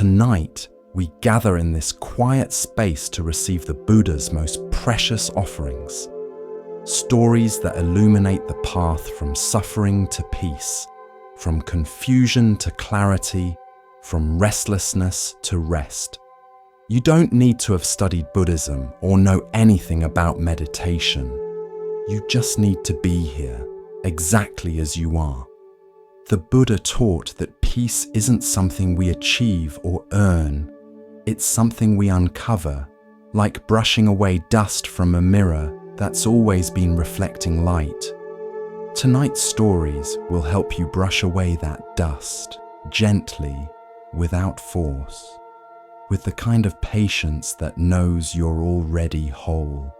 Tonight, we gather in this quiet space to receive the Buddha's most precious offerings. Stories that illuminate the path from suffering to peace, from confusion to clarity, from restlessness to rest. You don't need to have studied Buddhism or know anything about meditation. You just need to be here, exactly as you are. The Buddha taught that peace isn't something we achieve or earn. It's something we uncover, like brushing away dust from a mirror that's always been reflecting light. Tonight's stories will help you brush away that dust, gently, without force, with the kind of patience that knows you're already whole.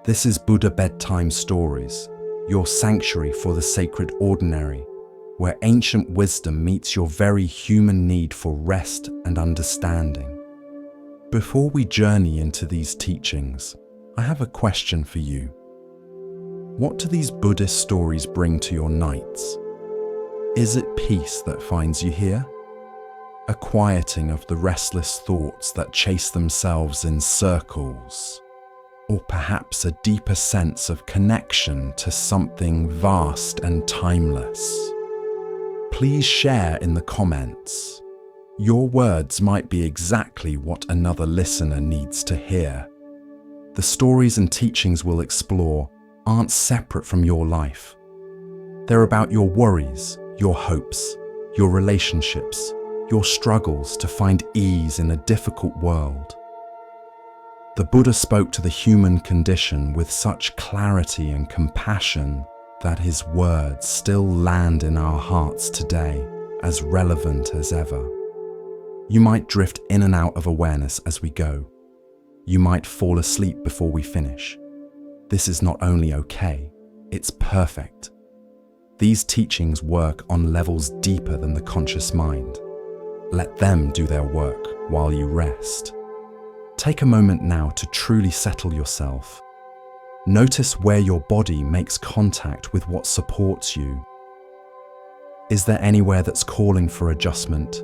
This is Buddha Bedtime Stories, your sanctuary for the sacred ordinary, where ancient wisdom meets your very human need for rest and understanding. Before we journey into these teachings, I have a question for you. What do these Buddhist stories bring to your nights? Is it peace that finds you here? A quieting of the restless thoughts that chase themselves in circles? Or perhaps a deeper sense of connection to something vast and timeless? Please share in the comments. Your words might be exactly what another listener needs to hear. The stories and teachings we'll explore aren't separate from your life. They're about your worries, your hopes, your relationships, your struggles to find ease in a difficult world. The Buddha spoke to the human condition with such clarity and compassion that his words still land in our hearts today, as relevant as ever. You might drift in and out of awareness as we go. You might fall asleep before we finish. This is not only okay, it's perfect. These teachings work on levels deeper than the conscious mind. Let them do their work while you rest. Take a moment now to truly settle yourself. Notice where your body makes contact with what supports you. Is there anywhere that's calling for adjustment?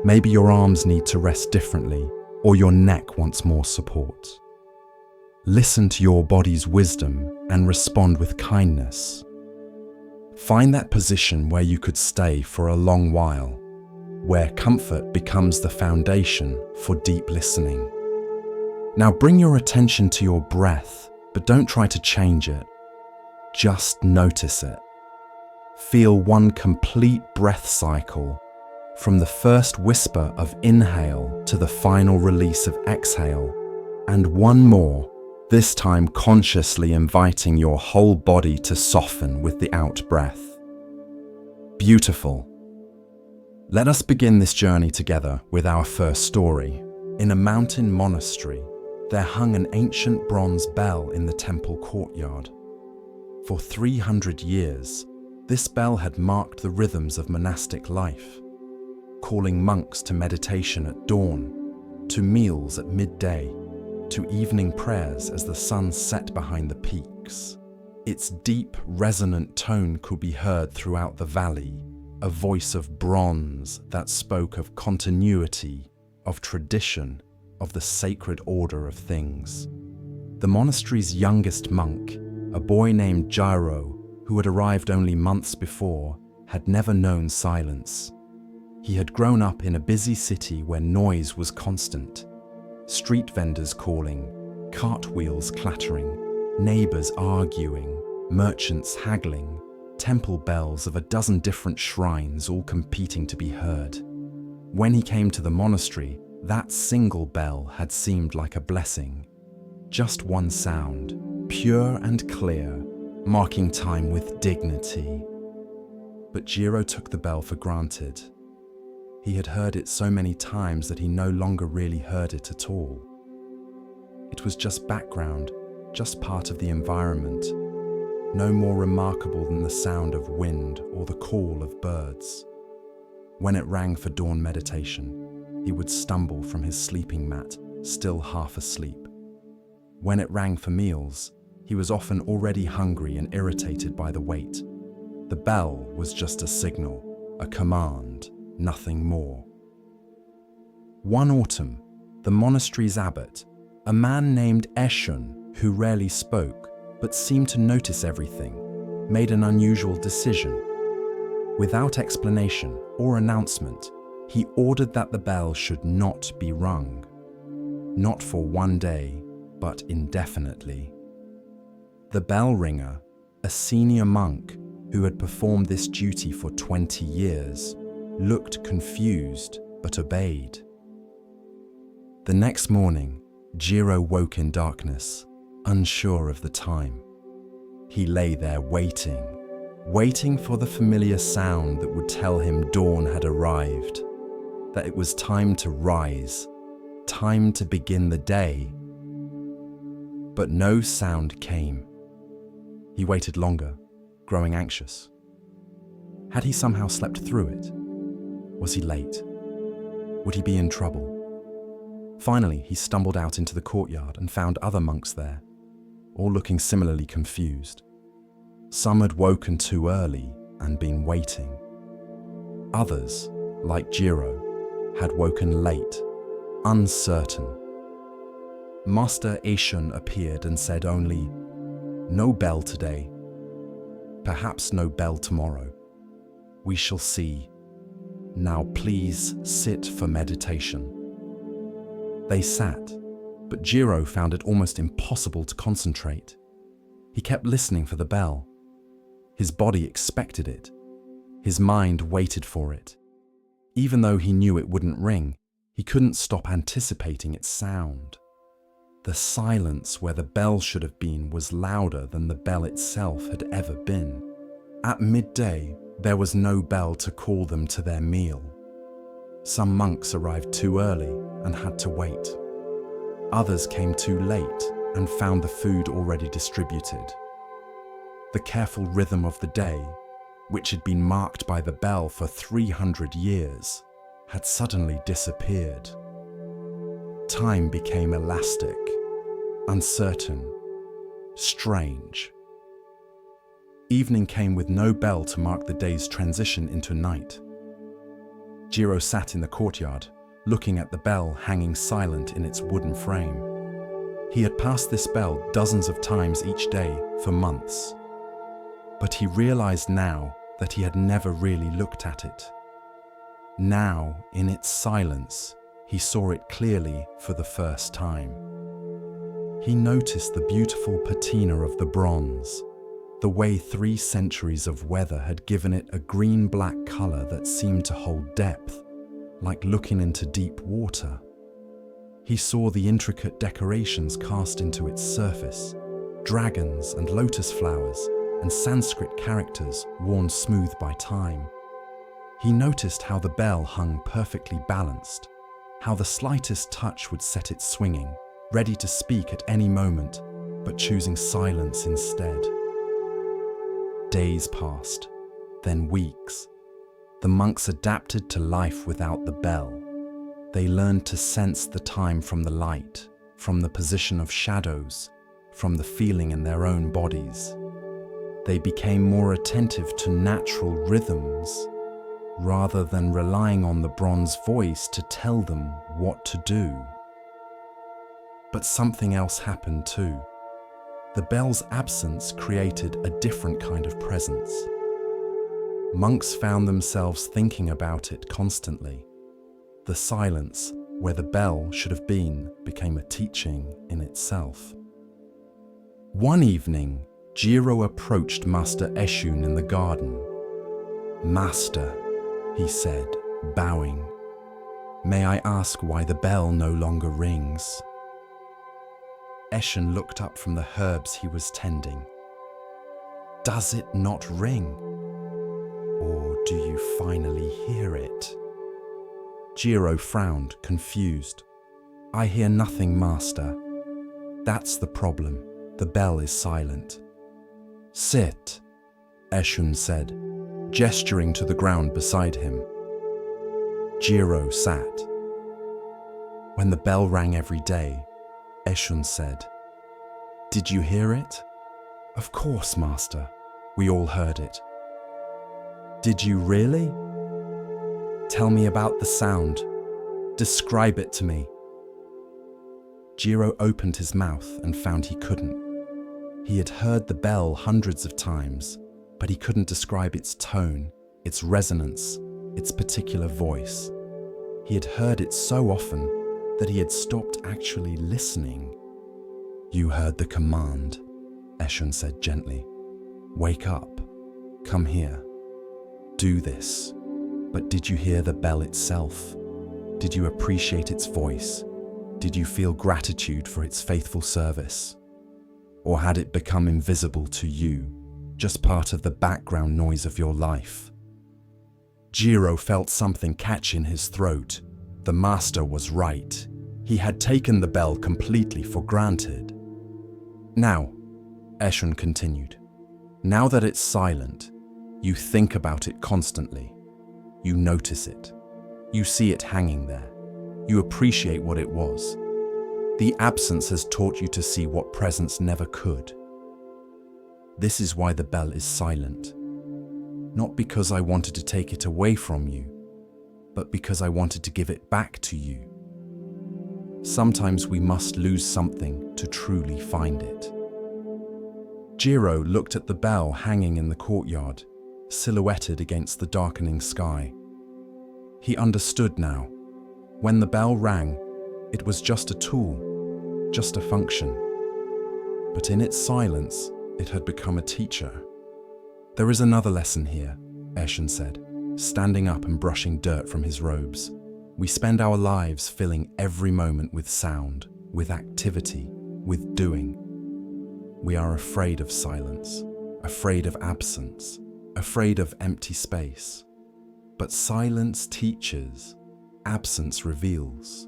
Maybe your arms need to rest differently, or your neck wants more support. Listen to your body's wisdom and respond with kindness. Find that position where you could stay for a long while, where comfort becomes the foundation for deep listening. Now bring your attention to your breath, but don't try to change it. Just notice it. Feel one complete breath cycle, from the first whisper of inhale to the final release of exhale, and one more, this time consciously inviting your whole body to soften with the out-breath. Beautiful. Let us begin this journey together with our first story. In a mountain monastery, there hung an ancient bronze bell in the temple courtyard. For 300 years, this bell had marked the rhythms of monastic life, calling monks to meditation at dawn, to meals at midday, to evening prayers as the sun set behind the peaks. Its deep, resonant tone could be heard throughout the valley, a voice of bronze that spoke of continuity, of tradition, of the sacred order of things. The monastery's youngest monk, a boy named Jairo, who had arrived only months before, had never known silence. He had grown up in a busy city where noise was constant. Street vendors calling, cartwheels clattering, neighbors arguing, merchants haggling, temple bells of a dozen different shrines all competing to be heard. When he came to the monastery, that single bell had seemed like a blessing. Just one sound, pure and clear, marking time with dignity. But Jiro took the bell for granted. He had heard it so many times that he no longer really heard it at all. It was just background, just part of the environment, no more remarkable than the sound of wind or the call of birds. When it rang for dawn meditation, he would stumble from his sleeping mat, still half asleep. When it rang for meals, he was often already hungry and irritated by the wait. The bell was just a signal, a command, nothing more. One autumn, the monastery's abbot, a man named Eshun, who rarely spoke but seemed to notice everything, made an unusual decision. Without explanation or announcement, he ordered that the bell should not be rung. Not for one day, but indefinitely. The bell ringer, a senior monk who had performed this duty for 20 years, looked confused but obeyed. The next morning, Jiro woke in darkness, unsure of the time. He lay there waiting for the familiar sound that would tell him dawn had arrived, that it was time to rise, time to begin the day. But no sound came. He waited longer, growing anxious. Had he somehow slept through it? Was he late? Would he be in trouble? Finally, he stumbled out into the courtyard and found other monks there, all looking similarly confused. Some had woken too early and been waiting. Others, like Jiro, had woken late, uncertain. Master Eshun appeared and said only, "No bell today. Perhaps no bell tomorrow. We shall see. Now please sit for meditation." They sat, but Jiro found it almost impossible to concentrate. He kept listening for the bell. His body expected it. His mind waited for it. Even though he knew it wouldn't ring, he couldn't stop anticipating its sound. The silence where the bell should have been was louder than the bell itself had ever been. At midday, there was no bell to call them to their meal. Some monks arrived too early and had to wait. Others came too late and found the food already distributed. The careful rhythm of the day, which had been marked by the bell for 300 years, had suddenly disappeared. Time became elastic, uncertain, strange. Evening came with no bell to mark the day's transition into night. Jiro sat in the courtyard, looking at the bell hanging silent in its wooden frame. He had passed this bell dozens of times each day for months. But he realized now that he had never really looked at it. Now, in its silence, he saw it clearly for the first time. He noticed the beautiful patina of the bronze, the way 3 centuries of weather had given it a green-black color that seemed to hold depth, like looking into deep water. He saw the intricate decorations cast into its surface, dragons and lotus flowers, and Sanskrit characters worn smooth by time. He noticed how the bell hung perfectly balanced, how the slightest touch would set it swinging, ready to speak at any moment, but choosing silence instead. Days passed, then weeks. The monks adapted to life without the bell. They learned to sense the time from the light, from the position of shadows, from the feeling in their own bodies. They became more attentive to natural rhythms, rather than relying on the bronze voice to tell them what to do. But something else happened too. The bell's absence created a different kind of presence. Monks found themselves thinking about it constantly. The silence, where the bell should have been, became a teaching in itself. One evening, Jiro approached Master Eshun in the garden. "Master," he said, bowing, "may I ask why the bell no longer rings?" Eshun looked up from the herbs he was tending. "Does it not ring? Or do you finally hear it?" Jiro frowned, confused. "I hear nothing, Master. That's the problem. The bell is silent." "Sit," Eshun said, gesturing to the ground beside him. Jiro sat. When the bell rang every day, Eshun said, "Did you hear it?" "Of course, Master. We all heard it." "Did you really?" "Tell me about the sound." Describe it to me." Jiro opened his mouth and found he couldn't. He had heard the bell hundreds of times, but he couldn't describe its tone, its resonance, its particular voice. He had heard it so often that he had stopped actually listening. "You heard the command," Eshun said gently. "Wake up. Come here. Do this. But did you hear the bell itself? Did you appreciate its voice? Did you feel gratitude for its faithful service? Or had it become invisible to you, just part of the background noise of your life?" Jiro felt something catch in his throat. The master was right. He had taken the bell completely for granted. "Now," Eshun continued, "now that it's silent, you think about it constantly. You notice it. You see it hanging there. You appreciate what it was. The absence has taught you to see what presence never could. This is why the bell is silent. Not because I wanted to take it away from you, but because I wanted to give it back to you. Sometimes we must lose something to truly find it." Jiro looked at the bell hanging in the courtyard, silhouetted against the darkening sky. He understood now. When the bell rang, it was just a tool, just a function. But in its silence, it had become a teacher. "There is another lesson here," Eshun said, standing up and brushing dirt from his robes. "We spend our lives filling every moment with sound, with activity, with doing. We are afraid of silence, afraid of absence, afraid of empty space. But silence teaches, absence reveals.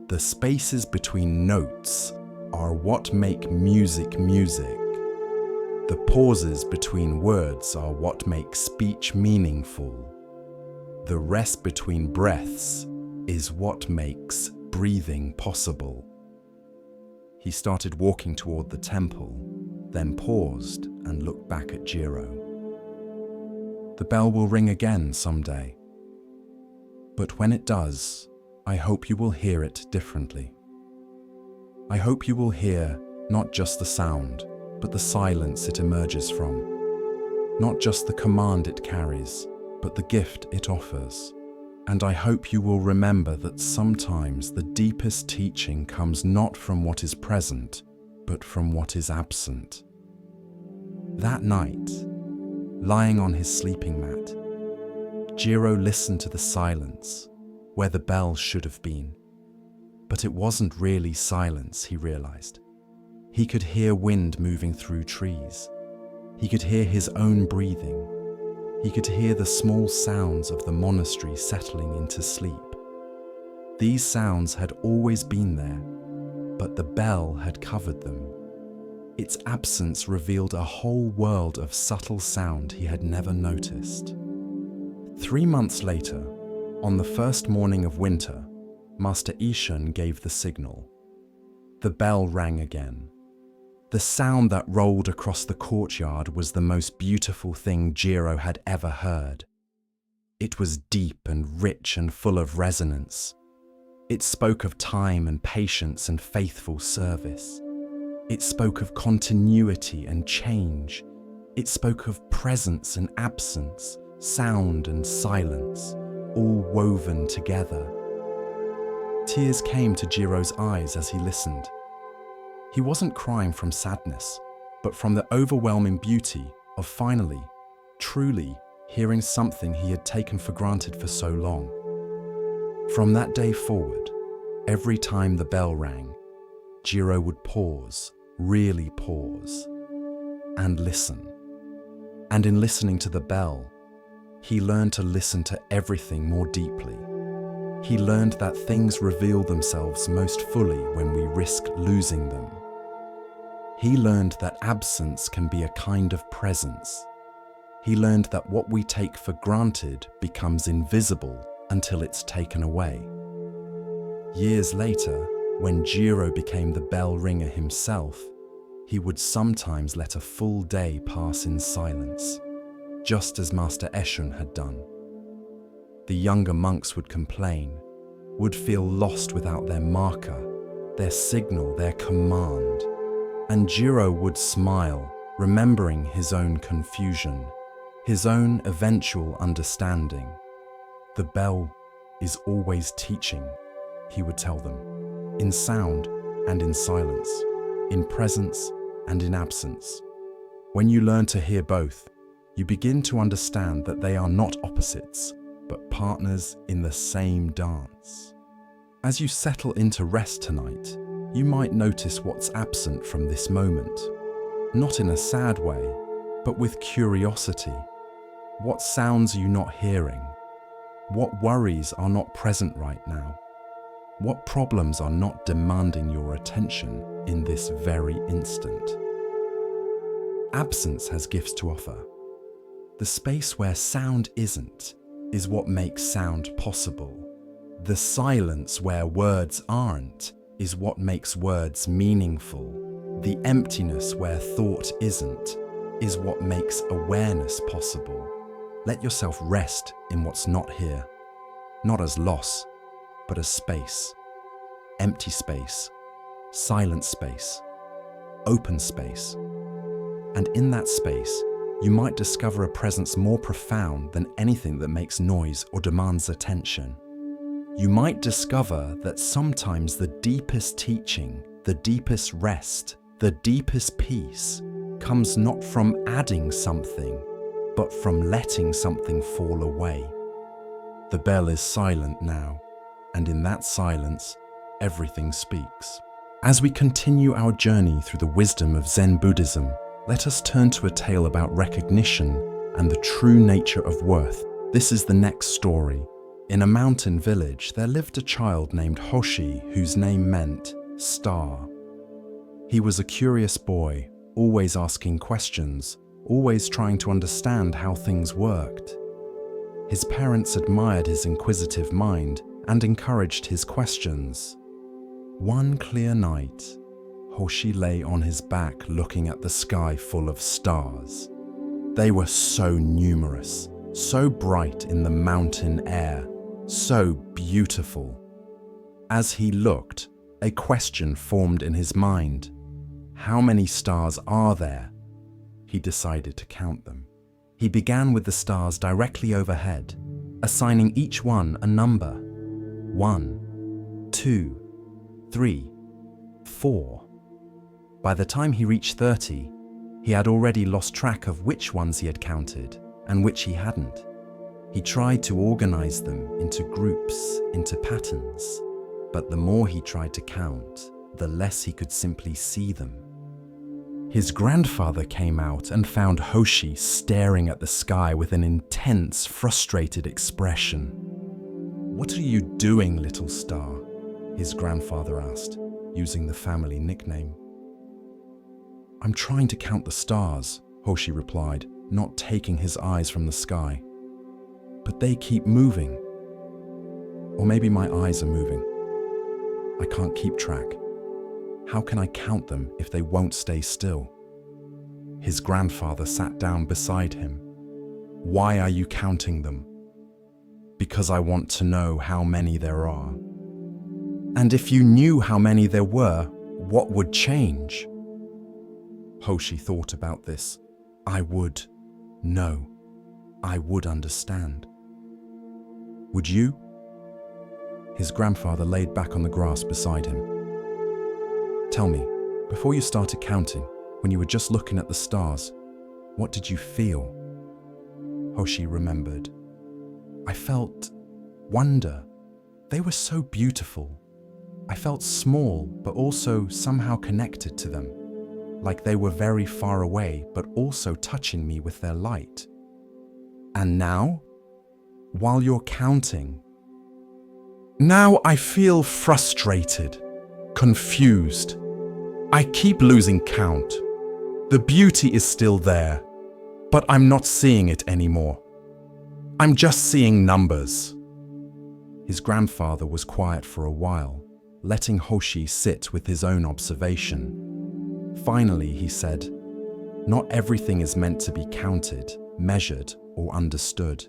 The spaces between notes are what make music music. The pauses between words are what make speech meaningful. The rest between breaths is what makes breathing possible." He started walking toward the temple, then paused and looked back at Jiro. "The bell will ring again someday. But when it does, I hope you will hear it differently. I hope you will hear not just the sound, but the silence it emerges from. Not just the command it carries, but the gift it offers. And I hope you will remember that sometimes the deepest teaching comes not from what is present, but from what is absent." That night, lying on his sleeping mat, Jiro listened to the silence where the bell should have been. But it wasn't really silence, he realized. He could hear wind moving through trees. He could hear his own breathing. He could hear the small sounds of the monastery settling into sleep. These sounds had always been there, but the bell had covered them. Its absence revealed a whole world of subtle sound he had never noticed. 3 months later, on the first morning of winter, Master Ishan gave the signal. The bell rang again. The sound that rolled across the courtyard was the most beautiful thing Jiro had ever heard. It was deep and rich and full of resonance. It spoke of time and patience and faithful service. It spoke of continuity and change. It spoke of presence and absence, sound and silence, all woven together. Tears came to Jiro's eyes as he listened. He wasn't crying from sadness, but from the overwhelming beauty of finally, truly hearing something he had taken for granted for so long. From that day forward, every time the bell rang, Jiro would pause, really pause, and listen. And in listening to the bell, he learned to listen to everything more deeply. He learned that things reveal themselves most fully when we risk losing them. He learned that absence can be a kind of presence. He learned that what we take for granted becomes invisible until it's taken away. Years later, when Jiro became the bell ringer himself, he would sometimes let a full day pass in silence, just as Master Eshun had done. The younger monks would complain, would feel lost without their marker, their signal, their command. And Jiro would smile, remembering his own confusion, his own eventual understanding. The bell is always teaching, he would tell them, in sound and in silence, in presence and in absence. When you learn to hear both, you begin to understand that they are not opposites, but partners in the same dance. As you settle into rest tonight, you might notice what's absent from this moment, not in a sad way, but with curiosity. What sounds are you not hearing? What worries are not present right now? What problems are not demanding your attention in this very instant? Absence has gifts to offer. The space where sound isn't is what makes sound possible. The silence where words aren't is what makes words meaningful. The emptiness where thought isn't is what makes awareness possible. Let yourself rest in what's not here, not as loss, but as space. Empty space, silent space, open space. And in that space, you might discover a presence more profound than anything that makes noise or demands attention. You might discover that sometimes the deepest teaching, the deepest rest, the deepest peace comes not from adding something, but from letting something fall away. The bell is silent now, and in that silence, everything speaks. As we continue our journey through the wisdom of Zen Buddhism, let us turn to a tale about recognition and the true nature of worth. This is the next story. In a mountain village, there lived a child named Hoshi, whose name meant star. He was a curious boy, always asking questions, always trying to understand how things worked. His parents admired his inquisitive mind and encouraged his questions. One clear night, Hoshi lay on his back looking at the sky full of stars. They were so numerous, so bright in the mountain air, so beautiful. As he looked, a question formed in his mind. How many stars are there? He decided to count them. He began with the stars directly overhead, assigning each one a number. 1, 2, 3, 4. By the time he reached 30, he had already lost track of which ones he had counted and which he hadn't. He tried to organize them into groups, into patterns, but the more he tried to count, the less he could simply see them. His grandfather came out and found Hoshi staring at the sky with an intense, frustrated expression. "What are you doing, little star?" his grandfather asked, using the family nickname. "I'm trying to count the stars," Hoshi replied, not taking his eyes from the sky. "But they keep moving. Or maybe my eyes are moving. I can't keep track. How can I count them if they won't stay still?" His grandfather sat down beside him. "Why are you counting them?" "Because I want to know how many there are." "And if you knew how many there were, what would change?" Hoshi thought about this. "I would know. I would understand." "Would you?" His grandfather laid back on the grass beside him. "Tell me, before you started counting, when you were just looking at the stars, what did you feel?" Hoshi remembered. "I felt wonder. They were so beautiful. I felt small, but also somehow connected to them, like they were very far away, but also touching me with their light." "And now? While you're counting?" "Now I feel frustrated, confused. I keep losing count. The beauty is still there, but I'm not seeing it anymore. I'm just seeing numbers." His grandfather was quiet for a while, letting Hoshi sit with his own observation. Finally, he said, "Not everything is meant to be counted, measured, or understood.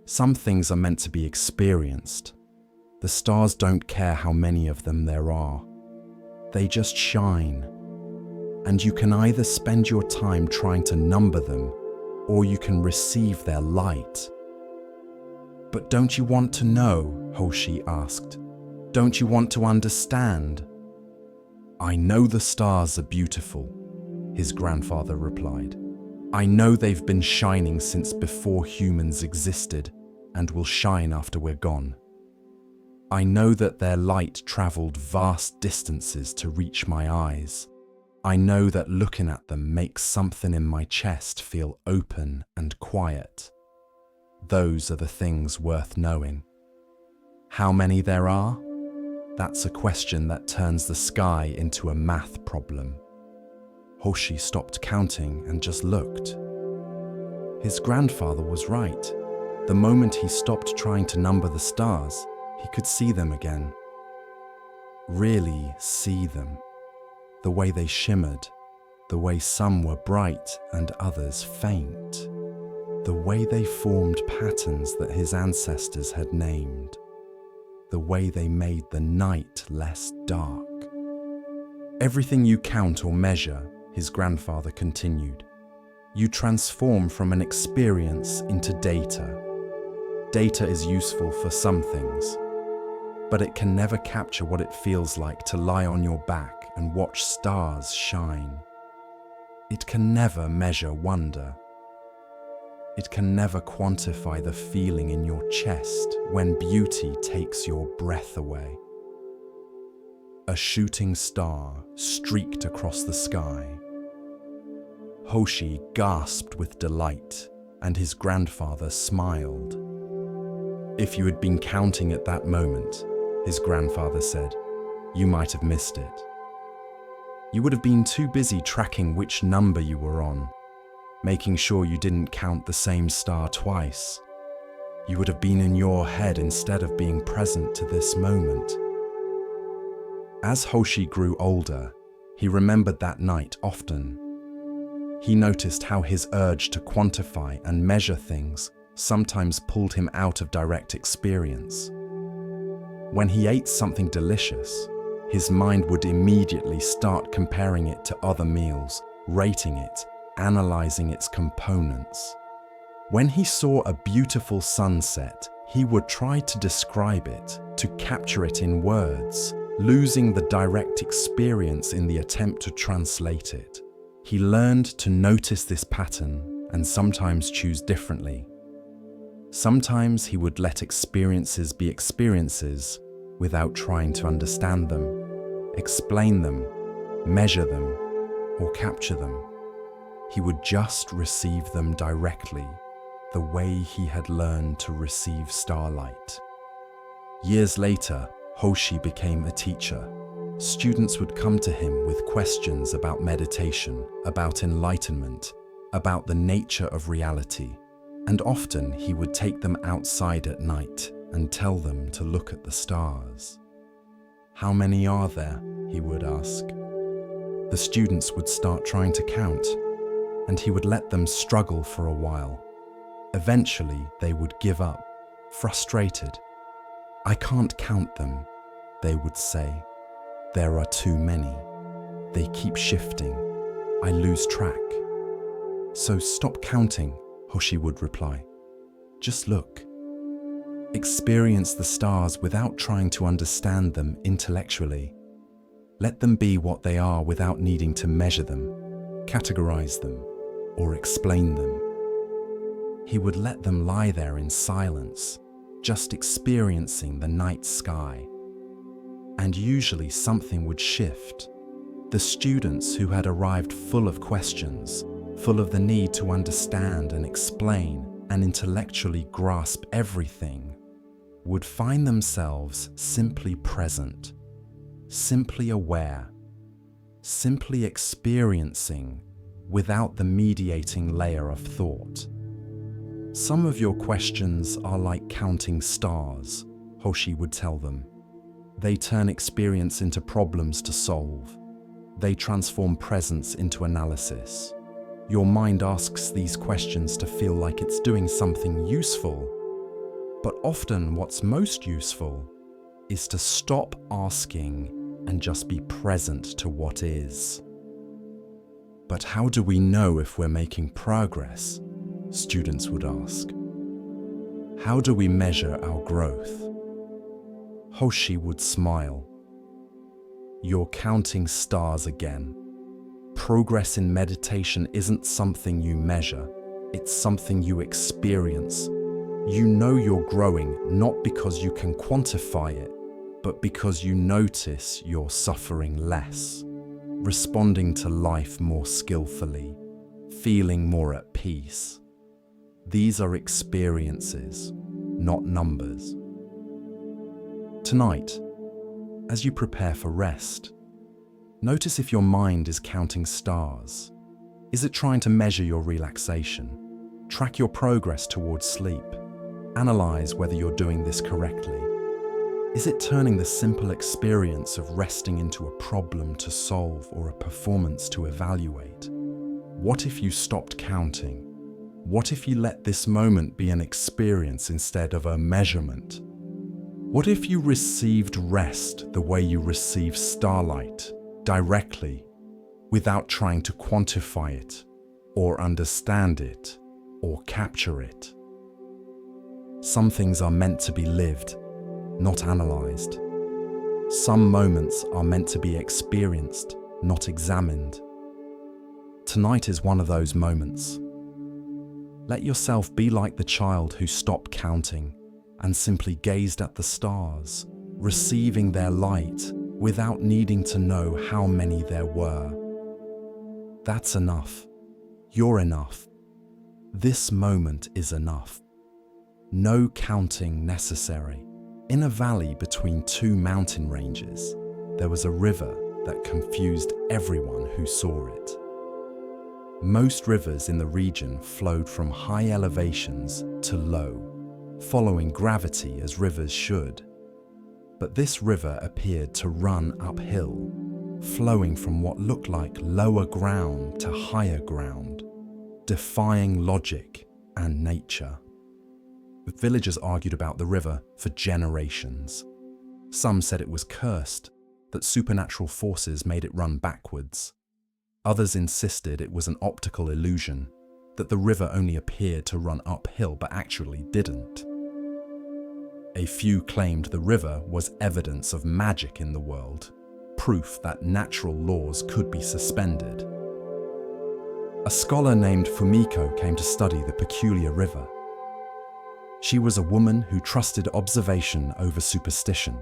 Some things are meant to be experienced. The stars don't care how many of them there are. They just shine. And you can either spend your time trying to number them, or you can receive their light. But don't you want to know? Hoshi asked. Don't you want to understand? I know the stars are beautiful, his grandfather replied. I know they've been shining since before humans existed and will shine after we're gone. I know that their light traveled vast distances to reach my eyes. I know that looking at them makes something in my chest feel open and quiet. Those are the things worth knowing. How many there are? That's a question that turns the sky into a math problem. Hoshi stopped counting and just looked. His grandfather was right. The moment he stopped trying to number the stars, he could see them again. Really see them. The way they shimmered, the way some were bright and others faint, the way they formed patterns that his ancestors had named, the way they made the night less dark. Everything you count or measure, his grandfather continued, you transform from an experience into data. Data is useful for some things, but it can never capture what it feels like to lie on your back and watch stars shine. It can never measure wonder. It can never quantify the feeling in your chest when beauty takes your breath away. A shooting star streaked across the sky. Hoshi gasped with delight, and his grandfather smiled. If you had been counting at that moment, his grandfather said, you might have missed it. You would have been too busy tracking which number you were on, making sure you didn't count the same star twice. You would have been in your head instead of being present to this moment. As Hoshi grew older, he remembered that night often. He noticed how his urge to quantify and measure things sometimes pulled him out of direct experience. When he ate something delicious, his mind would immediately start comparing it to other meals, rating it, analyzing its components. When he saw a beautiful sunset, he would try to describe it, to capture it in words, losing the direct experience in the attempt to translate it. He learned to notice this pattern and sometimes choose differently. Sometimes he would let experiences be experiences without trying to understand them, explain them, measure them, or capture them. He would just receive them directly, the way he had learned to receive starlight. Years later, Hoshi became a teacher. Students would come to him with questions about meditation, about enlightenment, about the nature of reality, and often he would take them outside at night and tell them to look at the stars. How many are there? He would ask. The students would start trying to count, and he would let them struggle for a while. Eventually, they would give up, frustrated. I can't count them, they would say. There are too many. They keep shifting. I lose track. So stop counting, Hoshi would reply. Just look. Experience the stars without trying to understand them intellectually. Let them be what they are without needing to measure them, categorize them, or explain them. He would let them lie there in silence, just experiencing the night sky. And usually something would shift. The students who had arrived full of questions, full of the need to understand and explain and intellectually grasp everything, would find themselves simply present, simply aware, simply experiencing without the mediating layer of thought. Some of your questions are like counting stars, Hoshi would tell them. They turn experience into problems to solve. They transform presence into analysis. Your mind asks these questions to feel like it's doing something useful. But often what's most useful is to stop asking and just be present to what is. But how do we know if we're making progress? Students would ask. How do we measure our growth? Hoshi would smile. You're counting stars again. Progress in meditation isn't something you measure, it's something you experience. You know you're growing not because you can quantify it, but because you notice you're suffering less, responding to life more skillfully, feeling more at peace. These are experiences, not numbers. Tonight, as you prepare for rest, notice if your mind is counting stars. Is it trying to measure your relaxation? Track your progress towards sleep? Analyze whether you're doing this correctly. Is it turning the simple experience of resting into a problem to solve or a performance to evaluate? What if you stopped counting? What if you let this moment be an experience instead of a measurement? What if you received rest the way you receive starlight, directly, without trying to quantify it, or understand it, or capture it? Some things are meant to be lived, not analyzed. Some moments are meant to be experienced, not examined. Tonight is one of those moments. Let yourself be like the child who stopped counting and simply gazed at the stars, receiving their light without needing to know how many there were. That's enough. You're enough. This moment is enough. No counting necessary. In a valley between two mountain ranges, there was a river that confused everyone who saw it. Most rivers in the region flowed from high elevations to low, following gravity as rivers should. But this river appeared to run uphill, flowing from what looked like lower ground to higher ground, defying logic and nature. The villagers argued about the river for generations. Some said it was cursed, that supernatural forces made it run backwards. Others insisted it was an optical illusion, that the river only appeared to run uphill but actually didn't. A few claimed the river was evidence of magic in the world, proof that natural laws could be suspended. A scholar named Fumiko came to study the peculiar river. She was a woman who trusted observation over superstition,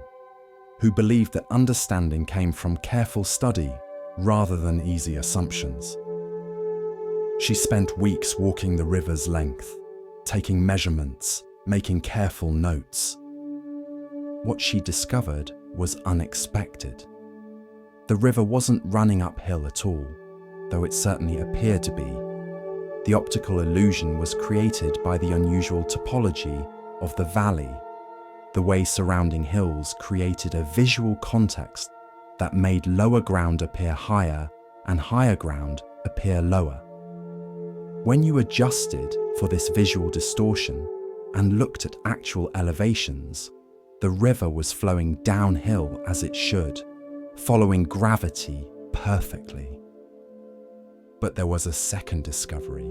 who believed that understanding came from careful study rather than easy assumptions. She spent weeks walking the river's length, taking measurements, making careful notes. What she discovered was unexpected. The river wasn't running uphill at all, though it certainly appeared to be. The optical illusion was created by the unusual topology of the valley. The way surrounding hills created a visual context that made lower ground appear higher and higher ground appear lower. When you adjusted for this visual distortion and looked at actual elevations, the river was flowing downhill as it should, following gravity perfectly. But there was a second discovery,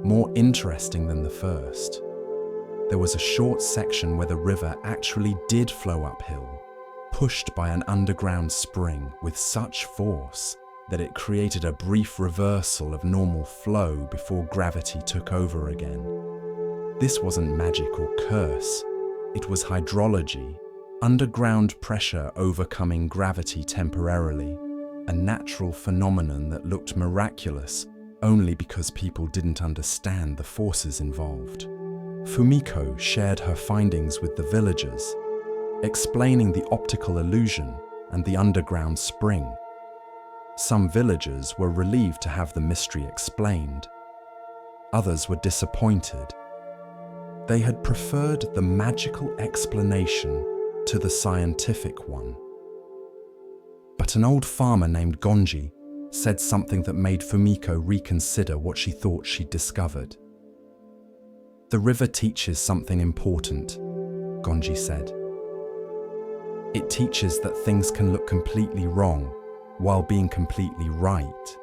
more interesting than the first. There was a short section where the river actually did flow uphill, pushed by an underground spring with such force that it created a brief reversal of normal flow before gravity took over again. This wasn't magic or curse, it was hydrology, underground pressure overcoming gravity temporarily. A natural phenomenon that looked miraculous only because people didn't understand the forces involved. Fumiko shared her findings with the villagers, explaining the optical illusion and the underground spring. Some villagers were relieved to have the mystery explained. Others were disappointed. They had preferred the magical explanation to the scientific one. But an old farmer named Gonji said something that made Fumiko reconsider what she thought she'd discovered. The river teaches something important, Gonji said. It teaches that things can look completely wrong while being completely right,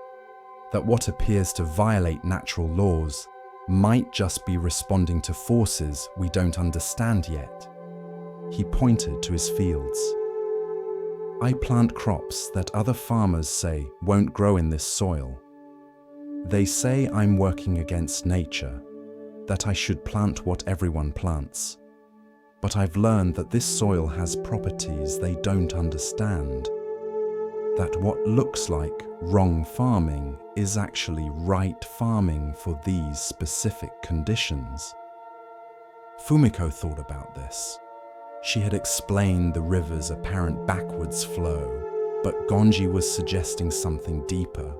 that what appears to violate natural laws might just be responding to forces we don't understand yet. He pointed to his fields. I plant crops that other farmers say won't grow in this soil. They say I'm working against nature, that I should plant what everyone plants. But I've learned that this soil has properties they don't understand, that what looks like wrong farming is actually right farming for these specific conditions. Fumiko thought about this. She had explained the river's apparent backwards flow, but Gonji was suggesting something deeper,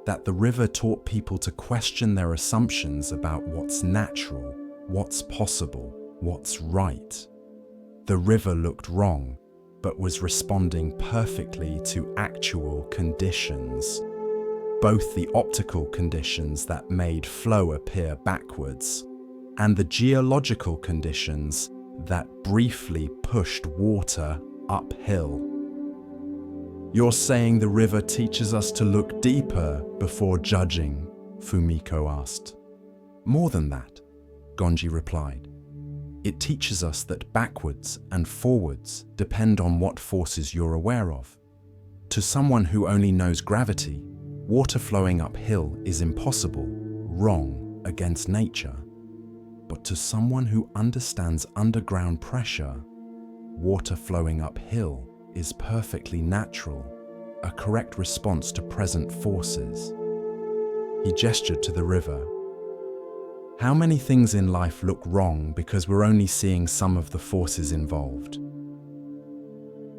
that the river taught people to question their assumptions about what's natural, what's possible, what's right. The river looked wrong, but was responding perfectly to actual conditions, both the optical conditions that made flow appear backwards and the geological conditions that briefly pushed water uphill. You're saying the river teaches us to look deeper before judging? Fumiko asked. More than that, Gonji replied. It teaches us that backwards and forwards depend on what forces you're aware of. To someone who only knows gravity, water flowing uphill is impossible, wrong, against nature. But to someone who understands underground pressure, water flowing uphill is perfectly natural, a correct response to present forces. He gestured to the river. How many things in life look wrong because we're only seeing some of the forces involved?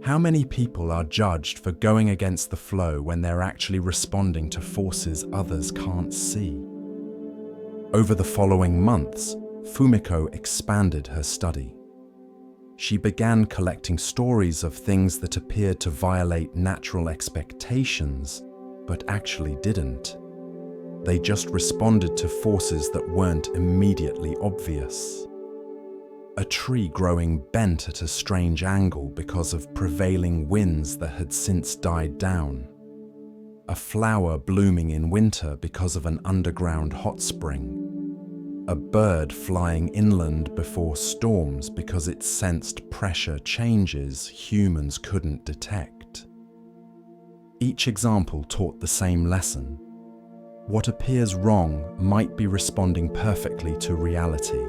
How many people are judged for going against the flow when they're actually responding to forces others can't see? Over the following months, Fumiko expanded her study. She began collecting stories of things that appeared to violate natural expectations, but actually didn't. They just responded to forces that weren't immediately obvious. A tree growing bent at a strange angle because of prevailing winds that had since died down. A flower blooming in winter because of an underground hot spring. A bird flying inland before storms because it sensed pressure changes humans couldn't detect. Each example taught the same lesson. What appears wrong might be responding perfectly to reality,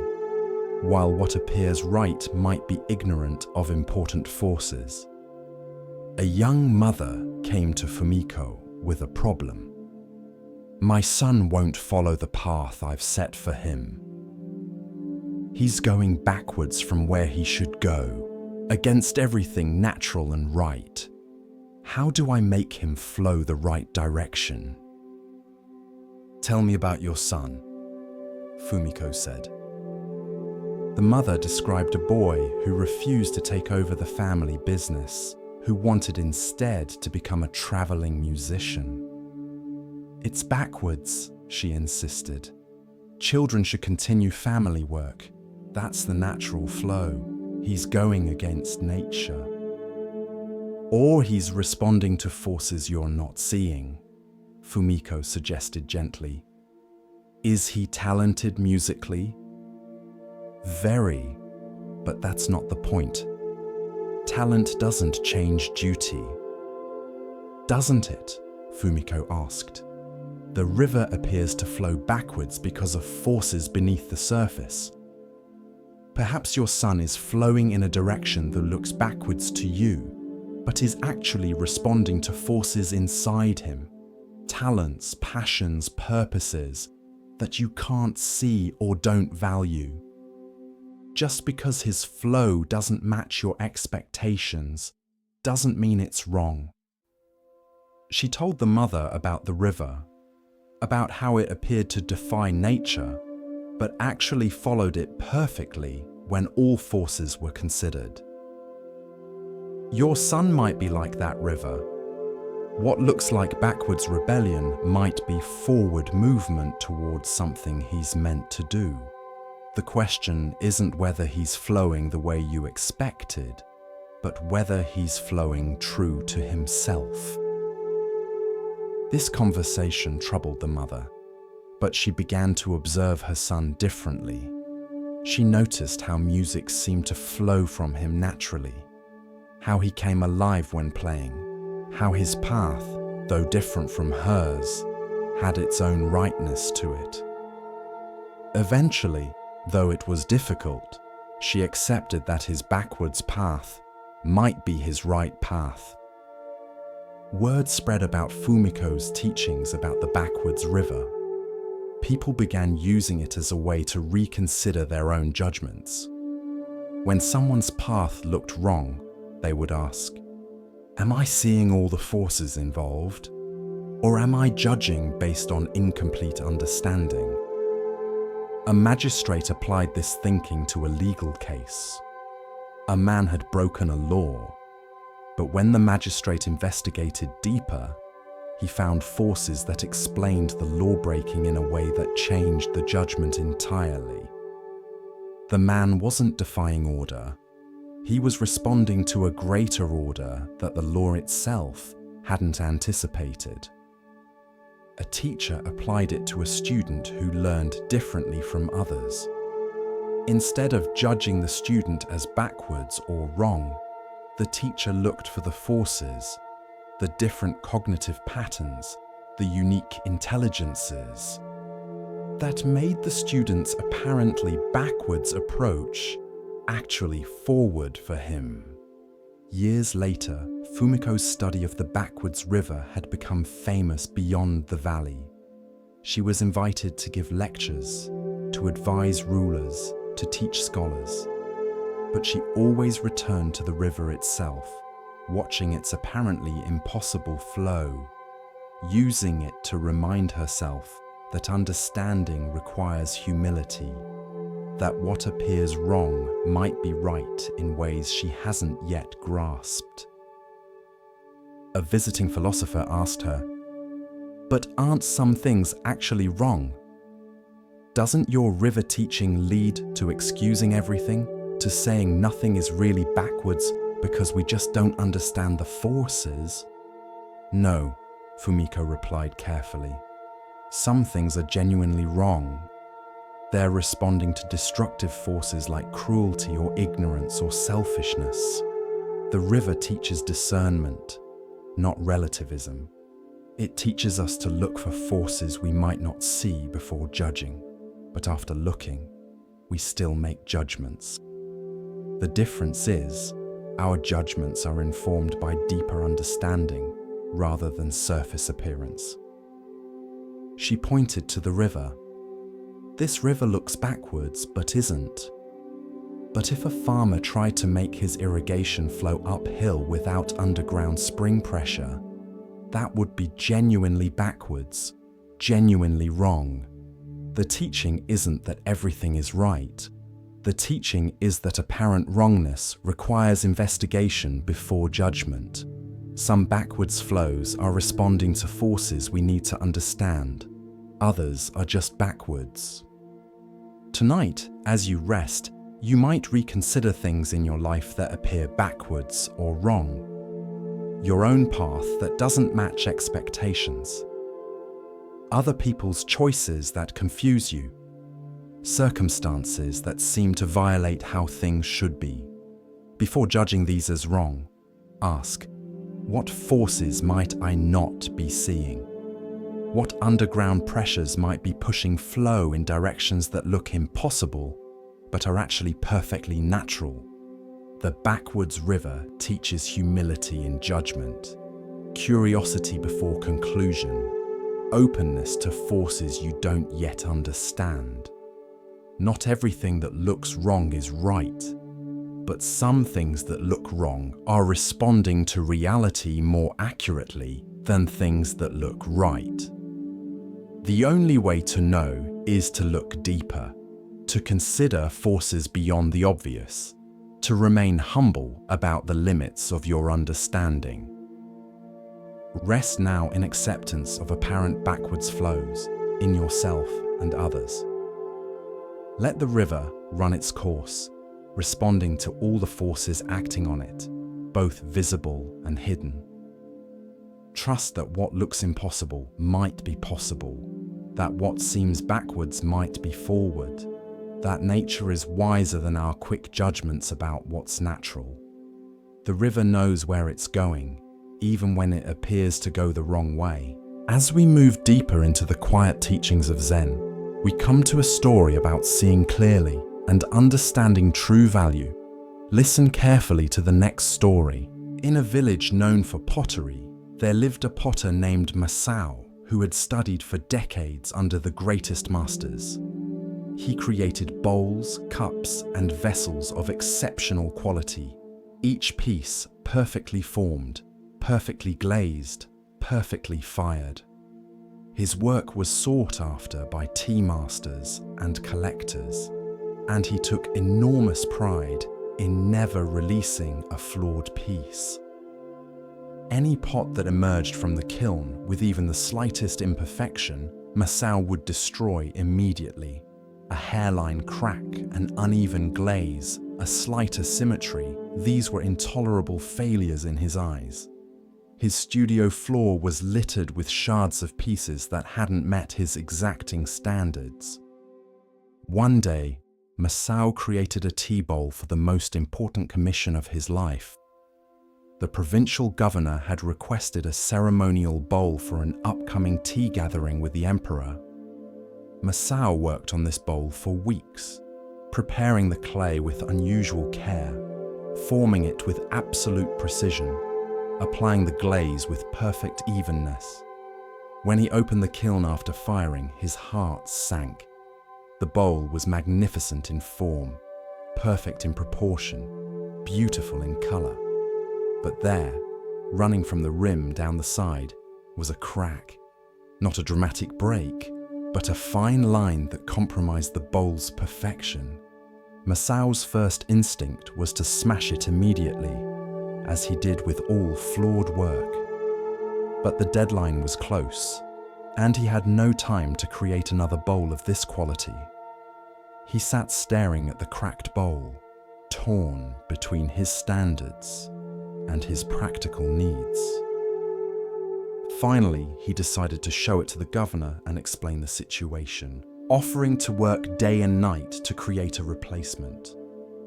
while what appears right might be ignorant of important forces. A young mother came to Fumiko with a problem. My son won't follow the path I've set for him. He's going backwards from where he should go, against everything natural and right. How do I make him flow the right direction? Tell me about your son, Fumiko said. The mother described a boy who refused to take over the family business, who wanted instead to become a traveling musician. It's backwards, she insisted. Children should continue family work. That's the natural flow. He's going against nature. Or he's responding to forces you're not seeing, Fumiko suggested gently. Is he talented musically? Very, but that's not the point. Talent doesn't change duty. Doesn't it? Fumiko asked. The river appears to flow backwards because of forces beneath the surface. Perhaps your son is flowing in a direction that looks backwards to you, but is actually responding to forces inside him, talents, passions, purposes that you can't see or don't value. Just because his flow doesn't match your expectations doesn't mean it's wrong. She told the mother about the river, about how it appeared to defy nature, but actually followed it perfectly when all forces were considered. Your son might be like that river. What looks like backwards rebellion might be forward movement towards something he's meant to do. The question isn't whether he's flowing the way you expected, but whether he's flowing true to himself. This conversation troubled the mother, but she began to observe her son differently. She noticed how music seemed to flow from him naturally, how he came alive when playing, how his path, though different from hers, had its own rightness to it. Eventually, though it was difficult, she accepted that his backwards path might be his right path. Word spread about Fumiko's teachings about the backwards river. People began using it as a way to reconsider their own judgments. When someone's path looked wrong, they would ask, "Am I seeing all the forces involved? Or am I judging based on incomplete understanding?" A magistrate applied this thinking to a legal case. A man had broken a law, but when the magistrate investigated deeper, he found forces that explained the law-breaking in a way that changed the judgment entirely. The man wasn't defying order. He was responding to a greater order that the law itself hadn't anticipated. A teacher applied it to a student who learned differently from others. Instead of judging the student as backwards or wrong, the teacher looked for the forces, the different cognitive patterns, the unique intelligences that made the student's apparently backwards approach actually forward for him. Years later, Fumiko's study of the backwards river had become famous beyond the valley. She was invited to give lectures, to advise rulers, to teach scholars. But she always returned to the river itself, watching its apparently impossible flow, using it to remind herself that understanding requires humility, that what appears wrong might be right in ways she hasn't yet grasped. A visiting philosopher asked her, "But aren't some things actually wrong? Doesn't your river teaching lead to excusing everything, to saying nothing is really backwards because we just don't understand the forces?" "No," Fumiko replied carefully. "Some things are genuinely wrong. They're responding to destructive forces like cruelty or ignorance or selfishness. The river teaches discernment, not relativism. It teaches us to look for forces we might not see before judging, but after looking, we still make judgments. The difference is, our judgments are informed by deeper understanding rather than surface appearance." She pointed to the river. "This river looks backwards, but isn't. But if a farmer tried to make his irrigation flow uphill without underground spring pressure, that would be genuinely backwards, genuinely wrong. The teaching isn't that everything is right. The teaching is that apparent wrongness requires investigation before judgment. Some backwards flows are responding to forces we need to understand. Others are just backwards." Tonight, as you rest, you might reconsider things in your life that appear backwards or wrong. Your own path that doesn't match expectations. Other people's choices that confuse you. Circumstances that seem to violate how things should be. Before judging these as wrong, ask, what forces might I not be seeing? What underground pressures might be pushing flow in directions that look impossible, but are actually perfectly natural? The backwards river teaches humility in judgment, curiosity before conclusion, openness to forces you don't yet understand. Not everything that looks wrong is right, but some things that look wrong are responding to reality more accurately than things that look right. The only way to know is to look deeper, to consider forces beyond the obvious, to remain humble about the limits of your understanding. Rest now in acceptance of apparent backwards flows in yourself and others. Let the river run its course, responding to all the forces acting on it, both visible and hidden. Trust that what looks impossible might be possible, that what seems backwards might be forward, that nature is wiser than our quick judgments about what's natural. The river knows where it's going, even when it appears to go the wrong way. As we move deeper into the quiet teachings of Zen, we come to a story about seeing clearly and understanding true value. Listen carefully to the next story. In a village known for pottery, there lived a potter named Masao who had studied for decades under the greatest masters. He created bowls, cups, and vessels of exceptional quality, each piece perfectly formed, perfectly glazed, perfectly fired. His work was sought after by tea masters and collectors, and he took enormous pride in never releasing a flawed piece. Any pot that emerged from the kiln with even the slightest imperfection, Masao would destroy immediately. A hairline crack, an uneven glaze, a slight asymmetry, these were intolerable failures in his eyes. His studio floor was littered with shards of pieces that hadn't met his exacting standards. One day, Masao created a tea bowl for the most important commission of his life. The provincial governor had requested a ceremonial bowl for an upcoming tea gathering with the emperor. Masao worked on this bowl for weeks, preparing the clay with unusual care, forming it with absolute precision, applying the glaze with perfect evenness. When he opened the kiln after firing, his heart sank. The bowl was magnificent in form, perfect in proportion, beautiful in color. But there, running from the rim down the side, was a crack. Not a dramatic break, but a fine line that compromised the bowl's perfection. Masao's first instinct was to smash it immediately, as he did with all flawed work. But the deadline was close, and he had no time to create another bowl of this quality. He sat staring at the cracked bowl, torn between his standards and his practical needs. Finally, he decided to show it to the governor and explain the situation, offering to work day and night to create a replacement.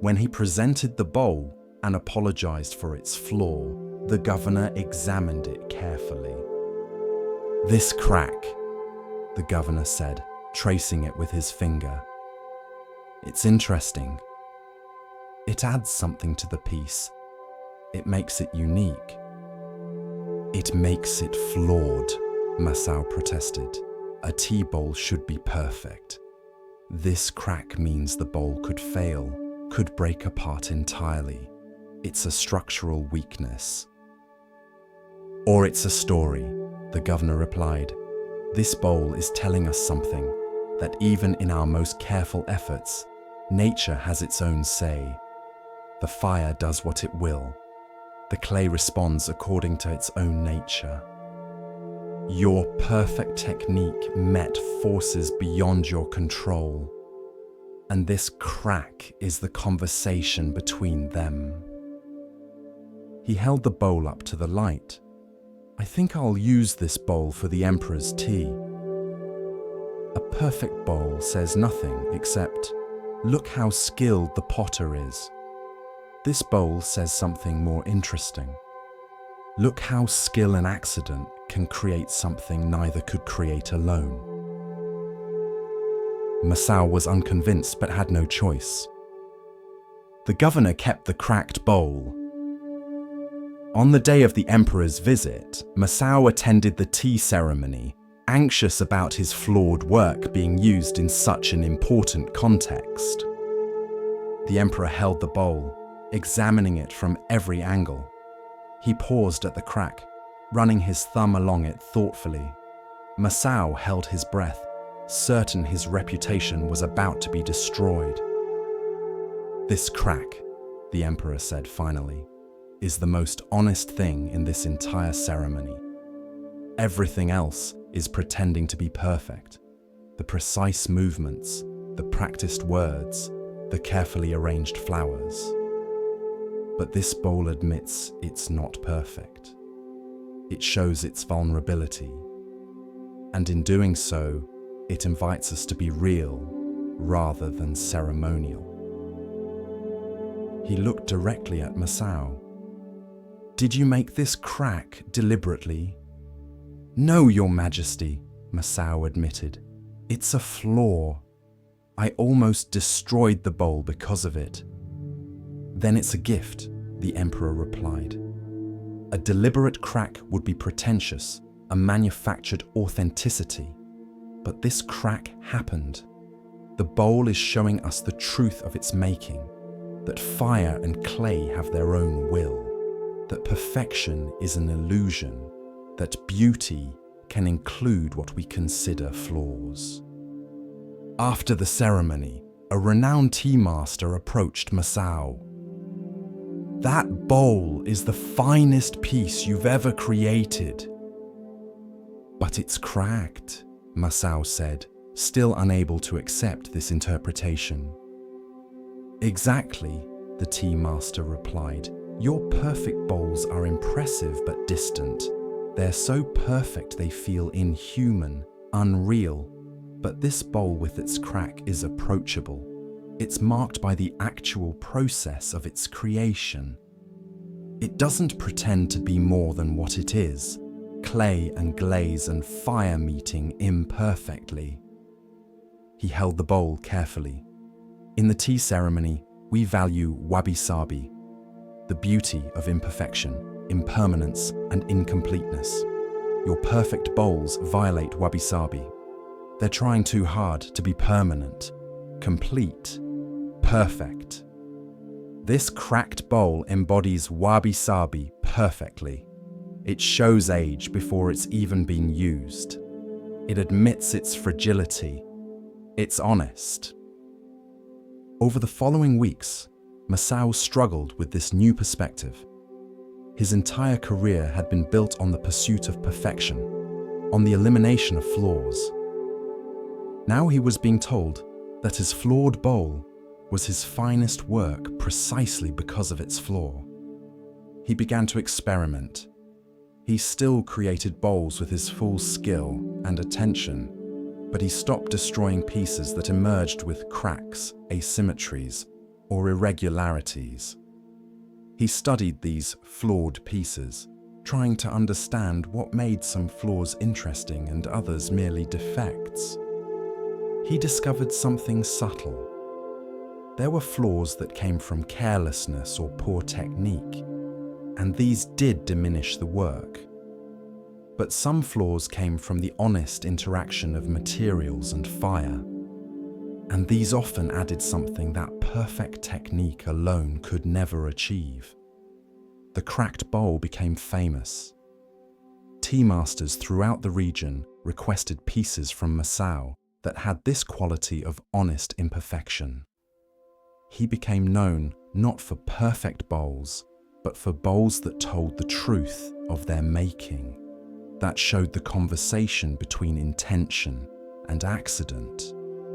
When he presented the bowl and apologized for its flaw, the governor examined it carefully. "This crack," the governor said, tracing it with his finger. "It's interesting. It adds something to the piece. It makes it unique." "It makes it flawed," Masao protested. "A tea bowl should be perfect. This crack means the bowl could fail, could break apart entirely. It's a structural weakness." "Or it's a story," the governor replied. "This bowl is telling us something, that even in our most careful efforts, nature has its own say. The fire does what it will. The clay responds according to its own nature. Your perfect technique met forces beyond your control, and this crack is the conversation between them." He held the bowl up to the light. "I think I'll use this bowl for the emperor's tea." A perfect bowl says nothing except, "Look how skilled the potter is." This bowl says something more interesting. "Look how skill and accident can create something neither could create alone." Masao was unconvinced but had no choice. The governor kept the cracked bowl. On the day of the emperor's visit, Masao attended the tea ceremony, anxious about his flawed work being used in such an important context. The emperor held the bowl, examining it from every angle. He paused at the crack, running his thumb along it thoughtfully. Masao held his breath, certain his reputation was about to be destroyed. "This crack," the emperor said finally, "is the most honest thing in this entire ceremony. Everything else is pretending to be perfect. The precise movements, the practiced words, the carefully arranged flowers. But this bowl admits it's not perfect. It shows its vulnerability, and in doing so, it invites us to be real rather than ceremonial. He looked directly at Masao. "Did you make this crack deliberately?" "No, Your Majesty," Masao admitted. "It's a flaw. I almost destroyed the bowl because of it." "Then it's a gift," the Emperor replied. "A deliberate crack would be pretentious, a manufactured authenticity. But this crack happened. The bowl is showing us the truth of its making, that fire and clay have their own will, that perfection is an illusion, that beauty can include what we consider flaws." After the ceremony, a renowned tea master approached Masao. "That bowl is the finest piece you've ever created." "But it's cracked," Masao said, still unable to accept this interpretation. "Exactly," the tea master replied. "Your perfect bowls are impressive but distant. They're so perfect they feel inhuman, unreal. But this bowl with its crack is approachable. It's marked by the actual process of its creation. It doesn't pretend to be more than what it is, clay and glaze and fire meeting imperfectly." He held the bowl carefully. "In the tea ceremony, we value wabi-sabi, the beauty of imperfection, impermanence, and incompleteness. Your perfect bowls violate wabi-sabi. They're trying too hard to be permanent, complete, perfect. This cracked bowl embodies wabi-sabi perfectly. It shows age before it's even been used. It admits its fragility. It's honest." Over the following weeks, Masao struggled with this new perspective. His entire career had been built on the pursuit of perfection, on the elimination of flaws. Now he was being told that his flawed bowl was his finest work precisely because of its flaw. He began to experiment. He still created bowls with his full skill and attention, but he stopped destroying pieces that emerged with cracks, asymmetries, or irregularities. He studied these flawed pieces, trying to understand what made some flaws interesting and others merely defects. He discovered something subtle. There were flaws that came from carelessness or poor technique, and these did diminish the work. But some flaws came from the honest interaction of materials and fire, and these often added something that perfect technique alone could never achieve. The cracked bowl became famous. Tea masters throughout the region requested pieces from Masao that had this quality of honest imperfection. He became known not for perfect bowls, but for bowls that told the truth of their making, that showed the conversation between intention and accident,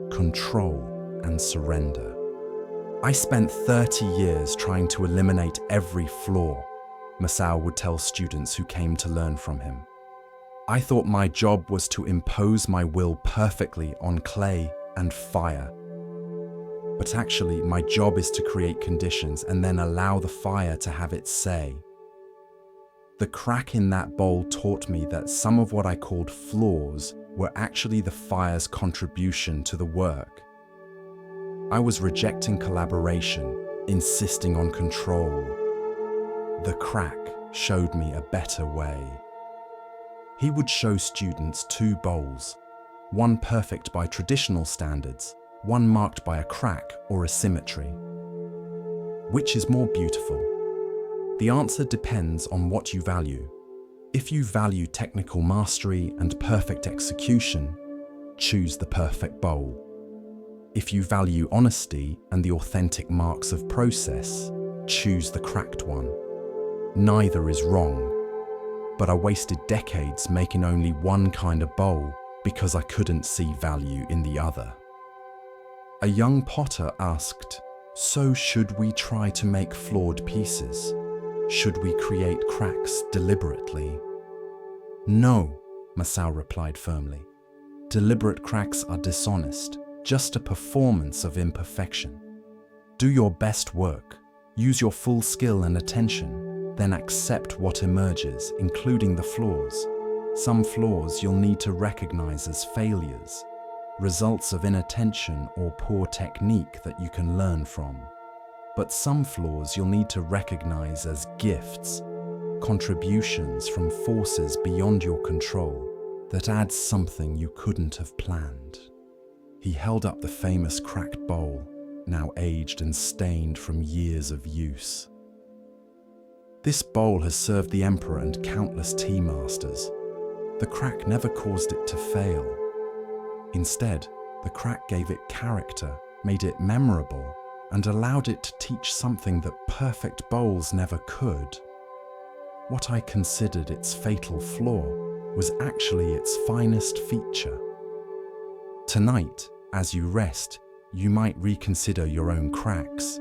control and surrender. "I spent 30 years trying to eliminate every flaw," Masao would tell students who came to learn from him. "I thought my job was to impose my will perfectly on clay and fire. But actually, my job is to create conditions and then allow the fire to have its say. The crack in that bowl taught me that some of what I called flaws were actually the fire's contribution to the work. I was rejecting collaboration, insisting on control. The crack showed me a better way." He would show students two bowls, one perfect by traditional standards, one marked by a crack or asymmetry. Which is more beautiful? The answer depends on what you value. If you value technical mastery and perfect execution, choose the perfect bowl. If you value honesty and the authentic marks of process, choose the cracked one. Neither is wrong, but I wasted decades making only one kind of bowl because I couldn't see value in the other. A young potter asked, So should we try to make flawed pieces? Should we create cracks deliberately? No, Masao replied firmly. Deliberate cracks are dishonest, just a performance of imperfection. Do your best work, use your full skill and attention, then accept what emerges, including the flaws. Some flaws you'll need to recognize as failures, results of inattention or poor technique that you can learn from. But some flaws you'll need to recognize as gifts, contributions from forces beyond your control that add something you couldn't have planned. He held up the famous cracked bowl, now aged and stained from years of use. This bowl has served the emperor and countless tea masters. The crack never caused it to fail. Instead, the crack gave it character, made it memorable, and allowed it to teach something that perfect bowls never could. What I considered its fatal flaw was actually its finest feature. Tonight, as you rest, you might reconsider your own cracks,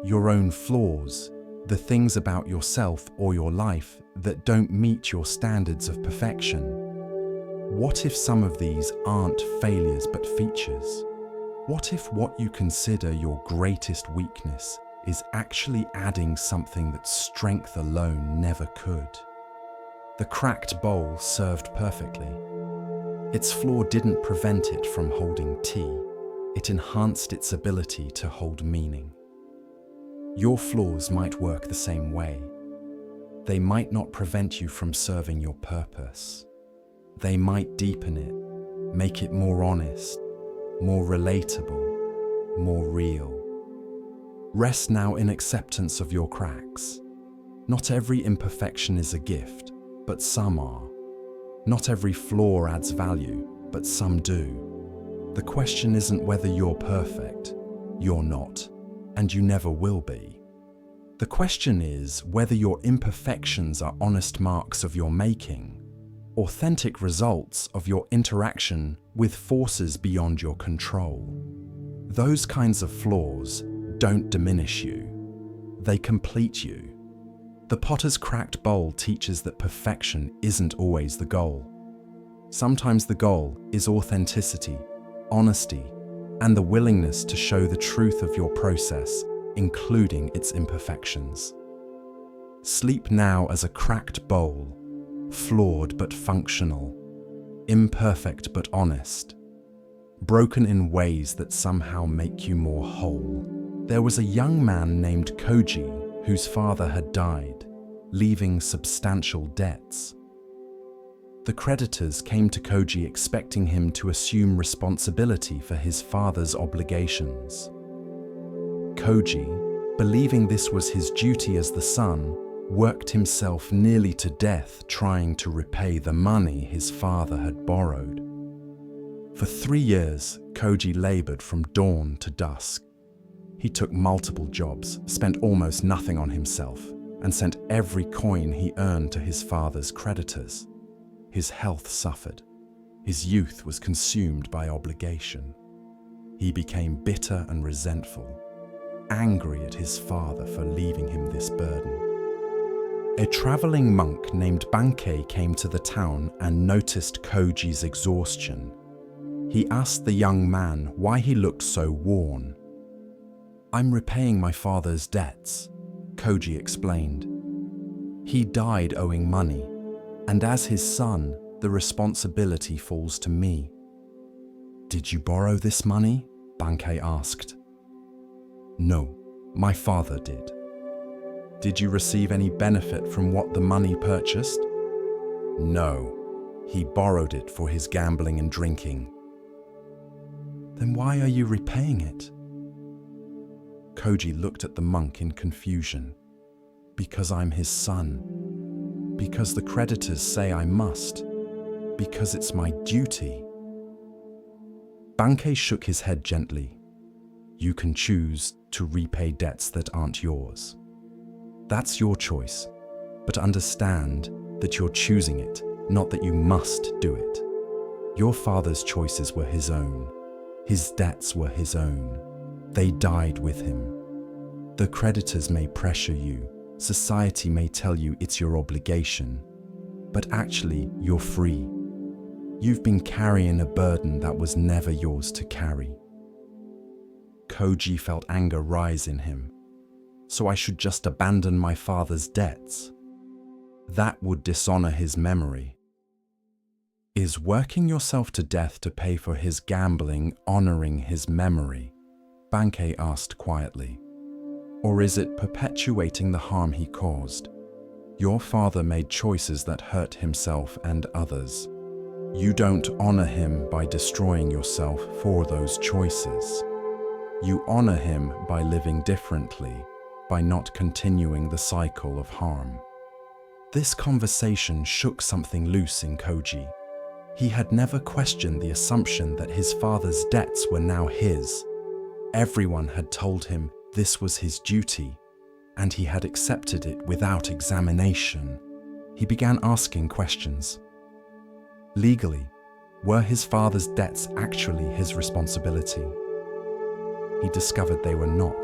your own flaws, the things about yourself or your life that don't meet your standards of perfection. What if some of these aren't failures but features? What if what you consider your greatest weakness is actually adding something that strength alone never could? The cracked bowl served perfectly. Its flaw didn't prevent it from holding tea. It enhanced its ability to hold meaning. Your flaws might work the same way. They might not prevent you from serving your purpose. They might deepen it, make it more honest, more relatable, more real. Rest now in acceptance of your cracks. Not every imperfection is a gift, but some are. Not every flaw adds value, but some do. The question isn't whether you're perfect. You're not, and you never will be. The question is whether your imperfections are honest marks of your making, authentic results of your interaction with forces beyond your control. Those kinds of flaws don't diminish you. They complete you. The potter's cracked bowl teaches that perfection isn't always the goal. Sometimes the goal is authenticity, honesty, and the willingness to show the truth of your process, including its imperfections. Sleep now as a cracked bowl, flawed but functional, imperfect but honest, broken in ways that somehow make you more whole. There was a young man named Koji whose father had died, leaving substantial debts. The creditors came to Koji expecting him to assume responsibility for his father's obligations. Koji, believing this was his duty as the son, worked himself nearly to death trying to repay the money his father had borrowed. For 3 years, Koji labored from dawn to dusk. He took multiple jobs, spent almost nothing on himself, and sent every coin he earned to his father's creditors. His health suffered. His youth was consumed by obligation. He became bitter and resentful, angry at his father for leaving him this burden. A traveling monk named Bankei came to the town and noticed Koji's exhaustion. He asked the young man why he looked so worn. "I'm repaying my father's debts," Koji explained. "He died owing money, and as his son, the responsibility falls to me." "Did you borrow this money?" Bankei asked. "No, my father did." "Did you receive any benefit from what the money purchased?" "No, he borrowed it for his gambling and drinking." "Then why are you repaying it?" Koji looked at the monk in confusion. "Because I'm his son. Because the creditors say I must. Because it's my duty." Bankei shook his head gently. "You can choose to repay debts that aren't yours. That's your choice, but understand that you're choosing it, not that you must do it. Your father's choices were his own. His debts were his own. They died with him. The creditors may pressure you, society may tell you it's your obligation, but actually you're free. You've been carrying a burden that was never yours to carry. Koji felt anger rise in him. So I should just abandon my father's debts? That would dishonor his memory. Is working yourself to death to pay for his gambling honoring his memory? Bankei asked quietly. Or is it perpetuating the harm he caused? Your father made choices that hurt himself and others. You don't honor him by destroying yourself for those choices. You honor him by living differently, by not continuing the cycle of harm. This conversation shook something loose in Koji. He had never questioned the assumption that his father's debts were now his. Everyone had told him this was his duty, and he had accepted it without examination. He began asking questions. Legally, were his father's debts actually his responsibility? He discovered they were not.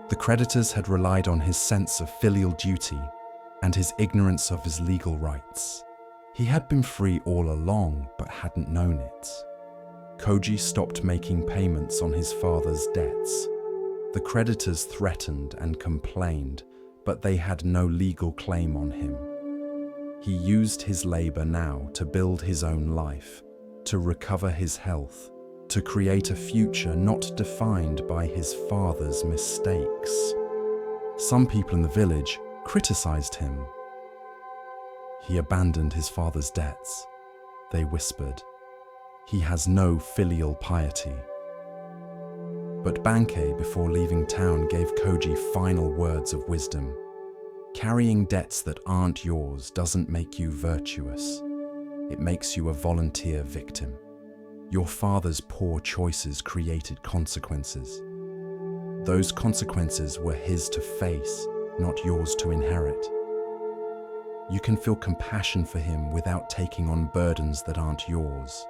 The creditors had relied on his sense of filial duty and his ignorance of his legal rights. He had been free all along, but hadn't known it. Koji stopped making payments on his father's debts. The creditors threatened and complained, but they had no legal claim on him. He used his labor now to build his own life, to recover his health, to create a future not defined by his father's mistakes. Some people in the village criticized him. He abandoned his father's debts, they whispered. He has no filial piety. But Bankei, before leaving town, gave Koji final words of wisdom. Carrying debts that aren't yours doesn't make you virtuous. It makes you a volunteer victim. Your father's poor choices created consequences. Those consequences were his to face, not yours to inherit. You can feel compassion for him without taking on burdens that aren't yours.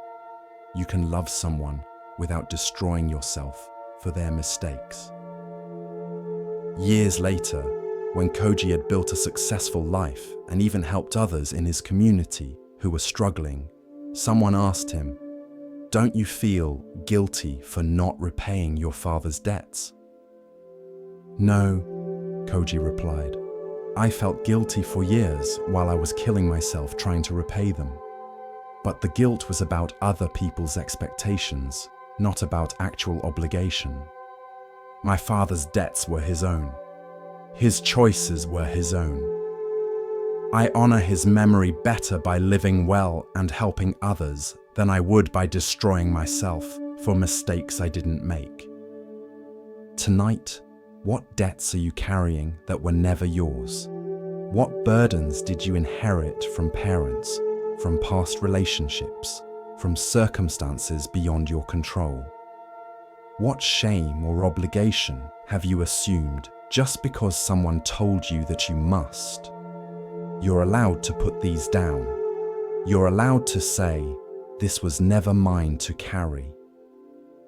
You can love someone without destroying yourself for their mistakes. Years later, when Koji had built a successful life and even helped others in his community who were struggling, someone asked him, "Don't you feel guilty for not repaying your father's debts?" "No," Koji replied. "I felt guilty for years while I was killing myself trying to repay them. But the guilt was about other people's expectations, not about actual obligation. My father's debts were his own. His choices were his own. I honor his memory better by living well and helping others than I would by destroying myself for mistakes I didn't make." Tonight, what debts are you carrying that were never yours? What burdens did you inherit from parents, from past relationships, from circumstances beyond your control? What shame or obligation have you assumed just because someone told you that you must? You're allowed to put these down. You're allowed to say, "This was never mine to carry."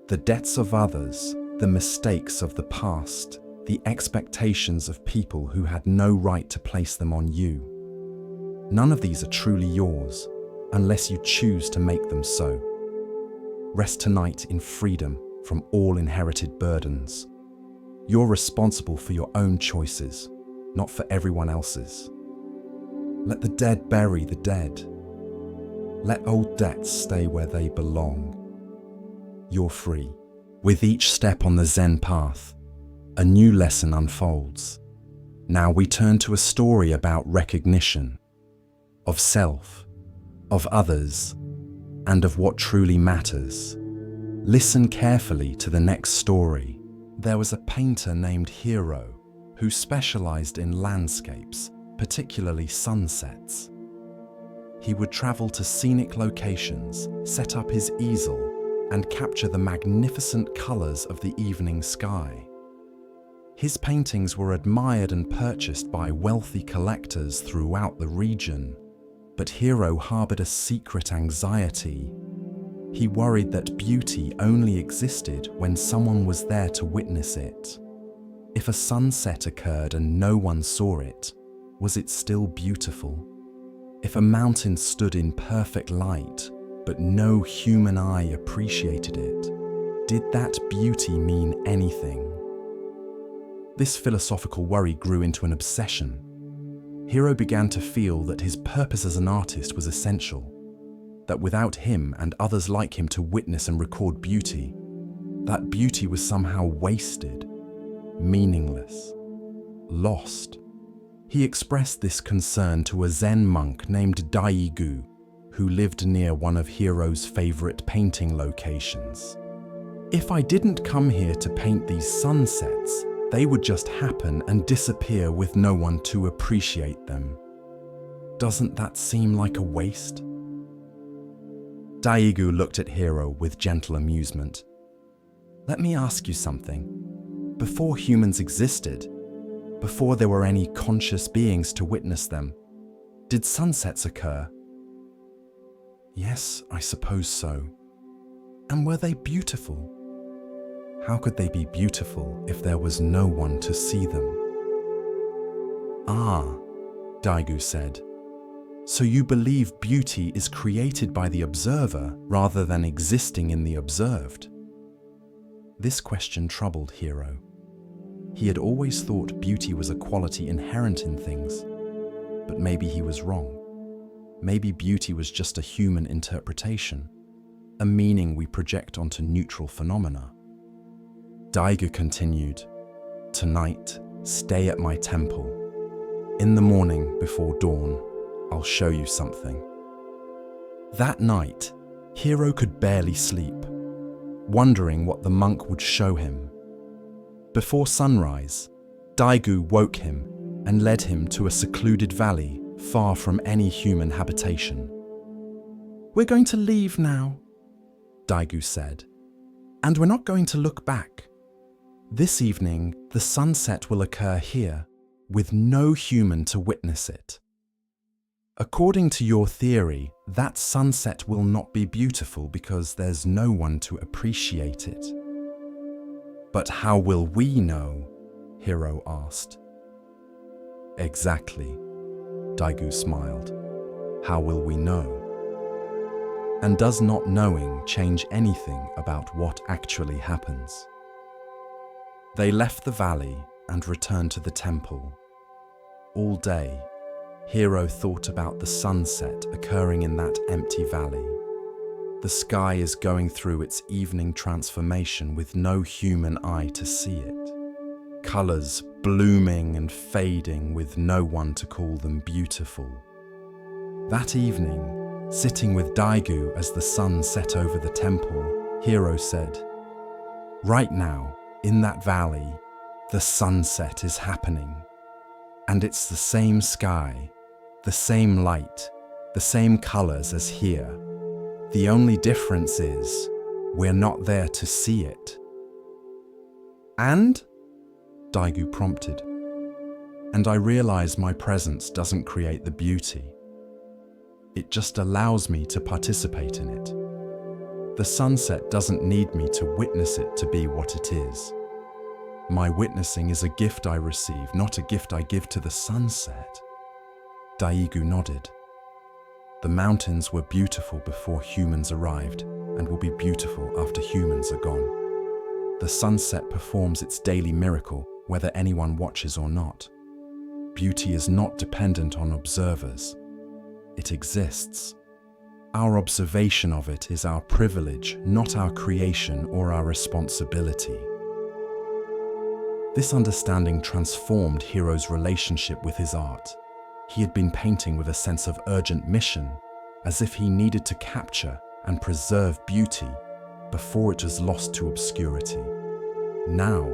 The debts of others, the mistakes of the past, the expectations of people who had no right to place them on you. None of these are truly yours, unless you choose to make them so. Rest tonight in freedom from all inherited burdens. You're responsible for your own choices, not for everyone else's. Let the dead bury the dead. Let old debts stay where they belong. You're free. With each step on the Zen path, a new lesson unfolds. Now we turn to a story about recognition, of self, of others, and of what truly matters. Listen carefully to the next story. There was a painter named Hiro who specialized in landscapes, particularly sunsets. He would travel to scenic locations, set up his easel, and capture the magnificent colors of the evening sky. His paintings were admired and purchased by wealthy collectors throughout the region, but Hiro harbored a secret anxiety. He worried that beauty only existed when someone was there to witness it. If a sunset occurred and no one saw it, was it still beautiful? If a mountain stood in perfect light, but no human eye appreciated it, did that beauty mean anything? This philosophical worry grew into an obsession. Hiro began to feel that his purpose as an artist was essential, that without him and others like him to witness and record beauty, that beauty was somehow wasted, meaningless, lost. He expressed this concern to a Zen monk named Daigu, who lived near one of Hiro's favorite painting locations. If I didn't come here to paint these sunsets, they would just happen and disappear with no one to appreciate them. Doesn't that seem like a waste? Daigu looked at Hiro with gentle amusement. Let me ask you something. Before humans existed, before there were any conscious beings to witness them, did sunsets occur? Yes, I suppose so. And were they beautiful? How could they be beautiful if there was no one to see them? Ah, Daigu said. So you believe beauty is created by the observer rather than existing in the observed? This question troubled Hiro. He had always thought beauty was a quality inherent in things, but maybe he was wrong. Maybe beauty was just a human interpretation, a meaning we project onto neutral phenomena. Daigu continued, Tonight, stay at my temple. In the morning, before dawn, I'll show you something. That night, Hiro could barely sleep, wondering what the monk would show him. Before sunrise, Daigu woke him and led him to a secluded valley far from any human habitation. We're going to leave now, Daigu said, and we're not going to look back. This evening, the sunset will occur here, with no human to witness it. According to your theory, that sunset will not be beautiful because there's no one to appreciate it. But how will we know? Hiro asked. Exactly, Daigu smiled. How will we know? And does not knowing change anything about what actually happens? They left the valley and returned to the temple. All day, Hiro thought about the sunset occurring in that empty valley. The sky is going through its evening transformation with no human eye to see it. Colors blooming and fading with no one to call them beautiful. That evening, sitting with Daigu as the sun set over the temple, Hiro said, Right now, in that valley, the sunset is happening. And it's the same sky, the same light, the same colors as here. The only difference is, we're not there to see it. And? Daigu prompted. And I realize my presence doesn't create the beauty. It just allows me to participate in it. The sunset doesn't need me to witness it to be what it is. My witnessing is a gift I receive, not a gift I give to the sunset. Daigu nodded. The mountains were beautiful before humans arrived and will be beautiful after humans are gone. The sunset performs its daily miracle whether anyone watches or not. Beauty is not dependent on observers. It exists. Our observation of it is our privilege, not our creation or our responsibility. This understanding transformed Hiro's relationship with his art. He had been painting with a sense of urgent mission, as if he needed to capture and preserve beauty before it was lost to obscurity. Now,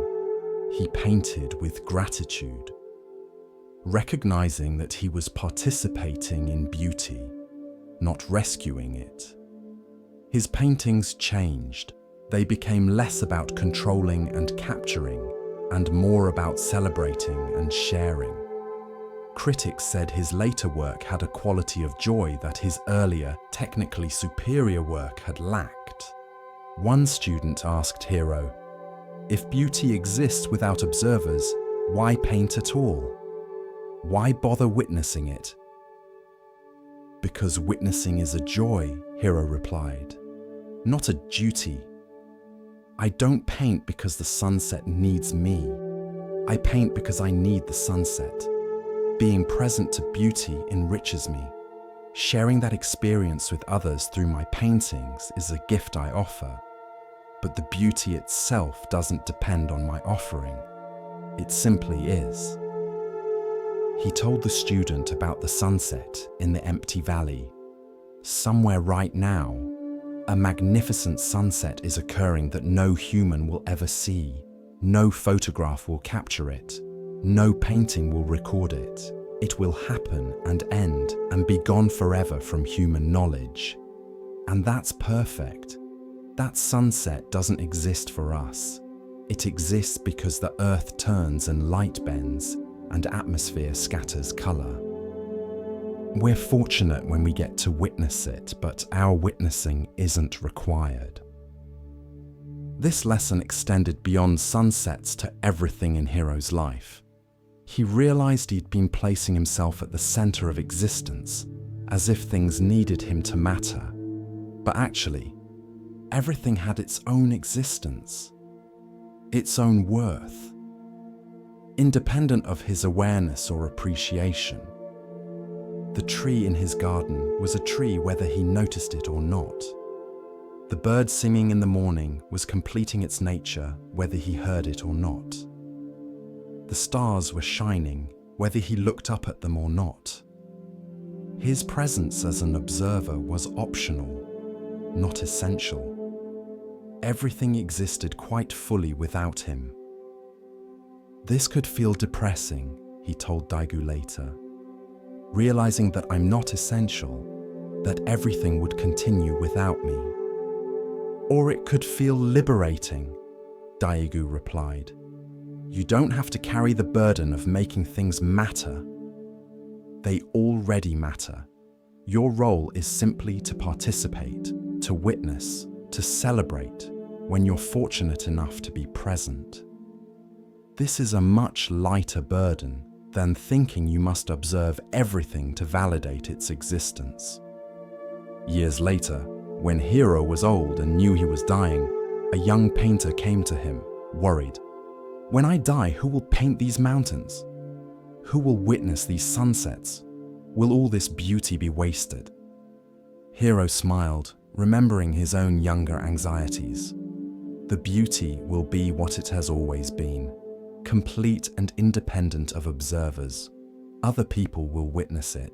he painted with gratitude, recognizing that he was participating in beauty, not rescuing it. His paintings changed. They became less about controlling and capturing, and more about celebrating and sharing. Critics said his later work had a quality of joy that his earlier, technically superior work had lacked. One student asked Hiro, If beauty exists without observers, why paint at all? Why bother witnessing it? Because witnessing is a joy, Hero replied, not a duty. I don't paint because the sunset needs me. I paint because I need the sunset. Being present to beauty enriches me. Sharing that experience with others through my paintings is a gift I offer. But the beauty itself doesn't depend on my offering. It simply is. He told the student about the sunset in the empty valley. Somewhere right now, a magnificent sunset is occurring that no human will ever see. No photograph will capture it. No painting will record it. It will happen and end and be gone forever from human knowledge. And that's perfect. That sunset doesn't exist for us. It exists because the earth turns and light bends and atmosphere scatters color. We're fortunate when we get to witness it, but our witnessing isn't required. This lesson extended beyond sunsets to everything in Hero's life. He realized he'd been placing himself at the center of existence, as if things needed him to matter. But actually, everything had its own existence, its own worth, independent of his awareness or appreciation. The tree in his garden was a tree whether he noticed it or not. The bird singing in the morning was completing its nature whether he heard it or not. The stars were shining whether he looked up at them or not. His presence as an observer was optional, not essential. Everything existed quite fully without him. This could feel depressing, he told Daegu later. Realizing that I'm not essential, that everything would continue without me. Or it could feel liberating, Daegu replied. You don't have to carry the burden of making things matter. They already matter. Your role is simply to participate, to witness, to celebrate when you're fortunate enough to be present. This is a much lighter burden than thinking you must observe everything to validate its existence. Years later, when Hero was old and knew he was dying, a young painter came to him, worried. When I die, who will paint these mountains? Who will witness these sunsets? Will all this beauty be wasted? Hero smiled, remembering his own younger anxieties. The beauty will be what it has always been. Complete and independent of observers. Other people will witness it.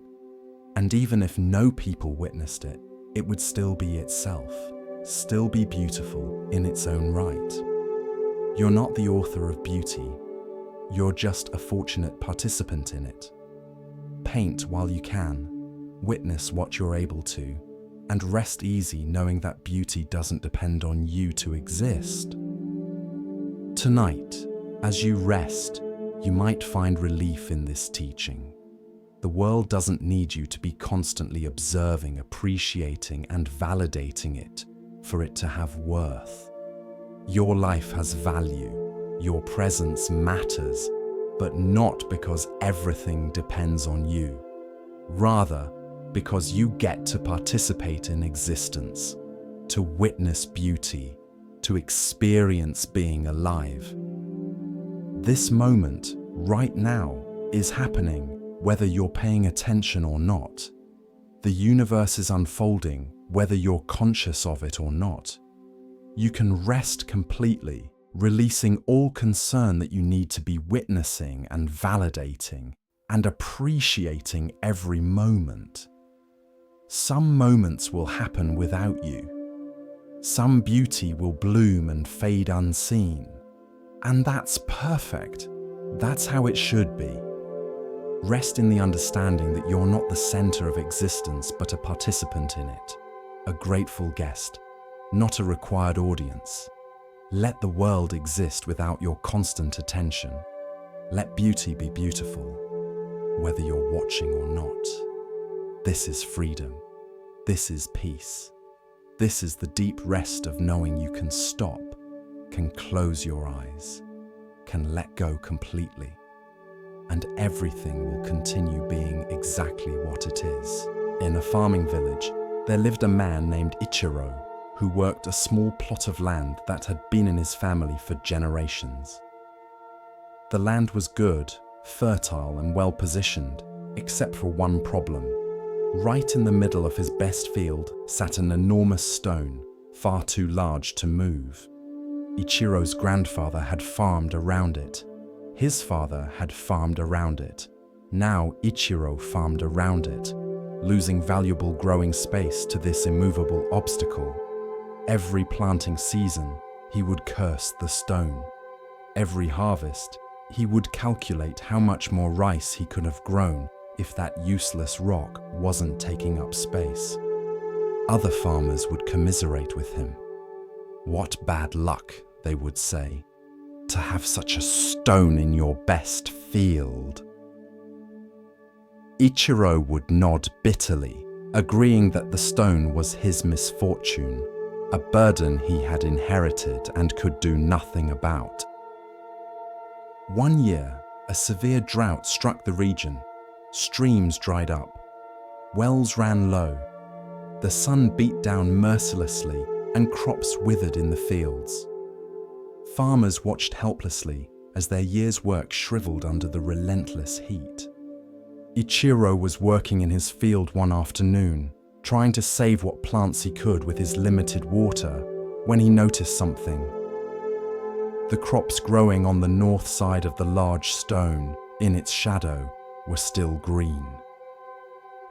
And even if no people witnessed it, it would still be itself, still be beautiful in its own right. You're not the author of beauty. You're just a fortunate participant in it. Paint while you can, witness what you're able to, and rest easy knowing that beauty doesn't depend on you to exist. Tonight, as you rest, you might find relief in this teaching. The world doesn't need you to be constantly observing, appreciating, and validating it for it to have worth. Your life has value. Your presence matters, but not because everything depends on you. Rather, because you get to participate in existence, to witness beauty, to experience being alive. This moment, right now, is happening whether you're paying attention or not. The universe is unfolding whether you're conscious of it or not. You can rest completely, releasing all concern that you need to be witnessing and validating and appreciating every moment. Some moments will happen without you. Some beauty will bloom and fade unseen. And that's perfect. That's how it should be. Rest in the understanding that you're not the center of existence, but a participant in it, a grateful guest, not a required audience. Let the world exist without your constant attention. Let beauty be beautiful, whether you're watching or not. This is freedom. This is peace. This is the deep rest of knowing you can stop, can close your eyes, can let go completely, and everything will continue being exactly what it is. In a farming village, there lived a man named Ichiro who worked a small plot of land that had been in his family for generations. The land was good, fertile, and well positioned, except for one problem. Right in the middle of his best field sat an enormous stone, far too large to move. Ichiro's grandfather had farmed around it. His father had farmed around it. Now Ichiro farmed around it, losing valuable growing space to this immovable obstacle. Every planting season, he would curse the stone. Every harvest, he would calculate how much more rice he could have grown if that useless rock wasn't taking up space. Other farmers would commiserate with him. "What bad luck," they would say, "to have such a stone in your best field." Ichiro would nod bitterly, agreeing that the stone was his misfortune, a burden he had inherited and could do nothing about. One year, a severe drought struck the region. Streams dried up. Wells ran low. The sun beat down mercilessly and crops withered in the fields. Farmers watched helplessly as their year's work shriveled under the relentless heat. Ichiro was working in his field one afternoon, trying to save what plants he could with his limited water, when he noticed something. The crops growing on the north side of the large stone, in its shadow, were still green.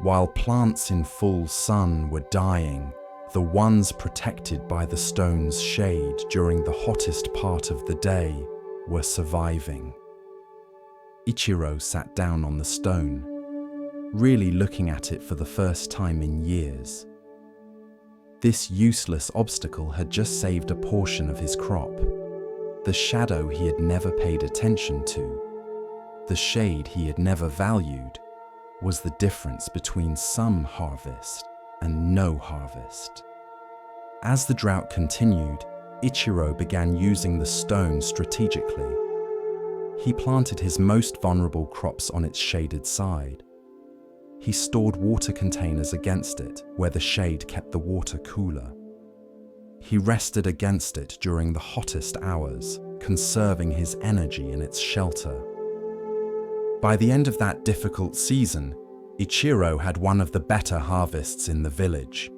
While plants in full sun were dying, the ones protected by the stone's shade during the hottest part of the day were surviving. Ichiro sat down on the stone, really looking at it for the first time in years. This useless obstacle had just saved a portion of his crop. The shadow he had never paid attention to, the shade he had never valued, was the difference between some harvest and no harvest. As the drought continued, Ichiro began using the stone strategically. He planted his most vulnerable crops on its shaded side. He stored water containers against it, where the shade kept the water cooler. He rested against it during the hottest hours, conserving his energy in its shelter. By the end of that difficult season, Ichiro had one of the better harvests in the village.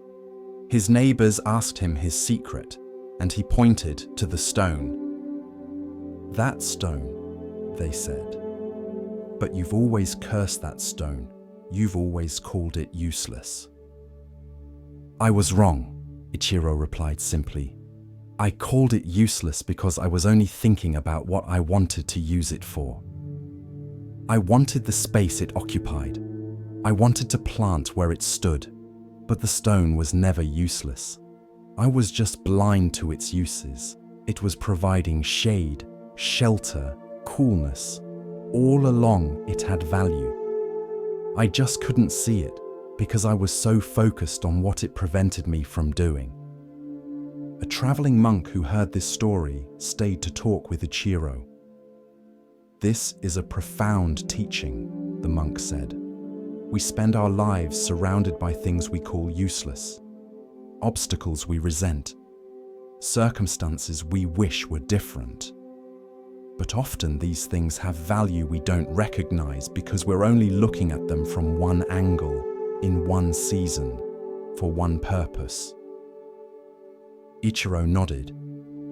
His neighbors asked him his secret, and he pointed to the stone. "That stone," they said. "But you've always cursed that stone. You've always called it useless." "I was wrong," Ichiro replied simply. "I called it useless because I was only thinking about what I wanted to use it for. I wanted the space it occupied. I wanted to plant where it stood, but the stone was never useless. I was just blind to its uses. It was providing shade, shelter, coolness. All along it had value. I just couldn't see it because I was so focused on what it prevented me from doing." A traveling monk who heard this story stayed to talk with Ichiro. "This is a profound teaching," the monk said. "We spend our lives surrounded by things we call useless, obstacles we resent, circumstances we wish were different. But often these things have value we don't recognize because we're only looking at them from one angle, in one season, for one purpose." Ichiro nodded.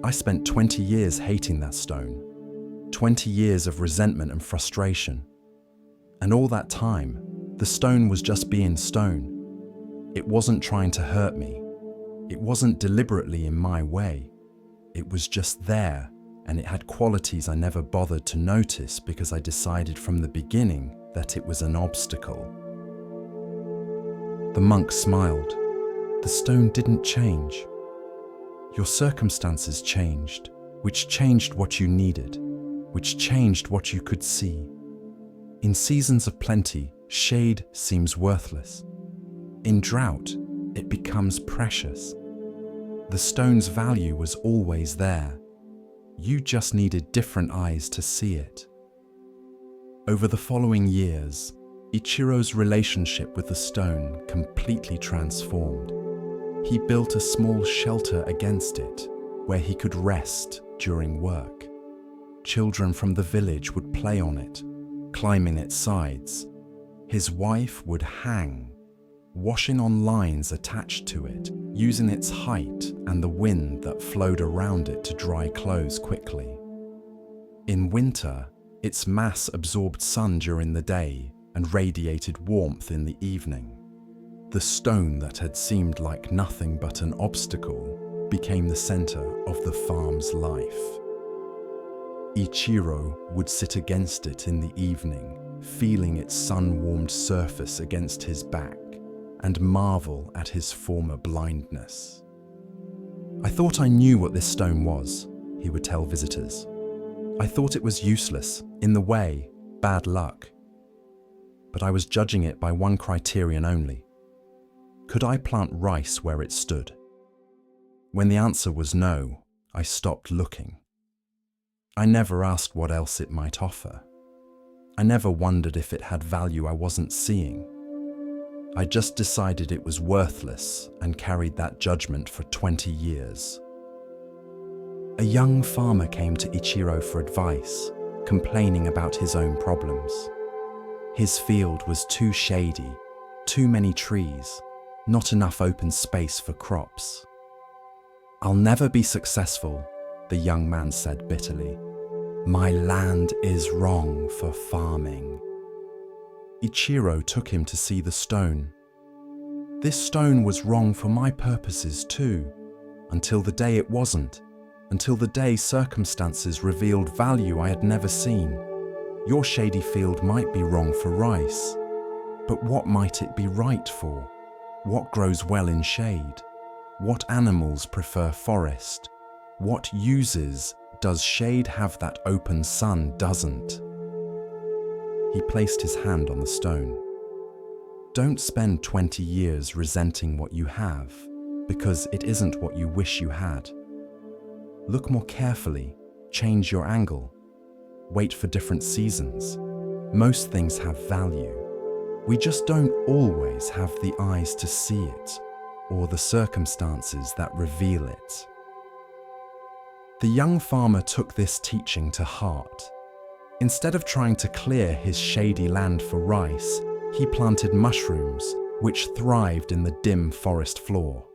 "I spent 20 years hating that stone, 20 years of resentment and frustration. And all that time, the stone was just being stone. It wasn't trying to hurt me. It wasn't deliberately in my way. It was just there, and it had qualities I never bothered to notice because I decided from the beginning that it was an obstacle." The monk smiled. "The stone didn't change. Your circumstances changed, which changed what you needed, which changed what you could see. In seasons of plenty, shade seems worthless. In drought, it becomes precious. The stone's value was always there. You just needed different eyes to see it. Over the following years, Ichiro's relationship with the stone completely transformed. He built a small shelter against it, where he could rest during work. Children from the village would play on it, climbing its sides. His wife would hang, washing on lines attached to it, using its height and the wind that flowed around it to dry clothes quickly. In winter, its mass absorbed sun during the day and radiated warmth in the evening. The stone that had seemed like nothing but an obstacle became the center of the farm's life. Ichiro would sit against it in the evening, feeling its sun-warmed surface against his back, and marvel at his former blindness. "I thought I knew what this stone was," he would tell visitors. "I thought it was useless, in the way, bad luck. But I was judging it by one criterion only. Could I plant rice where it stood? When the answer was no, I stopped looking. I never asked what else it might offer. I never wondered if it had value I wasn't seeing. I just decided it was worthless and carried that judgment for 20 years. A young farmer came to Ichiro for advice, complaining about his own problems. His field was too shady, too many trees, not enough open space for crops. "I'll never be successful," the young man said bitterly. "My land is wrong for farming." Ichiro took him to see the stone. "This stone was wrong for my purposes too, until the day it wasn't, until the day circumstances revealed value I had never seen. Your shady field might be wrong for rice, but what might it be right for? What grows well in shade? What animals prefer forest? What uses does shade have that open sun doesn't?" He placed his hand on the stone. "Don't spend 20 years resenting what you have, because it isn't what you wish you had. Look more carefully, change your angle, wait for different seasons. Most things have value. We just don't always have the eyes to see it, or the circumstances that reveal it." The young farmer took this teaching to heart. Instead of trying to clear his shady land for rice, he planted mushrooms, which thrived in the dim forest floor.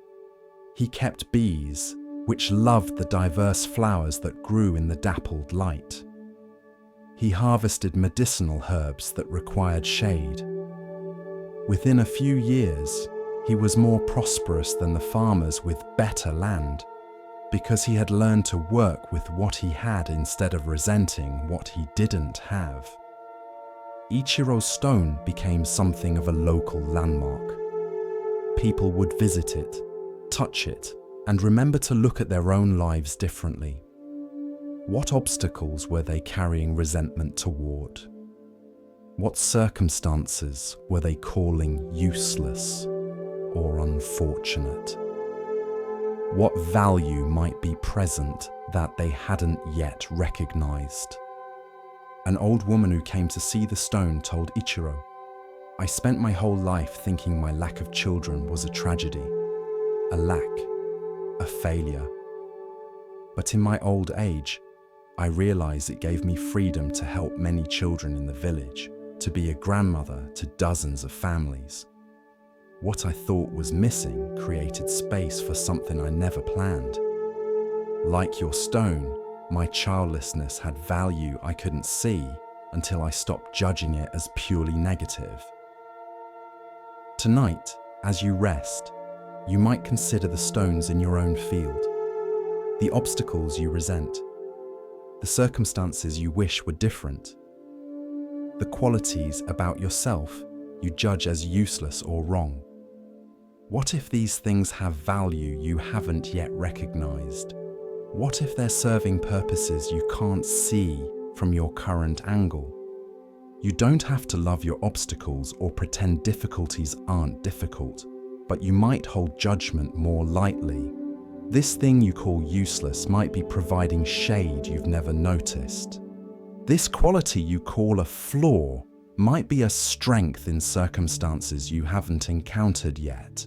He kept bees, which loved the diverse flowers that grew in the dappled light. He harvested medicinal herbs that required shade. Within a few years, he was more prosperous than the farmers with better land, because he had learned to work with what he had instead of resenting what he didn't have. Ichiro's stone became something of a local landmark. People would visit it, touch it, and remember to look at their own lives differently. What obstacles were they carrying resentment toward? What circumstances were they calling useless or unfortunate? What value might be present that they hadn't yet recognized? An old woman who came to see the stone told Ichiro, "I spent my whole life thinking my lack of children was a tragedy, a lack, a failure. But in my old age, I realized it gave me freedom to help many children in the village, to be a grandmother to dozens of families. What I thought was missing created space for something I never planned. Like your stone, my childlessness had value I couldn't see until I stopped judging it as purely negative." Tonight, as you rest, you might consider the stones in your own field, the obstacles you resent, the circumstances you wish were different, the qualities about yourself you judge as useless or wrong. What if these things have value you haven't yet recognized? What if they're serving purposes you can't see from your current angle? You don't have to love your obstacles or pretend difficulties aren't difficult, but you might hold judgment more lightly. This thing you call useless might be providing shade you've never noticed. This quality you call a flaw might be a strength in circumstances you haven't encountered yet.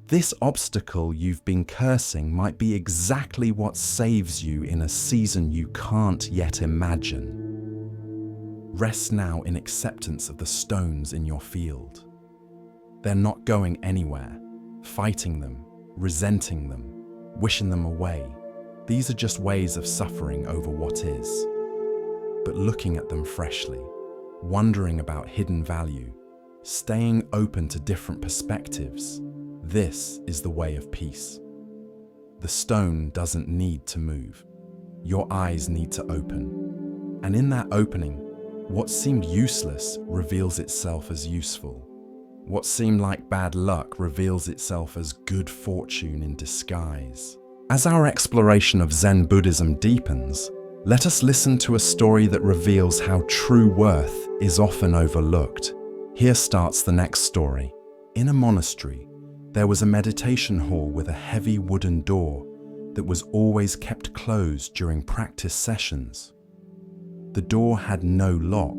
This obstacle you've been cursing might be exactly what saves you in a season you can't yet imagine. Rest now in acceptance of the stones in your field. They're not going anywhere. Fighting them, resenting them, wishing them away. These are just ways of suffering over what is. But looking at them freshly, wondering about hidden value, staying open to different perspectives, this is the way of peace. The stone doesn't need to move. Your eyes need to open. And in that opening, what seemed useless reveals itself as useful. What seemed like bad luck reveals itself as good fortune in disguise. As our exploration of Zen Buddhism deepens, let us listen to a story that reveals how true worth is often overlooked. Here starts the next story. In a monastery, there was a meditation hall with a heavy wooden door that was always kept closed during practice sessions. The door had no lock,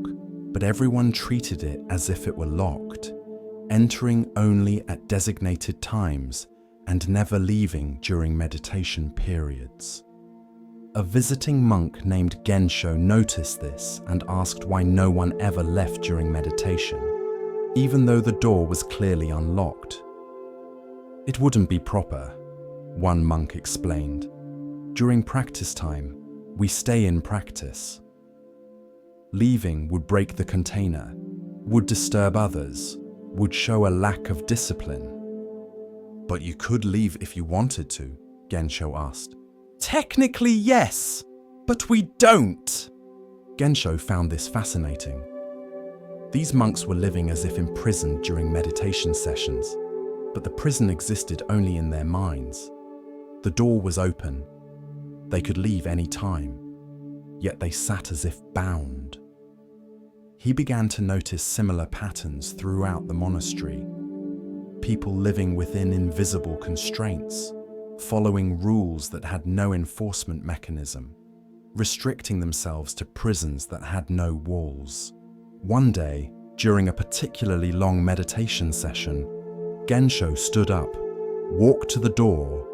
but everyone treated it as if it were locked, entering only at designated times and never leaving during meditation periods. A visiting monk named Gensho noticed this and asked why no one ever left during meditation, even though the door was clearly unlocked. It wouldn't be proper, one monk explained. During practice time, we stay in practice. Leaving would break the container, would disturb others, would show a lack of discipline. But you could leave if you wanted to, Gensho asked. Technically, yes, but we don't. Gensho found this fascinating. These monks were living as if imprisoned during meditation sessions, but the prison existed only in their minds. The door was open. They could leave any time, yet they sat as if bound. He began to notice similar patterns throughout the monastery. People living within invisible constraints, following rules that had no enforcement mechanism, restricting themselves to prisons that had no walls. One day, during a particularly long meditation session, Gensho stood up, walked to the door,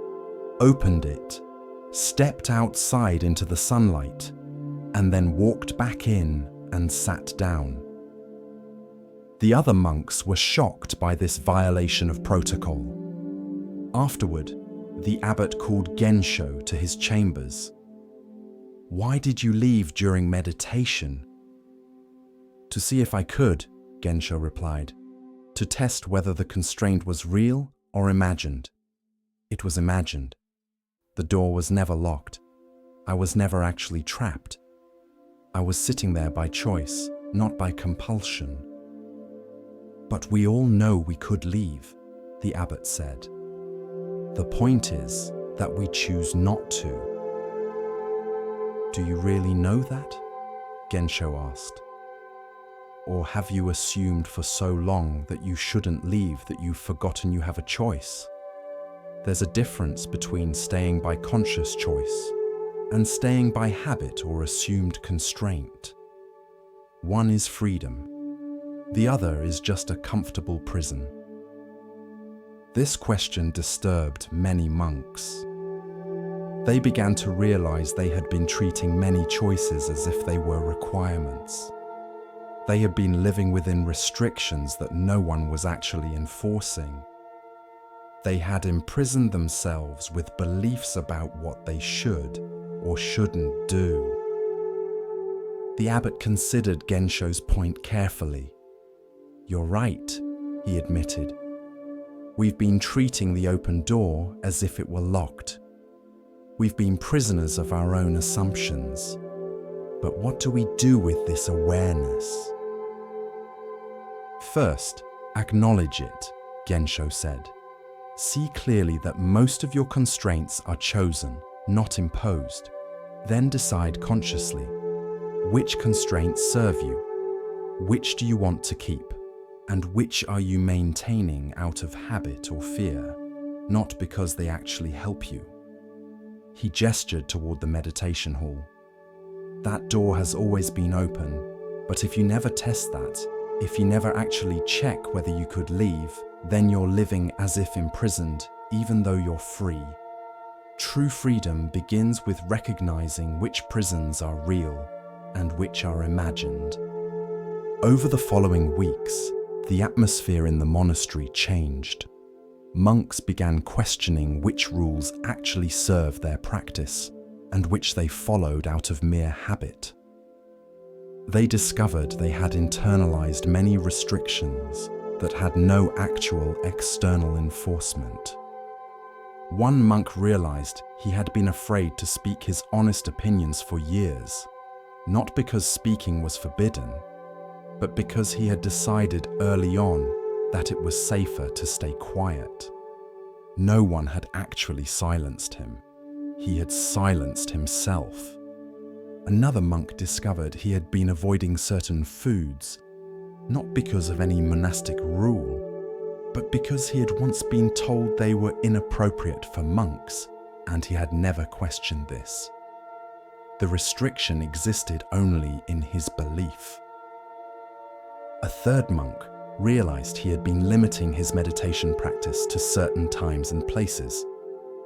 opened it, stepped outside into the sunlight, and then walked back in and sat down. The other monks were shocked by this violation of protocol. Afterward, the abbot called Gensho to his chambers. "Why did you leave during meditation?" "To see if I could," Gensho replied, "to test whether the constraint was real or imagined." It was imagined. The door was never locked. I was never actually trapped. I was sitting there by choice, not by compulsion. "But we all know we could leave," the abbot said. "The point is that we choose not to." "Do you really know that?" Gensho asked. "Or have you assumed for so long that you shouldn't leave that you've forgotten you have a choice? There's a difference between staying by conscious choice and staying by habit or assumed constraint. One is freedom. The other is just a comfortable prison." This question disturbed many monks. They began to realize they had been treating many choices as if they were requirements. They had been living within restrictions that no one was actually enforcing. They had imprisoned themselves with beliefs about what they should or shouldn't do. The abbot considered Gensho's point carefully. "You're right," he admitted. "We've been treating the open door as if it were locked. We've been prisoners of our own assumptions. But what do we do with this awareness?" "First, acknowledge it," Gensho said. "See clearly that most of your constraints are chosen, not imposed. Then decide consciously, which constraints serve you? Which do you want to keep? And which are you maintaining out of habit or fear? not because they actually help you. He gestured toward the meditation hall. That door has always been open, but if you never test that, if you never actually check whether you could leave, then you're living as if imprisoned, even though you're free. True freedom begins with recognizing which prisons are real and which are imagined. Over the following weeks, the atmosphere in the monastery changed. Monks began questioning which rules actually served their practice and which they followed out of mere habit. They discovered they had internalized many restrictions that had no actual external enforcement. One monk realized he had been afraid to speak his honest opinions for years, not because speaking was forbidden, but because he had decided early on that it was safer to stay quiet. No one had actually silenced him. He had silenced himself. Another monk discovered he had been avoiding certain foods, not because of any monastic rule, but because he had once been told they were inappropriate for monks, and he had never questioned this. The restriction existed only in his belief. A third monk realized he had been limiting his meditation practice to certain times and places,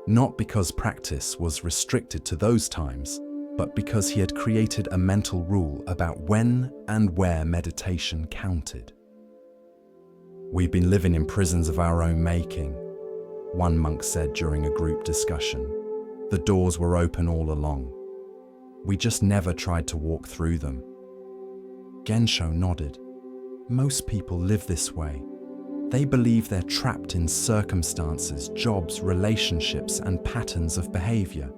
not because practice was restricted to those times, but because he had created a mental rule about when and where meditation counted. "We've been living in prisons of our own making," one monk said during a group discussion. "The doors were open all along. We just never tried to walk through them." Gensho nodded. Most people live this way. They believe they're trapped in circumstances, jobs, relationships, and patterns of behavior.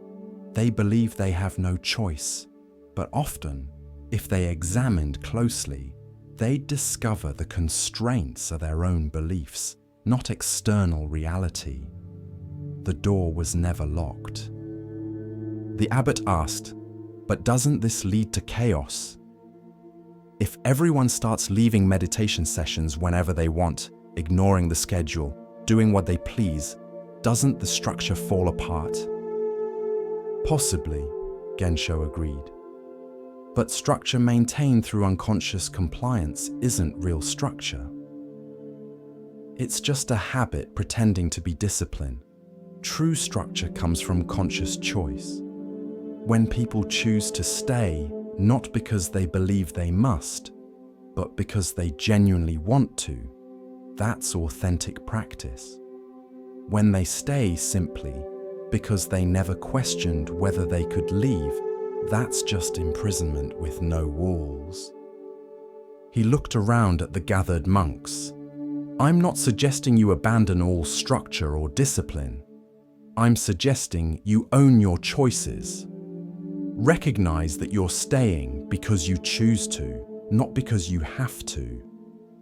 They believe they have no choice. But often, if they examined closely, they'd discover the constraints are their own beliefs, not external reality. The door was never locked. The abbot asked, "But doesn't this lead to chaos? If everyone starts leaving meditation sessions whenever they want, ignoring the schedule, doing what they please, doesn't the structure fall apart?" "Possibly," Gensho agreed. "But structure maintained through unconscious compliance isn't real structure. It's just a habit pretending to be discipline. True structure comes from conscious choice. When people choose to stay, not because they believe they must, but because they genuinely want to, that's authentic practice. When they stay simply because they never questioned whether they could leave, that's just imprisonment with no walls." He looked around at the gathered monks. "I'm not suggesting you abandon all structure or discipline. I'm suggesting you own your choices. Recognize that you're staying because you choose to, not because you have to.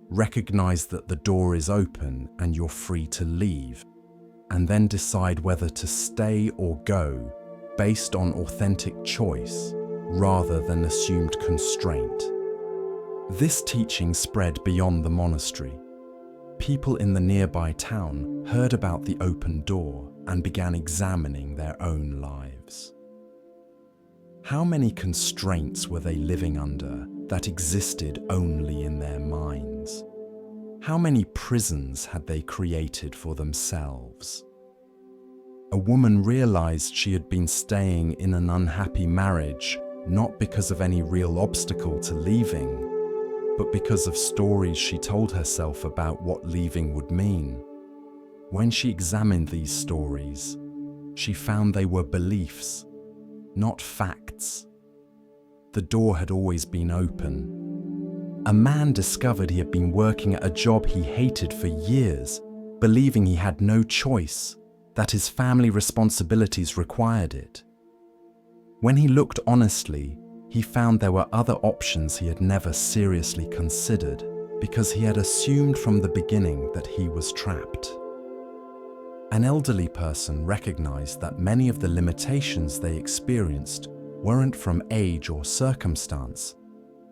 Recognize that the door is open and you're free to leave, and then decide whether to stay or go based on authentic choice rather than assumed constraint." This teaching spread beyond the monastery. People in the nearby town heard about the open door and began examining their own lives. How many constraints were they living under that existed only in their minds? How many prisons had they created for themselves? A woman realized she had been staying in an unhappy marriage not because of any real obstacle to leaving, but because of stories she told herself about what leaving would mean. When she examined these stories, she found they were beliefs, not facts. The door had always been open. A man discovered he had been working at a job he hated for years, believing he had no choice, that his family responsibilities required it. When he looked honestly, he found there were other options he had never seriously considered because he had assumed from the beginning that he was trapped. An elderly person recognized that many of the limitations they experienced weren't from age or circumstance,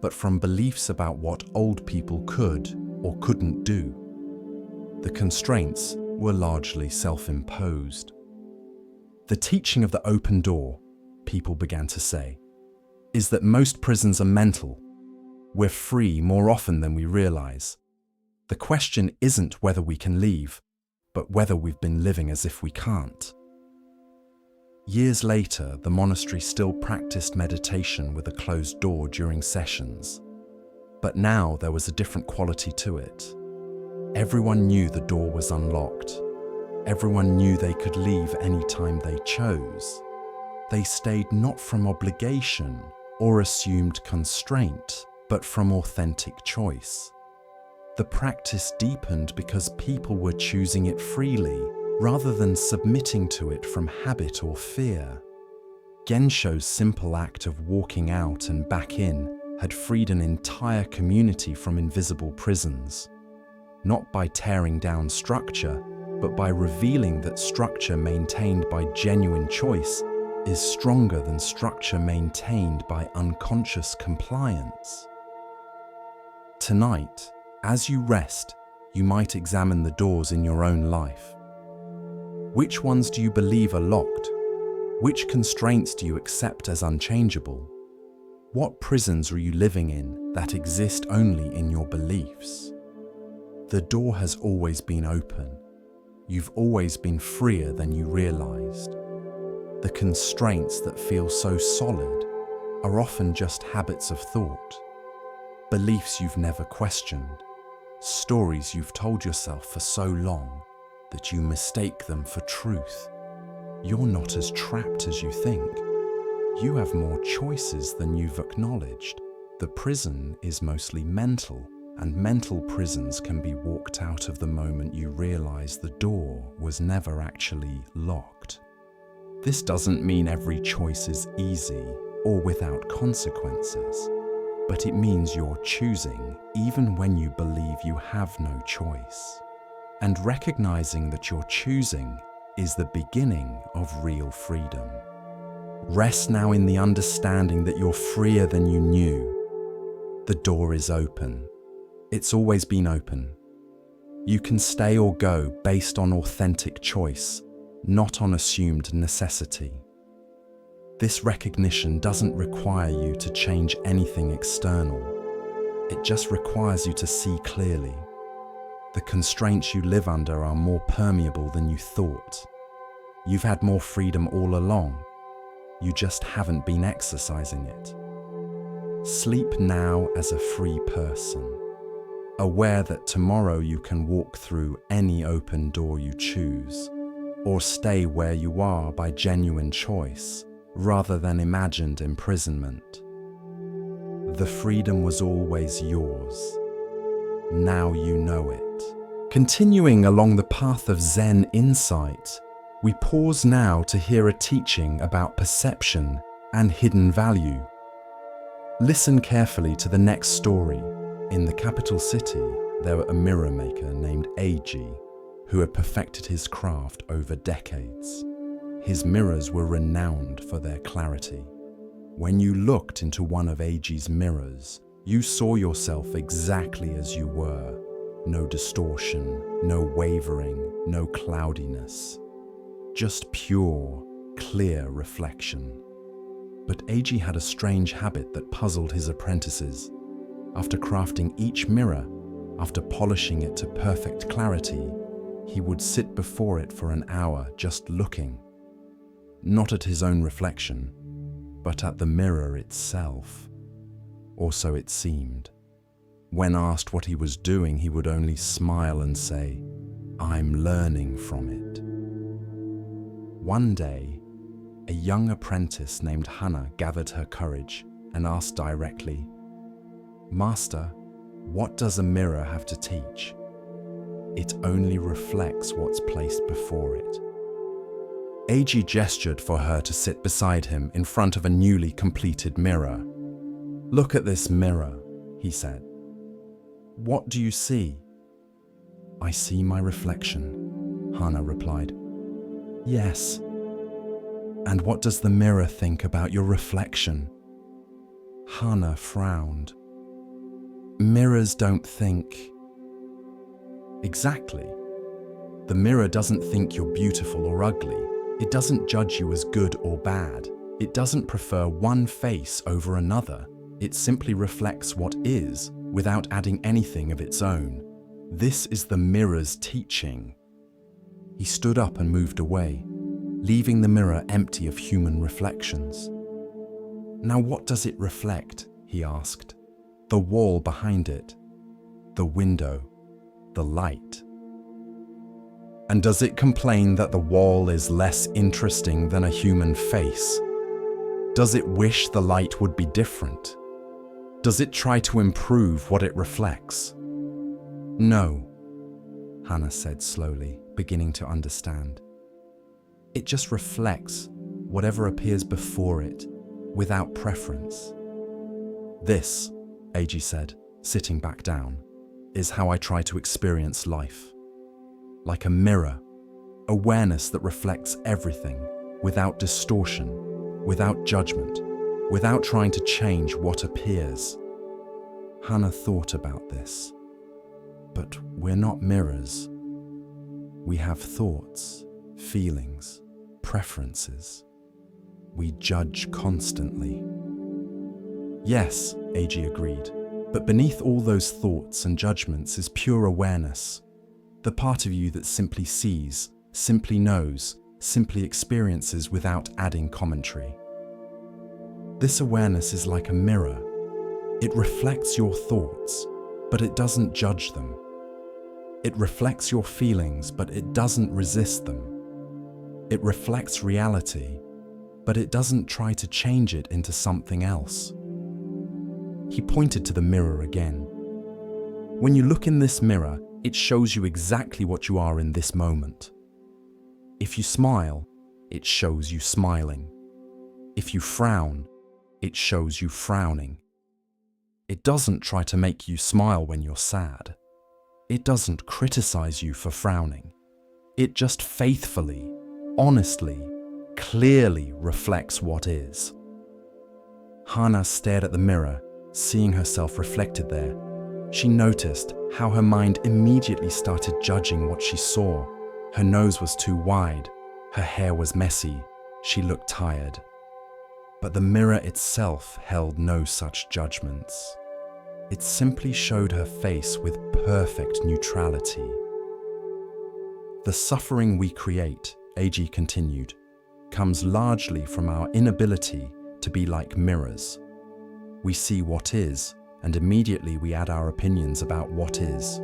but from beliefs about what old people could or couldn't do. The constraints were largely self-imposed. The teaching of the open door, people began to say, is that most prisons are mental. We're free more often than we realize. The question isn't whether we can leave, but whether we've been living as if we can't. Years later, the monastery still practiced meditation with a closed door during sessions. But now there was a different quality to it. Everyone knew the door was unlocked. Everyone knew they could leave any time they chose. They stayed not from obligation or assumed constraint, but from authentic choice. The practice deepened because people were choosing it freely, rather than submitting to it from habit or fear. Gensho's simple act of walking out and back in had freed an entire community from invisible prisons, not by tearing down structure, but by revealing that structure maintained by genuine choice is stronger than structure maintained by unconscious compliance. Tonight, as you rest, you might examine the doors in your own life. Which ones do you believe are locked? Which constraints do you accept as unchangeable? What prisons are you living in that exist only in your beliefs? The door has always been open. You've always been freer than you realized. The constraints that feel so solid are often just habits of thought, beliefs you've never questioned, stories you've told yourself for so long that you mistake them for truth. You're not as trapped as you think. You have more choices than you've acknowledged. The prison is mostly mental, and mental prisons can be walked out of the moment you realize the door was never actually locked. This doesn't mean every choice is easy or without consequences, but it means you're choosing even when you believe you have no choice. And recognizing that you're choosing is the beginning of real freedom. Rest now in the understanding that you're freer than you knew. The door is open. It's always been open. You can stay or go based on authentic choice, not on assumed necessity. This recognition doesn't require you to change anything external. It just requires you to see clearly. The constraints you live under are more permeable than you thought. You've had more freedom all along. You just haven't been exercising it. Sleep now as a free person, aware that tomorrow you can walk through any open door you choose, or stay where you are by genuine choice, rather than imagined imprisonment. The freedom was always yours. Now you know it. Continuing along the path of Zen insight, we pause now to hear a teaching about perception and hidden value. Listen carefully to the next story. In the capital city, there was a mirror maker named Eiji, who had perfected his craft over decades. His mirrors were renowned for their clarity. When you looked into one of Eiji's mirrors, you saw yourself exactly as you were. No distortion, no wavering, no cloudiness. Just pure, clear reflection. But Eiji had a strange habit that puzzled his apprentices. After crafting each mirror, after polishing it to perfect clarity, he would sit before it for an hour just looking. Not at his own reflection, but at the mirror itself. Or so it seemed. When asked what he was doing, he would only smile and say, "I'm learning from it." One day, a young apprentice named Hana gathered her courage and asked directly, "Master, what does a mirror have to teach? It only reflects what's placed before it." Eiji gestured for her to sit beside him in front of a newly completed mirror. "Look at this mirror," he said. "What do you see?" "I see my reflection," Hana replied. "Yes. And what does the mirror think about your reflection?" Hana frowned. "Mirrors don't think." "Exactly. The mirror doesn't think you're beautiful or ugly. It doesn't judge you as good or bad. It doesn't prefer one face over another. It simply reflects what is without adding anything of its own. This is the mirror's teaching. He stood up and moved away, leaving the mirror empty of human reflections. Now what does it reflect? He asked. The wall behind it, the window, the light. And does it complain that the wall is less interesting than a human face? Does it wish the light would be different? Does it try to improve what it reflects? No, Hannah said slowly, beginning to understand. It just reflects whatever appears before it, without preference. This, Agi said, sitting back down, is how I try to experience life. Like a mirror, awareness that reflects everything, without distortion, without judgment, without trying to change what appears. Hannah thought about this. But we're not mirrors. We have thoughts, feelings, preferences. We judge constantly. Yes, Agi agreed, but beneath all those thoughts and judgments is pure awareness. The part of you that simply sees, simply knows, simply experiences without adding commentary. This awareness is like a mirror. It reflects your thoughts, but it doesn't judge them. It reflects your feelings, but it doesn't resist them. It reflects reality, but it doesn't try to change it into something else. He pointed to the mirror again. When you look in this mirror, it shows you exactly what you are in this moment. If you smile, it shows you smiling. If you frown, it shows you frowning. It doesn't try to make you smile when you're sad. It doesn't criticize you for frowning. It just faithfully, honestly, clearly reflects what is. Hannah stared at the mirror, seeing herself reflected there. She noticed how her mind immediately started judging what she saw. Her nose was too wide, her hair was messy, she looked tired. But the mirror itself held no such judgments. It simply showed her face with perfect neutrality. The suffering we create, Agi continued, comes largely from our inability to be like mirrors. We see what is, and immediately we add our opinions about what is.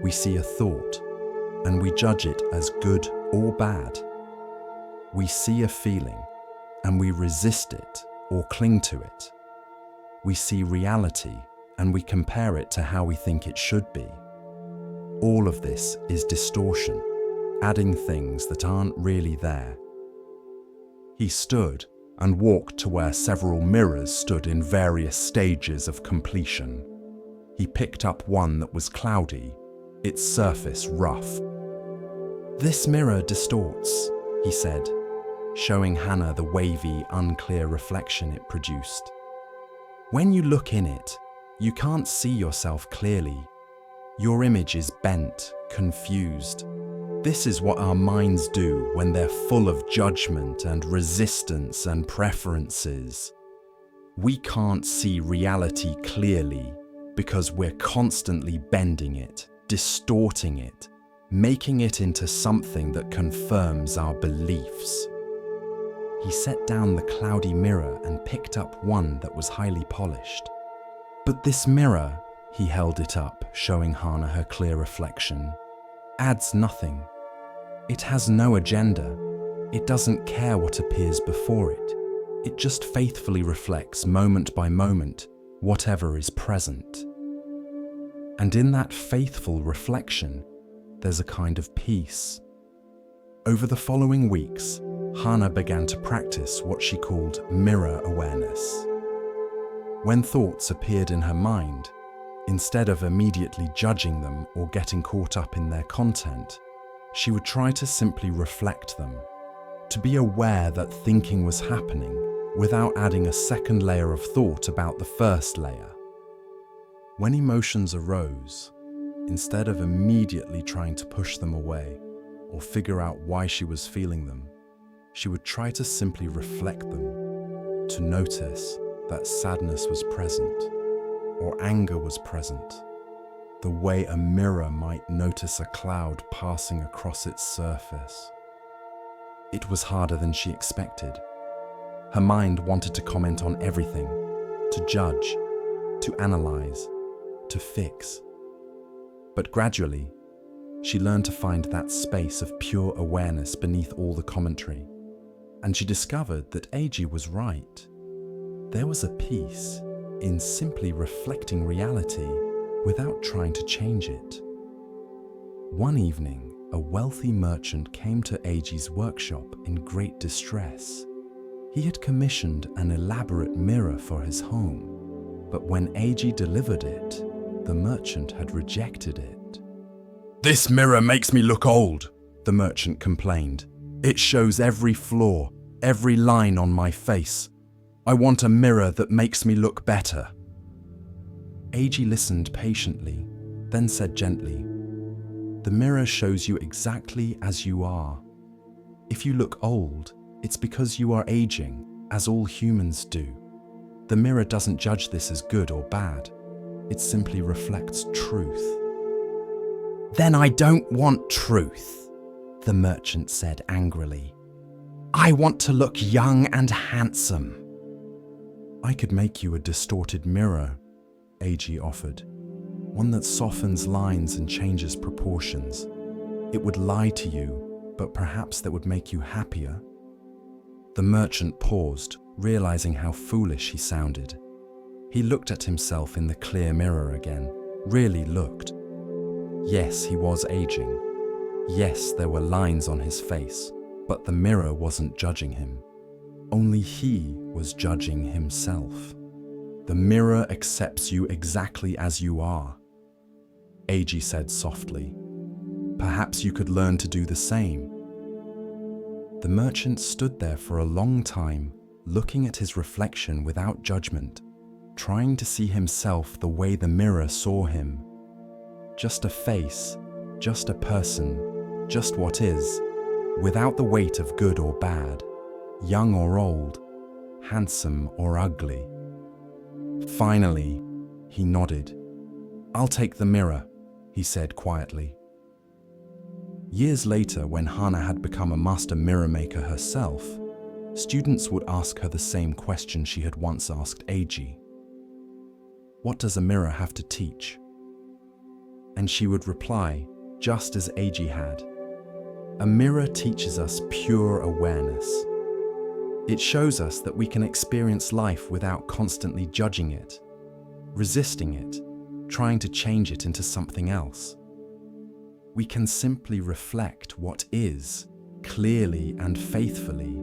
We see a thought, and we judge it as good or bad. We see a feeling, and we resist it or cling to it. We see reality, and we compare it to how we think it should be. All of this is distortion, adding things that aren't really there. He stood and walked to where several mirrors stood in various stages of completion. He picked up one that was cloudy, its surface rough. "This mirror distorts," he said, showing Hannah the wavy, unclear reflection it produced. "When you look in it, you can't see yourself clearly. Your image is bent, confused. This is what our minds do when they're full of judgment and resistance and preferences. We can't see reality clearly because we're constantly bending it, distorting it, making it into something that confirms our beliefs." He set down the cloudy mirror and picked up one that was highly polished. "But this mirror," he held it up, showing Hannah her clear reflection, "adds nothing. It has no agenda. It doesn't care what appears before it. It just faithfully reflects moment by moment whatever is present. And in that faithful reflection, there's a kind of peace." Over the following weeks, Hannah began to practice what she called mirror awareness. When thoughts appeared in her mind, instead of immediately judging them or getting caught up in their content, she would try to simply reflect them, to be aware that thinking was happening without adding a second layer of thought about the first layer. When emotions arose, instead of immediately trying to push them away, or figure out why she was feeling them. She would try to simply reflect them, to notice that sadness was present or anger was present, the way a mirror might notice a cloud passing across its surface. It was harder than she expected. Her mind wanted to comment on everything, to judge, to analyze, to fix. But gradually, she learned to find that space of pure awareness beneath all the commentary, and she discovered that Eiji was right. There was a peace in simply reflecting reality without trying to change it. One evening, a wealthy merchant came to Eiji's workshop in great distress. He had commissioned an elaborate mirror for his home, but when Eiji delivered it, the merchant had rejected it. "This mirror makes me look old," the merchant complained. "It shows every flaw, every line on my face. I want a mirror that makes me look better." Eiji listened patiently, then said gently, "The mirror shows you exactly as you are. If you look old, it's because you are aging, as all humans do. The mirror doesn't judge this as good or bad. It simply reflects truth." "Then I don't want truth," the merchant said angrily. "I want to look young and handsome." "I could make you a distorted mirror," Eiji offered. "One that softens lines and changes proportions. It would lie to you, but perhaps that would make you happier." The merchant paused, realizing how foolish he sounded. He looked at himself in the clear mirror again, really looked. Yes, he was aging. Yes, there were lines on his face, but the mirror wasn't judging him. Only he was judging himself. "The mirror accepts you exactly as you are," Eiji said softly. "Perhaps you could learn to do the same." The merchant stood there for a long time, looking at his reflection without judgment, trying to see himself the way the mirror saw him. Just a face, just a person, just what is, without the weight of good or bad, young or old, handsome or ugly. Finally, he nodded. "I'll take the mirror," he said quietly. Years later, when Hana had become a master mirror maker herself, students would ask her the same question she had once asked Eiji. "What does a mirror have to teach?" And she would reply, just as Eiji had, "A mirror teaches us pure awareness. It shows us that we can experience life without constantly judging it, resisting it, trying to change it into something else. We can simply reflect what is, clearly and faithfully,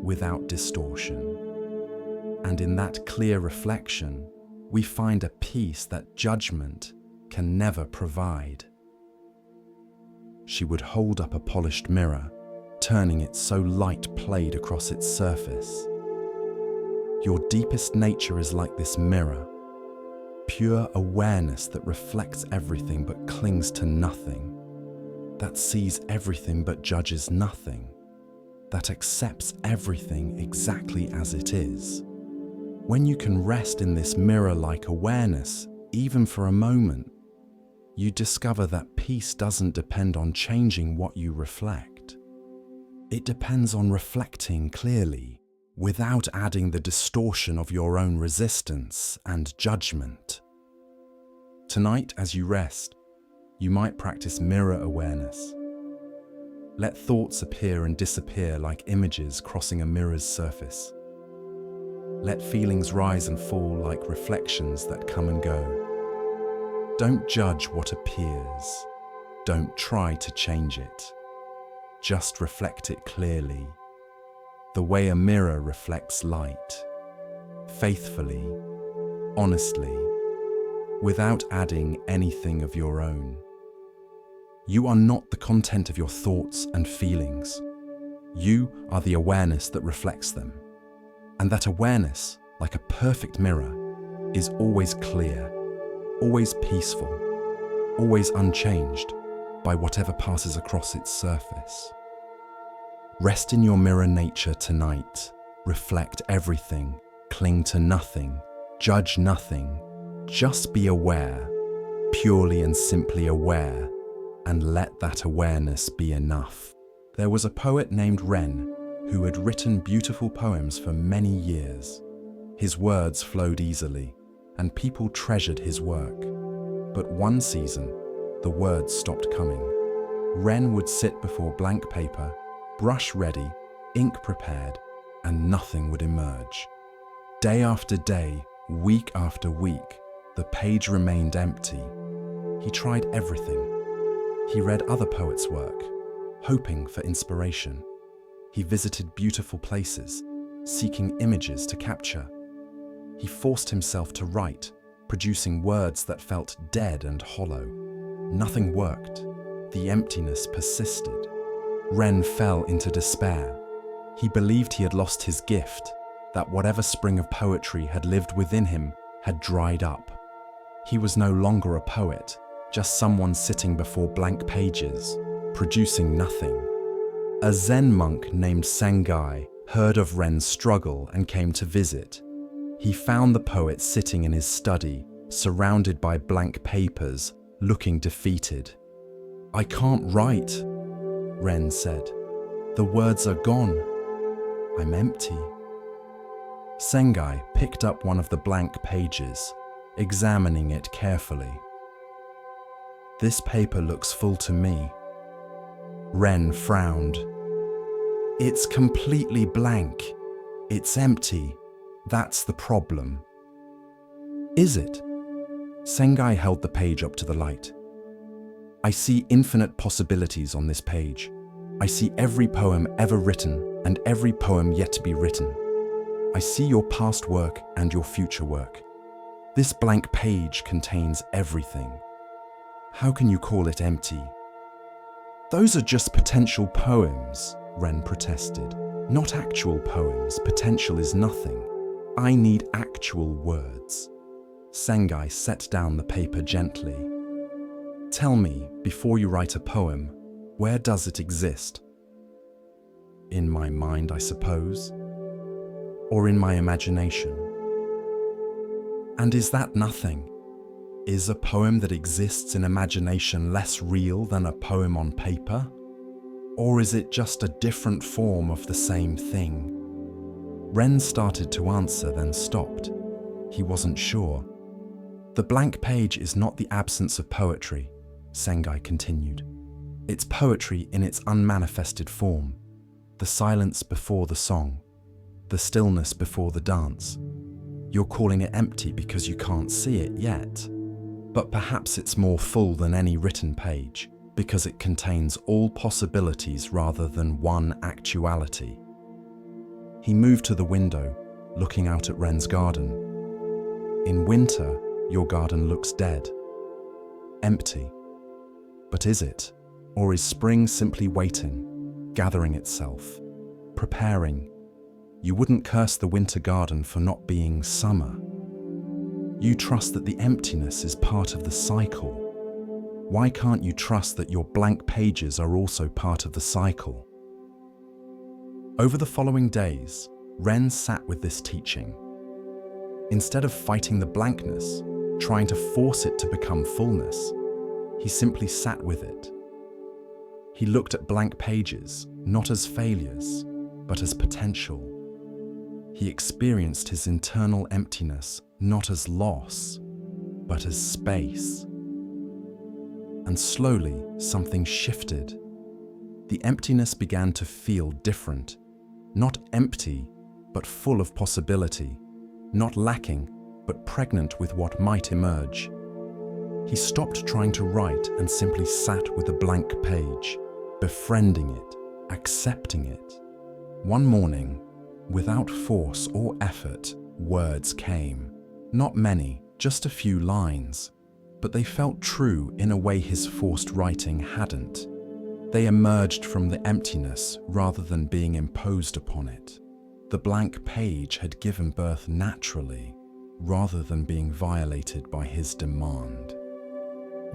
without distortion. And in that clear reflection, we find a peace that judgment can never provide." She would hold up a polished mirror, turning it so light played across its surface. "Your deepest nature is like this mirror, pure awareness that reflects everything but clings to nothing, that sees everything but judges nothing, that accepts everything exactly as it is. When you can rest in this mirror-like awareness, even for a moment, you discover that peace doesn't depend on changing what you reflect. It depends on reflecting clearly, without adding the distortion of your own resistance and judgment." Tonight, as you rest, you might practice mirror awareness. Let thoughts appear and disappear like images crossing a mirror's surface. Let feelings rise and fall like reflections that come and go. Don't judge what appears. Don't try to change it. Just reflect it clearly, the way a mirror reflects light, faithfully, honestly, without adding anything of your own. You are not the content of your thoughts and feelings. You are the awareness that reflects them. And that awareness, like a perfect mirror, is always clear, always peaceful, always unchanged, by whatever passes across its surface. Rest in your mirror nature tonight. Reflect everything, cling to nothing, judge nothing. Just be aware, purely and simply aware, and let that awareness be enough. There was a poet named Ren who had written beautiful poems for many years. His words flowed easily, and people treasured his work. But one season, the words stopped coming. Ren would sit before blank paper, brush ready, ink prepared, and nothing would emerge. Day after day, week after week, the page remained empty. He tried everything. He read other poets' work, hoping for inspiration. He visited beautiful places, seeking images to capture. He forced himself to write, producing words that felt dead and hollow. Nothing worked. The emptiness persisted. Ren fell into despair. He believed he had lost his gift, that whatever spring of poetry had lived within him had dried up. He was no longer a poet, just someone sitting before blank pages, producing nothing. A Zen monk named Sengai heard of Ren's struggle and came to visit. He found the poet sitting in his study, surrounded by blank papers, looking defeated. "I can't write," Ren said. "The words are gone. I'm empty." Sengai picked up one of the blank pages, examining it carefully. "This paper looks full to me." Ren frowned. "It's completely blank. It's empty. That's the problem." "Is it?" Sengai held the page up to the light. "I see infinite possibilities on this page. I see every poem ever written and every poem yet to be written. I see your past work and your future work. This blank page contains everything. How can you call it empty?" "Those are just potential poems," Ren protested. "Not actual poems. Potential is nothing. I need actual words." Sengai set down the paper gently. "Tell me, before you write a poem, where does it exist?" "In my mind, I suppose. Or in my imagination." "And is that nothing? Is a poem that exists in imagination less real than a poem on paper? Or is it just a different form of the same thing?" Ren started to answer, then stopped. He wasn't sure. "The blank page is not the absence of poetry," Sengai continued. "It's poetry in its unmanifested form, the silence before the song, the stillness before the dance. You're calling it empty because you can't see it yet. But perhaps it's more full than any written page, because it contains all possibilities rather than one actuality." He moved to the window, looking out at Ren's garden. "In winter, your garden looks dead, empty. But is it? Or is spring simply waiting, gathering itself, preparing? You wouldn't curse the winter garden for not being summer. You trust that the emptiness is part of the cycle. Why can't you trust that your blank pages are also part of the cycle?" Over the following days, Ren sat with this teaching. Instead of fighting the blankness, trying to force it to become fullness, he simply sat with it. He looked at blank pages, not as failures, but as potential. He experienced his internal emptiness not as loss, but as space. And slowly, something shifted. The emptiness began to feel different. Not empty, but full of possibility. Not lacking, but pregnant with what might emerge. He stopped trying to write and simply sat with a blank page, befriending it, accepting it. One morning, without force or effort, words came. Not many, just a few lines, but they felt true in a way his forced writing hadn't. They emerged from the emptiness rather than being imposed upon it. The blank page had given birth naturally, rather than being violated by his demand.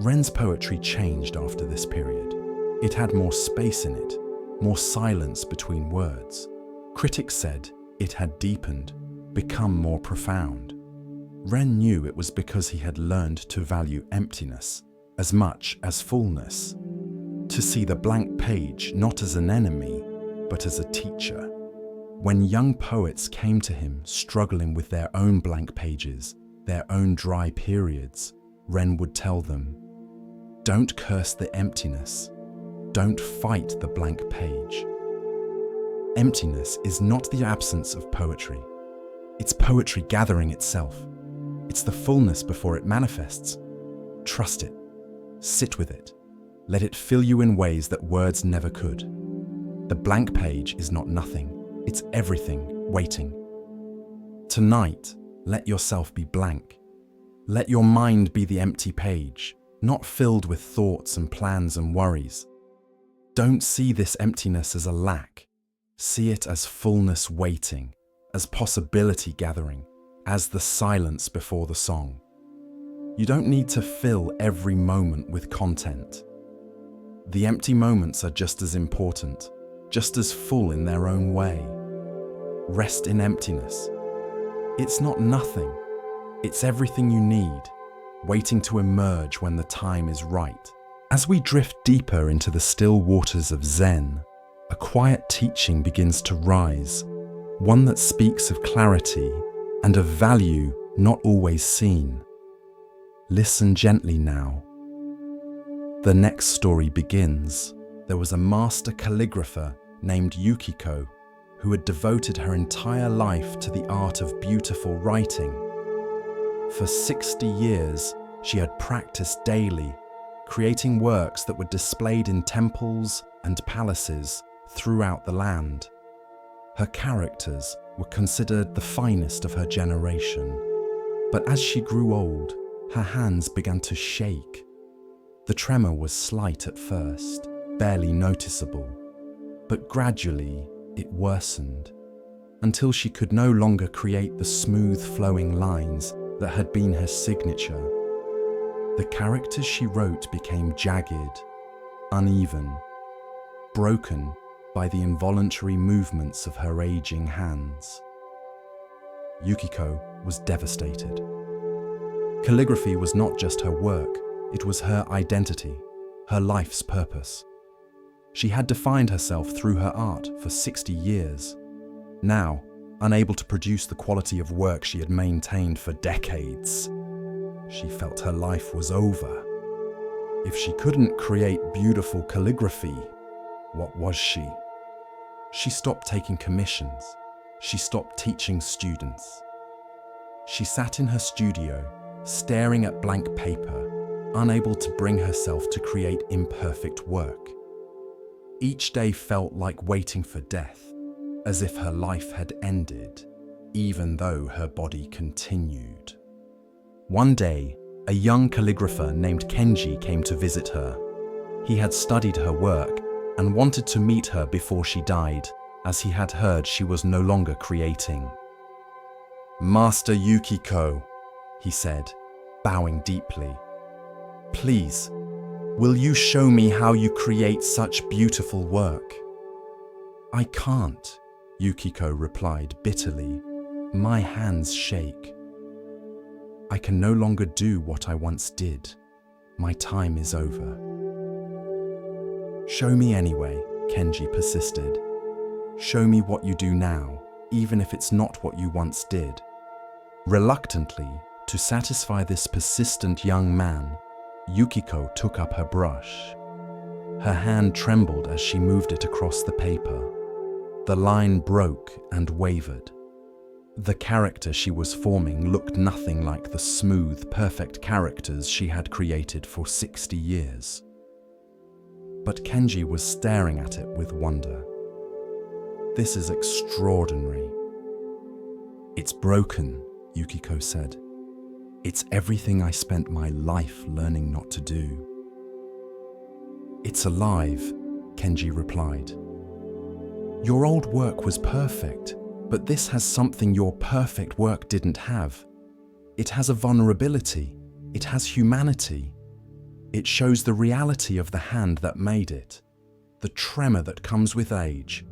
Ren's poetry changed after this period. It had more space in it, more silence between words. Critics said it had deepened, become more profound. Ren knew it was because he had learned to value emptiness as much as fullness, to see the blank page not as an enemy, but as a teacher. When young poets came to him struggling with their own blank pages, their own dry periods, Ren would tell them, "Don't curse the emptiness. Don't fight the blank page." Emptiness is not the absence of poetry. It's poetry gathering itself. It's the fullness before it manifests. Trust it. Sit with it. Let it fill you in ways that words never could. The blank page is not nothing. It's everything waiting. Tonight, let yourself be blank. Let your mind be the empty page, not filled with thoughts and plans and worries. Don't see this emptiness as a lack. See it as fullness waiting, as possibility gathering, as the silence before the song. You don't need to fill every moment with content. The empty moments are just as important, just as full in their own way. Rest in emptiness. It's not nothing. It's everything you need, waiting to emerge when the time is right. As we drift deeper into the still waters of Zen, a quiet teaching begins to rise, one that speaks of clarity and of value not always seen. Listen gently now. The next story begins. There was a master calligrapher named Yukiko who had devoted her entire life to the art of beautiful writing. For 60 years, she had practiced daily, creating works that were displayed in temples and palaces throughout the land. Her characters were considered the finest of her generation. But as she grew old, her hands began to shake. The tremor was slight at first, barely noticeable, but gradually it worsened, until she could no longer create the smooth flowing lines that had been her signature. The characters she wrote became jagged, uneven, broken by the involuntary movements of her aging hands. Yukiko was devastated. Calligraphy was not just her work, it was her identity, her life's purpose. She had defined herself through her art for 60 years. Now, unable to produce the quality of work she had maintained for decades, she felt her life was over. If she couldn't create beautiful calligraphy, what was she? She stopped taking commissions. She stopped teaching students. She sat in her studio, staring at blank paper, unable to bring herself to create imperfect work. Each day felt like waiting for death, as if her life had ended, even though her body continued. One day, a young calligrapher named Kenji came to visit her. He had studied her work and wanted to meet her before she died, as he had heard she was no longer creating. "Master Yukiko," he said, bowing deeply, "please, will you show me how you create such beautiful work?" "I can't," Yukiko replied bitterly. "My hands shake. I can no longer do what I once did. My time is over." "Show me anyway," Kenji persisted. "Show me what you do now, even if it's not what you once did." Reluctantly, to satisfy this persistent young man, Yukiko took up her brush. Her hand trembled as she moved it across the paper. The line broke and wavered. The character she was forming looked nothing like the smooth, perfect characters she had created for 60 years. But Kenji was staring at it with wonder. "This is extraordinary." "It's broken," Yukiko said. "It's everything I spent my life learning not to do." "It's alive," Kenji replied. "Your old work was perfect, but this has something your perfect work didn't have. It has a vulnerability. It has humanity. It shows the reality of the hand that made it, the tremor that comes with age,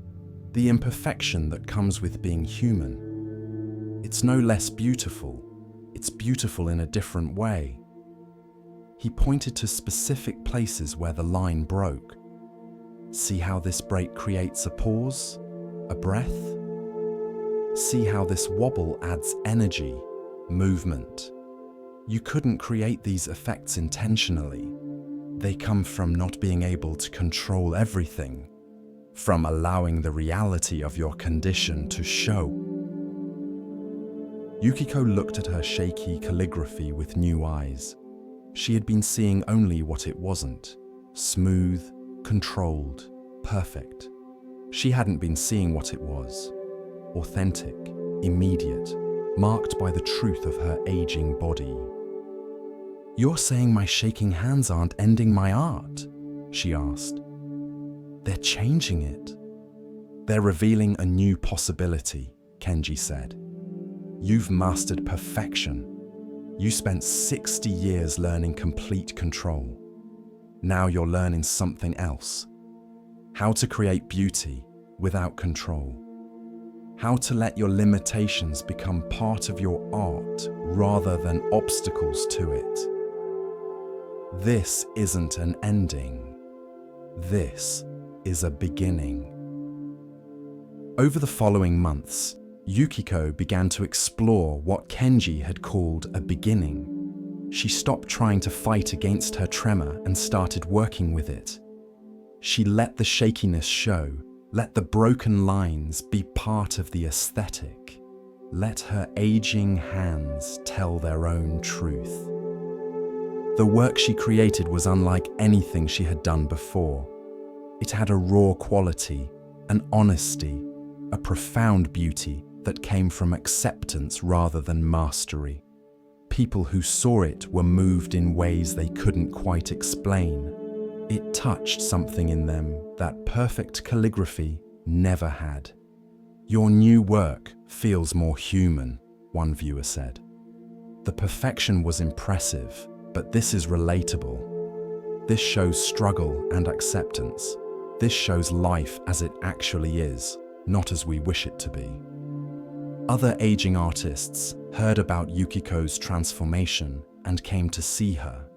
the imperfection that comes with being human. It's no less beautiful, it's beautiful in a different way. He pointed to specific places where the line broke. See how this break creates a pause, a breath? See how this wobble adds energy, movement. You couldn't create these effects intentionally. They come from not being able to control everything, from allowing the reality of your condition to show. Yukiko looked at her shaky calligraphy with new eyes. She had been seeing only what it wasn't: smooth, controlled, perfect. She hadn't been seeing what it was: authentic, immediate, marked by the truth of her aging body. "You're saying my shaking hands aren't ending my art?" she asked. "They're changing it." "They're revealing a new possibility," Kenji said. "You've mastered perfection. You spent 60 years learning complete control. Now you're learning something else. How to create beauty without control. How to let your limitations become part of your art rather than obstacles to it. This isn't an ending. This is a beginning." Over the following months, Yukiko began to explore what Kenji had called a beginning. She stopped trying to fight against her tremor and started working with it. She let the shakiness show, let the broken lines be part of the aesthetic. Let her aging hands tell their own truth. The work she created was unlike anything she had done before. It had a raw quality, an honesty, a profound beauty that came from acceptance rather than mastery. People who saw it were moved in ways they couldn't quite explain. It touched something in them that perfect calligraphy never had. "Your new work feels more human," one viewer said. "The perfection was impressive, but this is relatable. This shows struggle and acceptance. This shows life as it actually is, not as we wish it to be." Other aging artists heard about Yukiko's transformation and came to see her.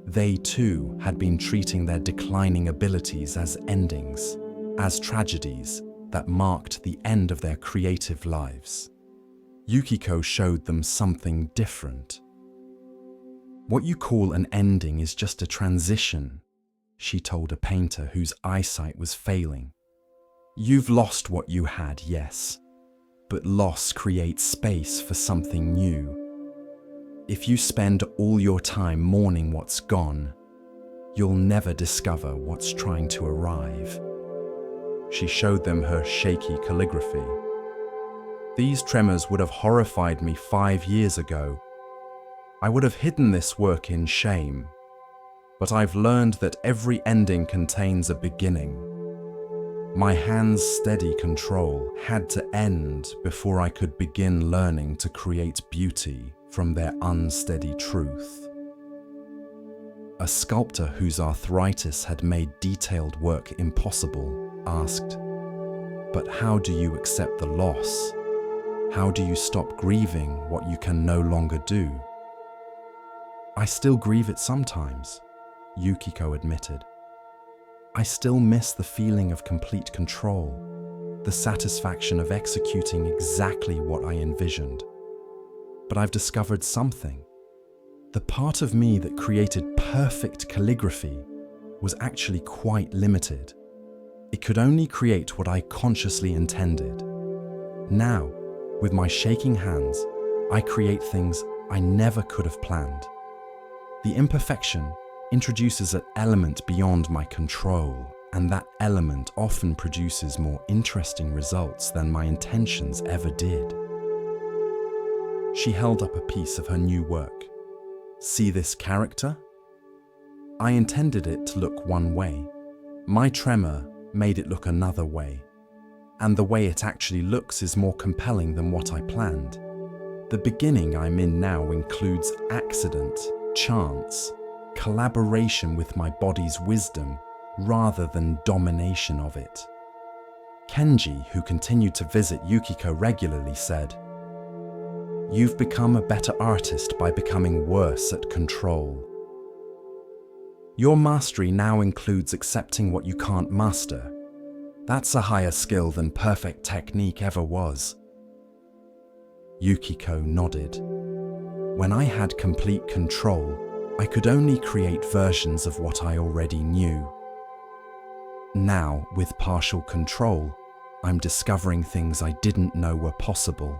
They too had been treating their declining abilities as endings, as tragedies that marked the end of their creative lives. Yukiko showed them something different. "What you call an ending is just a transition," she told a painter whose eyesight was failing. "You've lost what you had, yes, but loss creates space for something new. If you spend all your time mourning what's gone, you'll never discover what's trying to arrive." She showed them her shaky calligraphy. "These tremors would have horrified me 5 years ago. I would have hidden this work in shame. But I've learned that every ending contains a beginning. My hand's steady control had to end before I could begin learning to create beauty from their unsteady truth." A sculptor whose arthritis had made detailed work impossible asked, "But how do you accept the loss? How do you stop grieving what you can no longer do?" "I still grieve it sometimes," Yukiko admitted. "I still miss the feeling of complete control, the satisfaction of executing exactly what I envisioned. But I've discovered something. The part of me that created perfect calligraphy was actually quite limited. It could only create what I consciously intended. Now, with my shaking hands, I create things I never could have planned. The imperfection introduces an element beyond my control, and that element often produces more interesting results than my intentions ever did." She held up a piece of her new work. "See this character? I intended it to look one way. My tremor made it look another way. And the way it actually looks is more compelling than what I planned. The beginning I'm in now includes accident, chance, collaboration with my body's wisdom rather than domination of it. Kenji, who continued to visit Yukiko regularly, said, "You've become a better artist by becoming worse at control. Your mastery now includes accepting what you can't master. That's a higher skill than perfect technique ever was." Yukiko nodded. "When I had complete control, I could only create versions of what I already knew. Now, with partial control, I'm discovering things I didn't know were possible.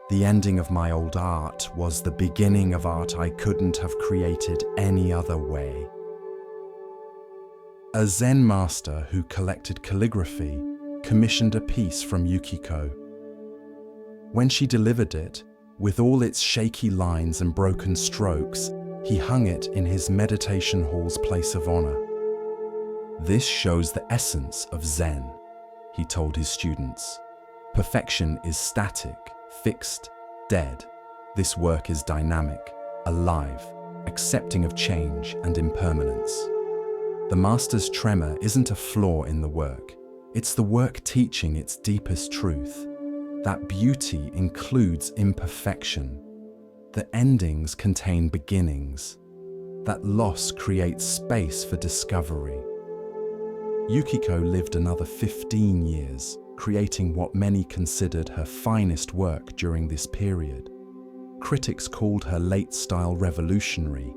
The ending of my old art was the beginning of art I couldn't have created any other way." A Zen master who collected calligraphy commissioned a piece from Yukiko. When she delivered it, with all its shaky lines and broken strokes, he hung it in his meditation hall's place of honor. "This shows the essence of Zen," he told his students. "Perfection is static, fixed, dead. This work is dynamic, alive, accepting of change and impermanence." The master's tremor isn't a flaw in the work. It's the work teaching its deepest truth. That beauty includes imperfection. The endings contain beginnings. That loss creates space for discovery. Yukiko lived another 15 years, creating what many considered her finest work during this period. Critics called her late-style revolutionary,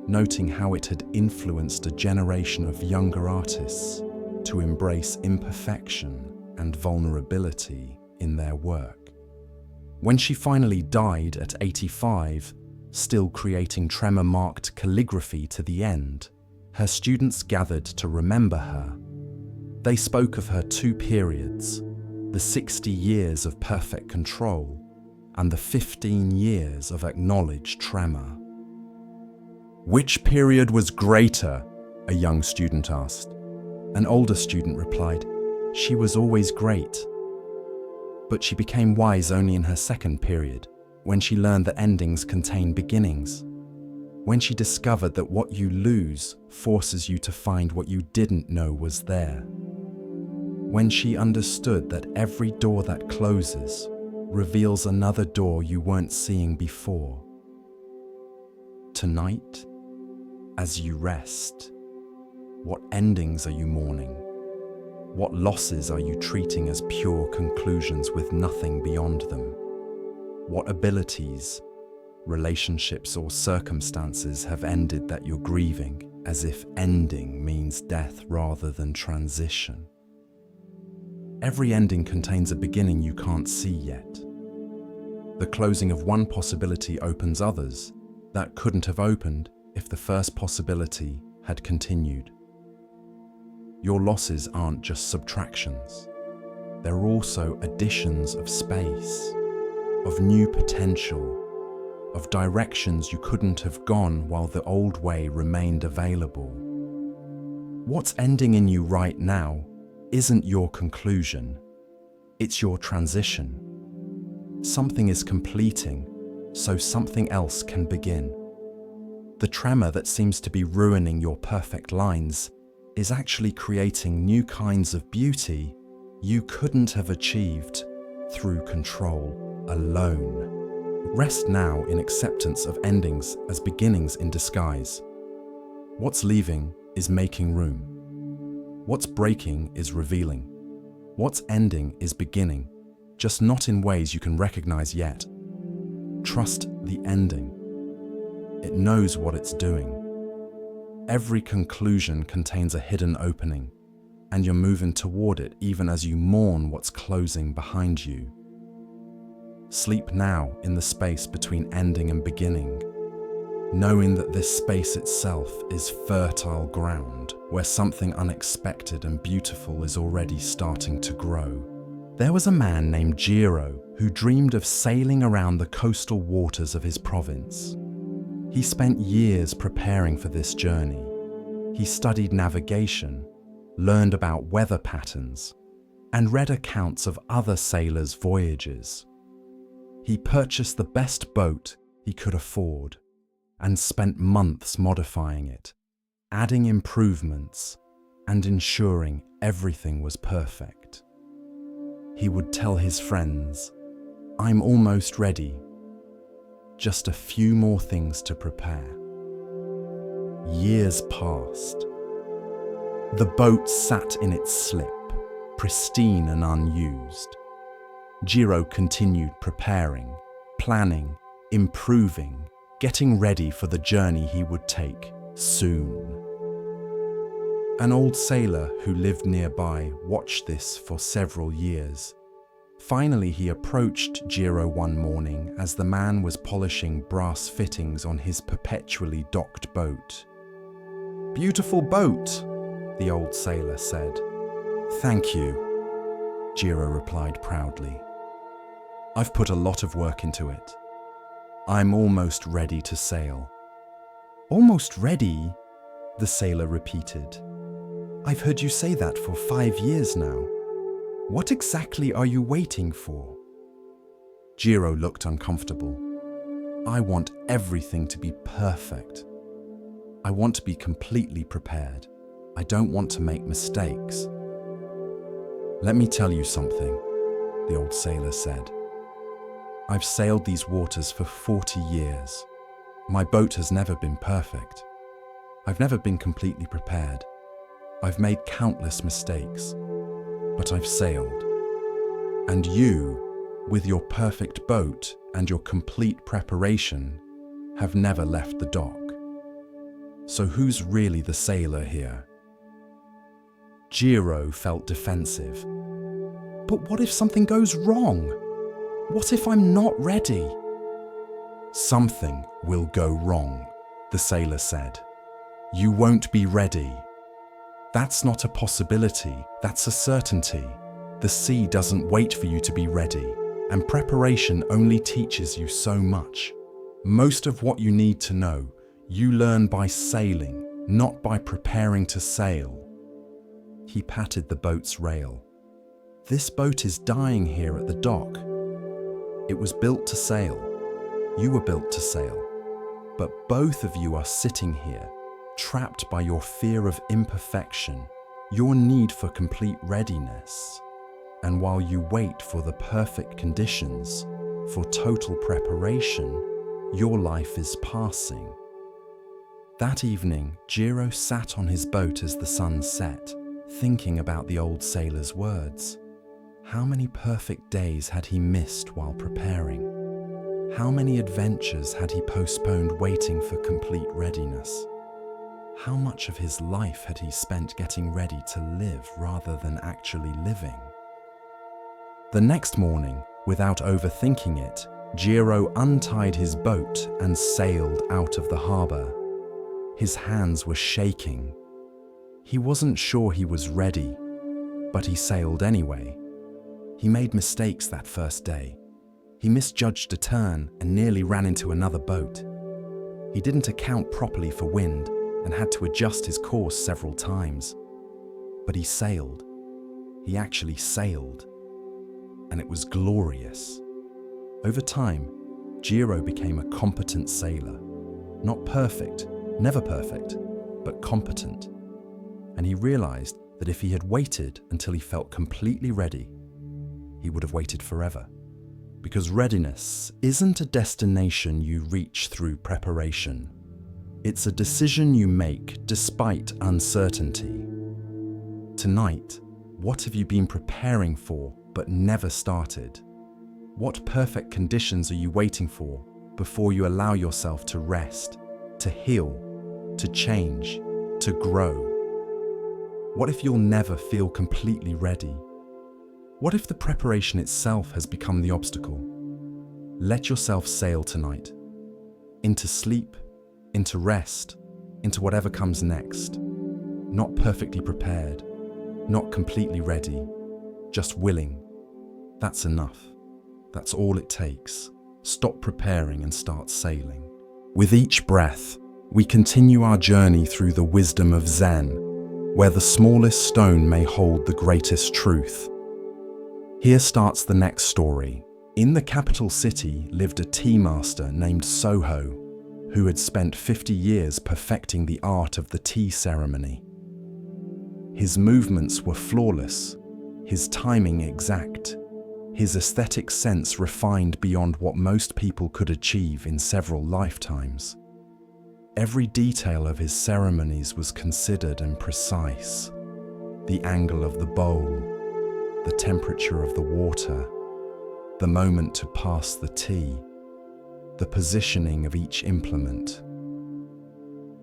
noting how it had influenced a generation of younger artists to embrace imperfection and vulnerability in their work. When she finally died at 85, still creating tremor-marked calligraphy to the end, her students gathered to remember her. They spoke of her two periods, the 60 years of perfect control and the 15 years of acknowledged tremor. "Which period was greater?" a young student asked. An older student replied, "She was always great." But she became wise only in her second period, when she learned that endings contain beginnings. When she discovered that what you lose forces you to find what you didn't know was there. When she understood that every door that closes reveals another door you weren't seeing before. Tonight, as you rest, what endings are you mourning? What losses are you treating as pure conclusions with nothing beyond them? What abilities, relationships, or circumstances have ended that you're grieving, as if ending means death rather than transition? Every ending contains a beginning you can't see yet. The closing of one possibility opens others that couldn't have opened if the first possibility had continued. Your losses aren't just subtractions. They're also additions of space, of new potential, of directions you couldn't have gone while the old way remained available. What's ending in you right now isn't your conclusion, it's your transition. Something is completing, so something else can begin. The tremor that seems to be ruining your perfect lines is actually creating new kinds of beauty you couldn't have achieved through control alone. Rest now in acceptance of endings as beginnings in disguise. What's leaving is making room. What's breaking is revealing. What's ending is beginning, just not in ways you can recognize yet. Trust the ending. It knows what it's doing. Every conclusion contains a hidden opening, and you're moving toward it even as you mourn what's closing behind you. Sleep now in the space between ending and beginning, knowing that this space itself is fertile ground where something unexpected and beautiful is already starting to grow. There was a man named Jiro who dreamed of sailing around the coastal waters of his province. He spent years preparing for this journey. He studied navigation, learned about weather patterns, and read accounts of other sailors' voyages. He purchased the best boat he could afford, and spent months modifying it, adding improvements, and ensuring everything was perfect. He would tell his friends, "I'm almost ready. Just a few more things to prepare." Years passed. The boat sat in its slip, pristine and unused. Jiro continued preparing, planning, improving, getting ready for the journey he would take soon. An old sailor who lived nearby watched this for several years. Finally, he approached Jiro one morning as the man was polishing brass fittings on his perpetually docked boat. "Beautiful boat," the old sailor said. "Thank you," Jiro replied proudly. "I've put a lot of work into it. I'm almost ready to sail." "Almost ready?" the sailor repeated. "I've heard you say that for 5 years now. What exactly are you waiting for?" Jiro looked uncomfortable. "I want everything to be perfect. I want to be completely prepared. I don't want to make mistakes." "Let me tell you something," the old sailor said. "I've sailed these waters for 40 years. My boat has never been perfect. I've never been completely prepared. I've made countless mistakes, but I've sailed. And you, with your perfect boat and your complete preparation, have never left the dock. So who's really the sailor here?" Jiro felt defensive. "But what if something goes wrong? What if I'm not ready?" "Something will go wrong," the sailor said. "You won't be ready. That's not a possibility, that's a certainty. The sea doesn't wait for you to be ready, and preparation only teaches you so much. Most of what you need to know, you learn by sailing, not by preparing to sail." He patted the boat's rail. "This boat is dying here at the dock. It was built to sail. You were built to sail. But both of you are sitting here, trapped by your fear of imperfection, your need for complete readiness. And while you wait for the perfect conditions, for total preparation, your life is passing." That evening, Jiro sat on his boat as the sun set, thinking about the old sailor's words. How many perfect days had he missed while preparing? How many adventures had he postponed waiting for complete readiness? How much of his life had he spent getting ready to live rather than actually living? The next morning, without overthinking it, Jiro untied his boat and sailed out of the harbour. His hands were shaking. He wasn't sure he was ready, but he sailed anyway. He made mistakes that first day. He misjudged a turn and nearly ran into another boat. He didn't account properly for wind and had to adjust his course several times. But he sailed. He actually sailed. And it was glorious. Over time, Jiro became a competent sailor. Not perfect, never perfect, but competent. And he realized that if he had waited until he felt completely ready, he would have waited forever. Because readiness isn't a destination you reach through preparation. It's a decision you make despite uncertainty. Tonight, what have you been preparing for but never started? What perfect conditions are you waiting for before you allow yourself to rest, to heal, to change, to grow? What if you'll never feel completely ready? What if the preparation itself has become the obstacle? Let yourself sail tonight. Into sleep, into rest, into whatever comes next. Not perfectly prepared, not completely ready, just willing. That's enough. That's all it takes. Stop preparing and start sailing. With each breath, we continue our journey through the wisdom of Zen, where the smallest stone may hold the greatest truth. Here starts the next story. In the capital city lived a tea master named Soho, who had spent 50 years perfecting the art of the tea ceremony. His movements were flawless, his timing exact, his aesthetic sense refined beyond what most people could achieve in several lifetimes. Every detail of his ceremonies was considered and precise. The angle of the bowl, the temperature of the water, the moment to pass the tea, the positioning of each implement.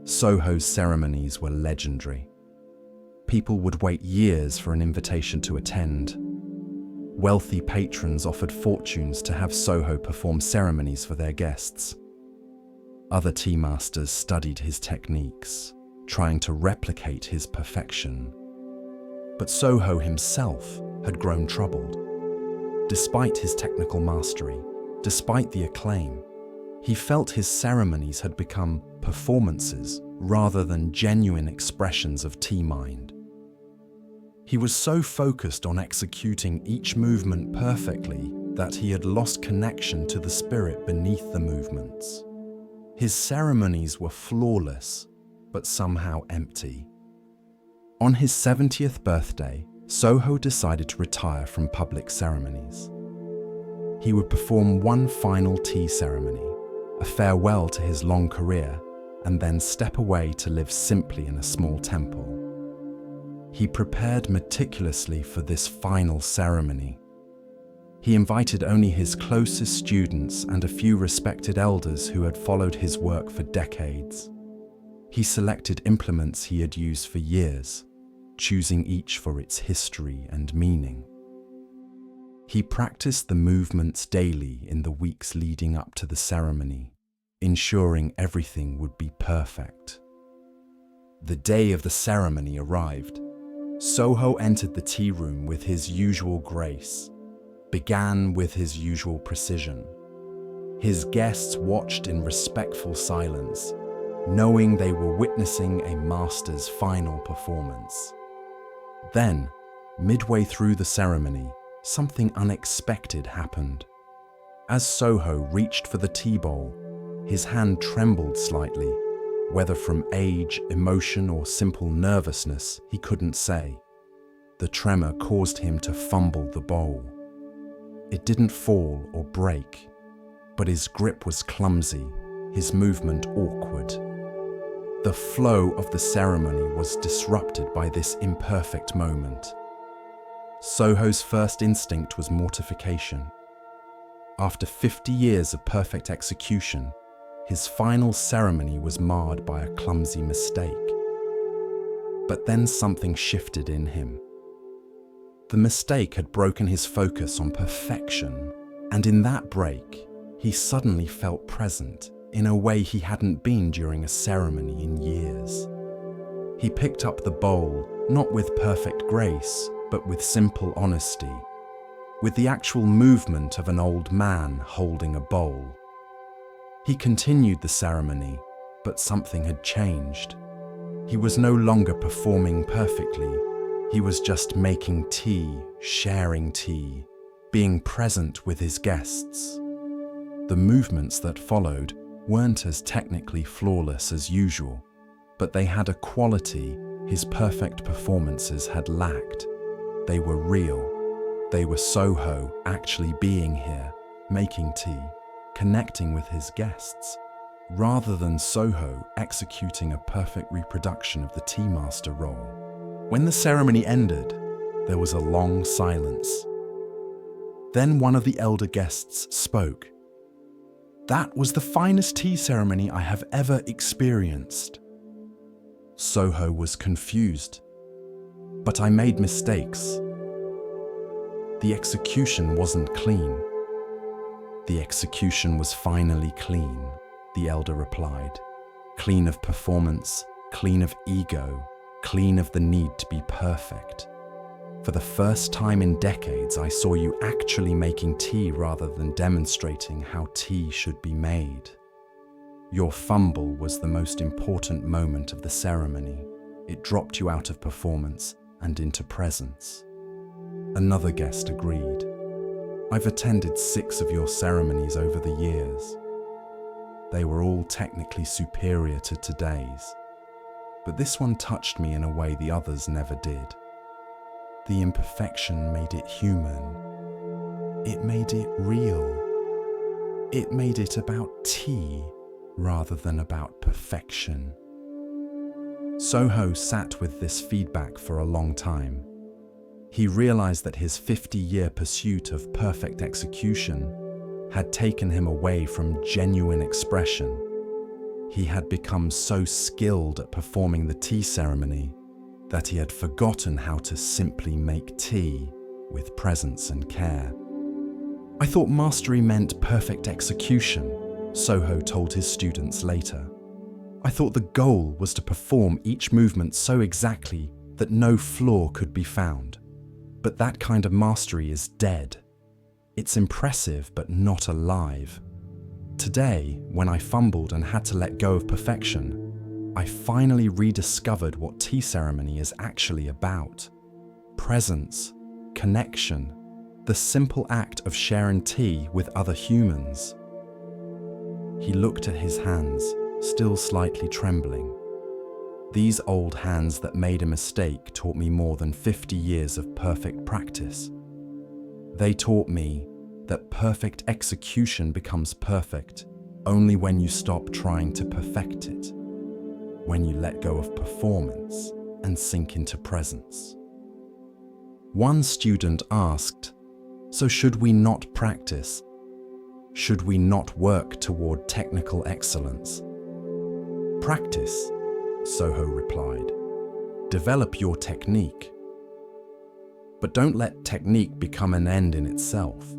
Soho's ceremonies were legendary. People would wait years for an invitation to attend. Wealthy patrons offered fortunes to have Soho perform ceremonies for their guests. Other tea masters studied his techniques, trying to replicate his perfection. But Soho himself had grown troubled. Despite his technical mastery, despite the acclaim, he felt his ceremonies had become performances rather than genuine expressions of tea mind. He was so focused on executing each movement perfectly that he had lost connection to the spirit beneath the movements. His ceremonies were flawless, but somehow empty. On his 70th birthday, Soho decided to retire from public ceremonies. He would perform one final tea ceremony, a farewell to his long career, and then step away to live simply in a small temple. He prepared meticulously for this final ceremony. He invited only his closest students and a few respected elders who had followed his work for decades. He selected implements he had used for years, choosing each for its history and meaning. He practiced the movements daily in the weeks leading up to the ceremony, ensuring everything would be perfect. The day of the ceremony arrived. Soho entered the tea room with his usual grace, began with his usual precision. His guests watched in respectful silence, knowing they were witnessing a master's final performance. Then, midway through the ceremony, something unexpected happened. As Soho reached for the tea bowl, his hand trembled slightly. Whether from age, emotion, or simple nervousness, he couldn't say. The tremor caused him to fumble the bowl. It didn't fall or break, but his grip was clumsy, his movement awkward. The flow of the ceremony was disrupted by this imperfect moment. Soho's first instinct was mortification. After 50 years of perfect execution, his final ceremony was marred by a clumsy mistake. But then something shifted in him. The mistake had broken his focus on perfection, and in that break, he suddenly felt present in a way he hadn't been during a ceremony in years. He picked up the bowl, not with perfect grace, but with simple honesty, with the actual movement of an old man holding a bowl. He continued the ceremony, but something had changed. He was no longer performing perfectly. He was just making tea, sharing tea, being present with his guests. The movements that followed weren't as technically flawless as usual, but they had a quality his perfect performances had lacked. They were real. They were Soho actually being here, making tea, connecting with his guests, rather than Soho executing a perfect reproduction of the tea master role. When the ceremony ended, there was a long silence. Then one of the elder guests spoke. "That was the finest tea ceremony I have ever experienced." Soho was confused. "But I made mistakes. The execution wasn't clean." "The execution was finally clean," the elder replied. "Clean of performance, clean of ego, clean of the need to be perfect. For the first time in decades, I saw you actually making tea rather than demonstrating how tea should be made. Your fumble was the most important moment of the ceremony. It dropped you out of performance and into presence." Another guest agreed. "I've attended 6 of your ceremonies over the years. they were all technically superior to today's. But this one touched me in a way the others never did. The imperfection made it human. It made it real. It made it about tea rather than about perfection. Soho sat with this feedback for a long time. He realized that his 50-year pursuit of perfect execution had taken him away from genuine expression. He had become so skilled at performing the tea ceremony that he had forgotten how to simply make tea with presence and care. "I thought mastery meant perfect execution," Soho told his students later. "I thought the goal was to perform each movement so exactly that no flaw could be found. But that kind of mastery is dead. It's impressive but not alive. Today, when I fumbled and had to let go of perfection, I finally rediscovered what tea ceremony is actually about. Presence, connection, the simple act of sharing tea with other humans." He looked at his hands, still slightly trembling. "These old hands that made a mistake taught me more than 50 years of perfect practice. They taught me that perfect execution becomes perfect only when you stop trying to perfect it, when you let go of performance and sink into presence." One student asked, "So should we not practice? Should we not work toward technical excellence?" "Practice," Soho replied. "Develop your technique. But don't let technique become an end in itself.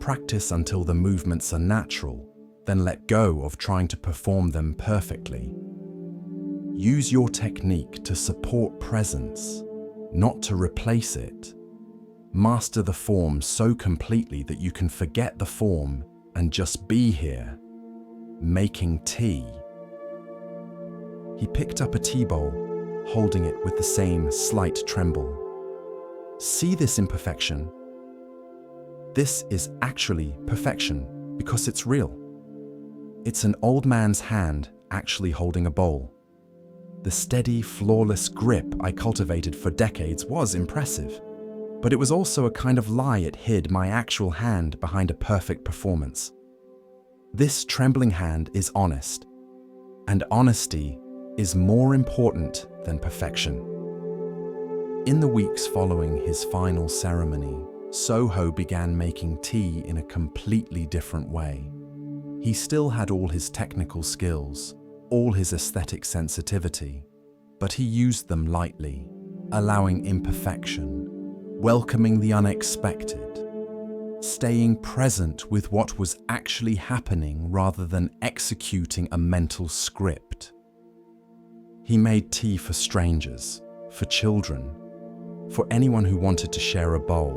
Practice until the movements are natural, then let go of trying to perform them perfectly. Use your technique to support presence, not to replace it. Master the form so completely that you can forget the form and just be here, making tea." He picked up a tea bowl, holding it with the same slight tremble. "See this imperfection? This is actually perfection because it's real. It's an old man's hand actually holding a bowl. The steady, flawless grip I cultivated for decades was impressive, but it was also a kind of lie it hid my actual hand behind a perfect performance. This trembling hand is honest, and honesty is more important than perfection." In the weeks following his final ceremony, Soho began making tea in a completely different way. He still had all his technical skills, all his aesthetic sensitivity, but he used them lightly, allowing imperfection, welcoming the unexpected, staying present with what was actually happening rather than executing a mental script. He made tea for strangers, for children, for anyone who wanted to share a bowl.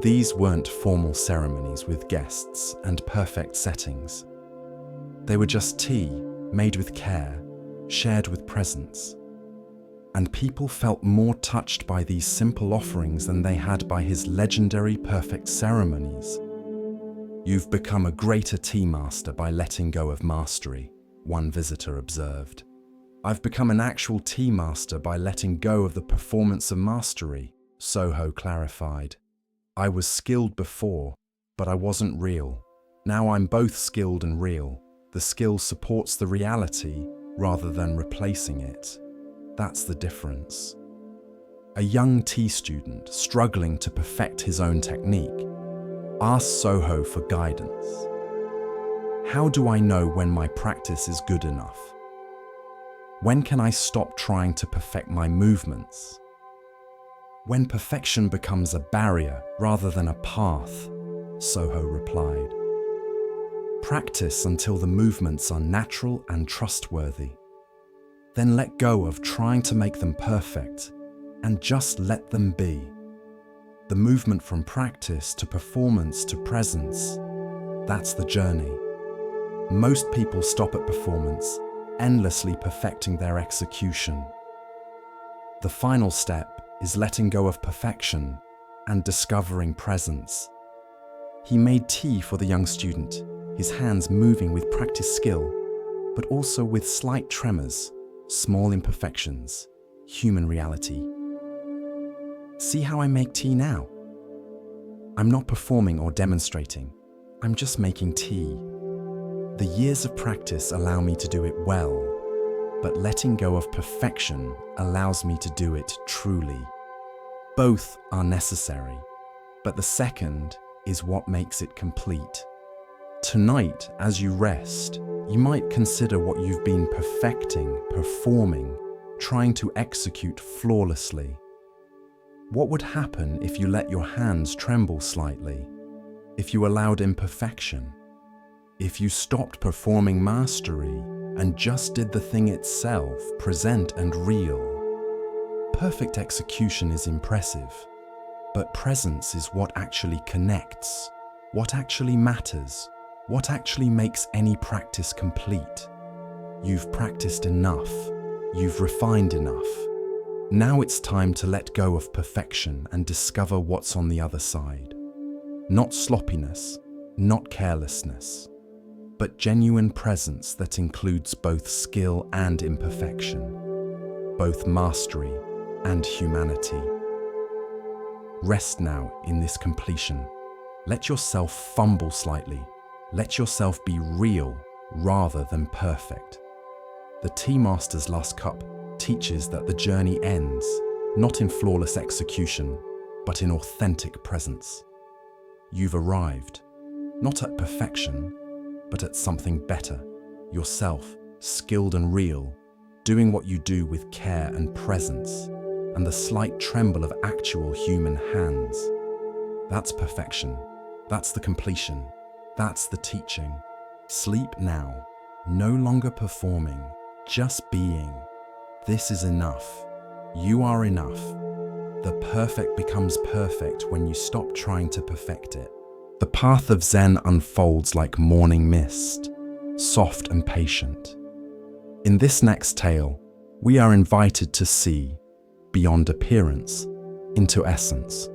These weren't formal ceremonies with guests and perfect settings. They were just tea, made with care, shared with presence. And people felt more touched by these simple offerings than they had by his legendary perfect ceremonies. "You've become a greater tea master by letting go of mastery," one visitor observed. "I've become an actual tea master by letting go of the performance of mastery," Soho clarified. "I was skilled before, but I wasn't real. Now I'm both skilled and real. The skill supports the reality rather than replacing it. That's the difference." A young tea student struggling to perfect his own technique asked Soho for guidance. "How do I know when my practice is good enough? When can I stop trying to perfect my movements? When perfection becomes a barrier rather than a path," Soho replied. "Practice until the movements are natural and trustworthy. Then let go of trying to make them perfect and just let them be. The movement from practice to performance to presence, that's the journey. Most people stop at performance, endlessly perfecting their execution. The final step is letting go of perfection and discovering presence." He made tea for the young student, his hands moving with practiced skill, but also with slight tremors, small imperfections, human reality. See how I make tea now? I'm not performing or demonstrating, I'm just making tea. The years of practice allow me to do it well, but letting go of perfection allows me to do it truly. Both are necessary, but the second is what makes it complete. Tonight, as you rest, you might consider what you've been perfecting, performing, trying to execute flawlessly. What would happen if you let your hands tremble slightly? If you allowed imperfection? If you stopped performing mastery and just did the thing itself, present and real? Perfect execution is impressive, but presence is what actually connects, what actually matters, what actually makes any practice complete. You've practiced enough, you've refined enough. Now it's time to let go of perfection and discover what's on the other side. Not sloppiness, not carelessness, but genuine presence that includes both skill and imperfection, both mastery and humanity. Rest now in this completion. Let yourself fumble slightly. Let yourself be real rather than perfect. The Tea Master's Last Cup teaches that the journey ends not in flawless execution, but in authentic presence. You've arrived, not at perfection, but at something better. Yourself, skilled and real, doing what you do with care and presence, and the slight tremble of actual human hands. That's perfection. That's the completion. That's the teaching. Sleep now, no longer performing, just being. This is enough. You are enough. The perfect becomes perfect when you stop trying to perfect it. The path of Zen unfolds like morning mist, soft and patient. In this next tale, we are invited to see, beyond appearance, into essence.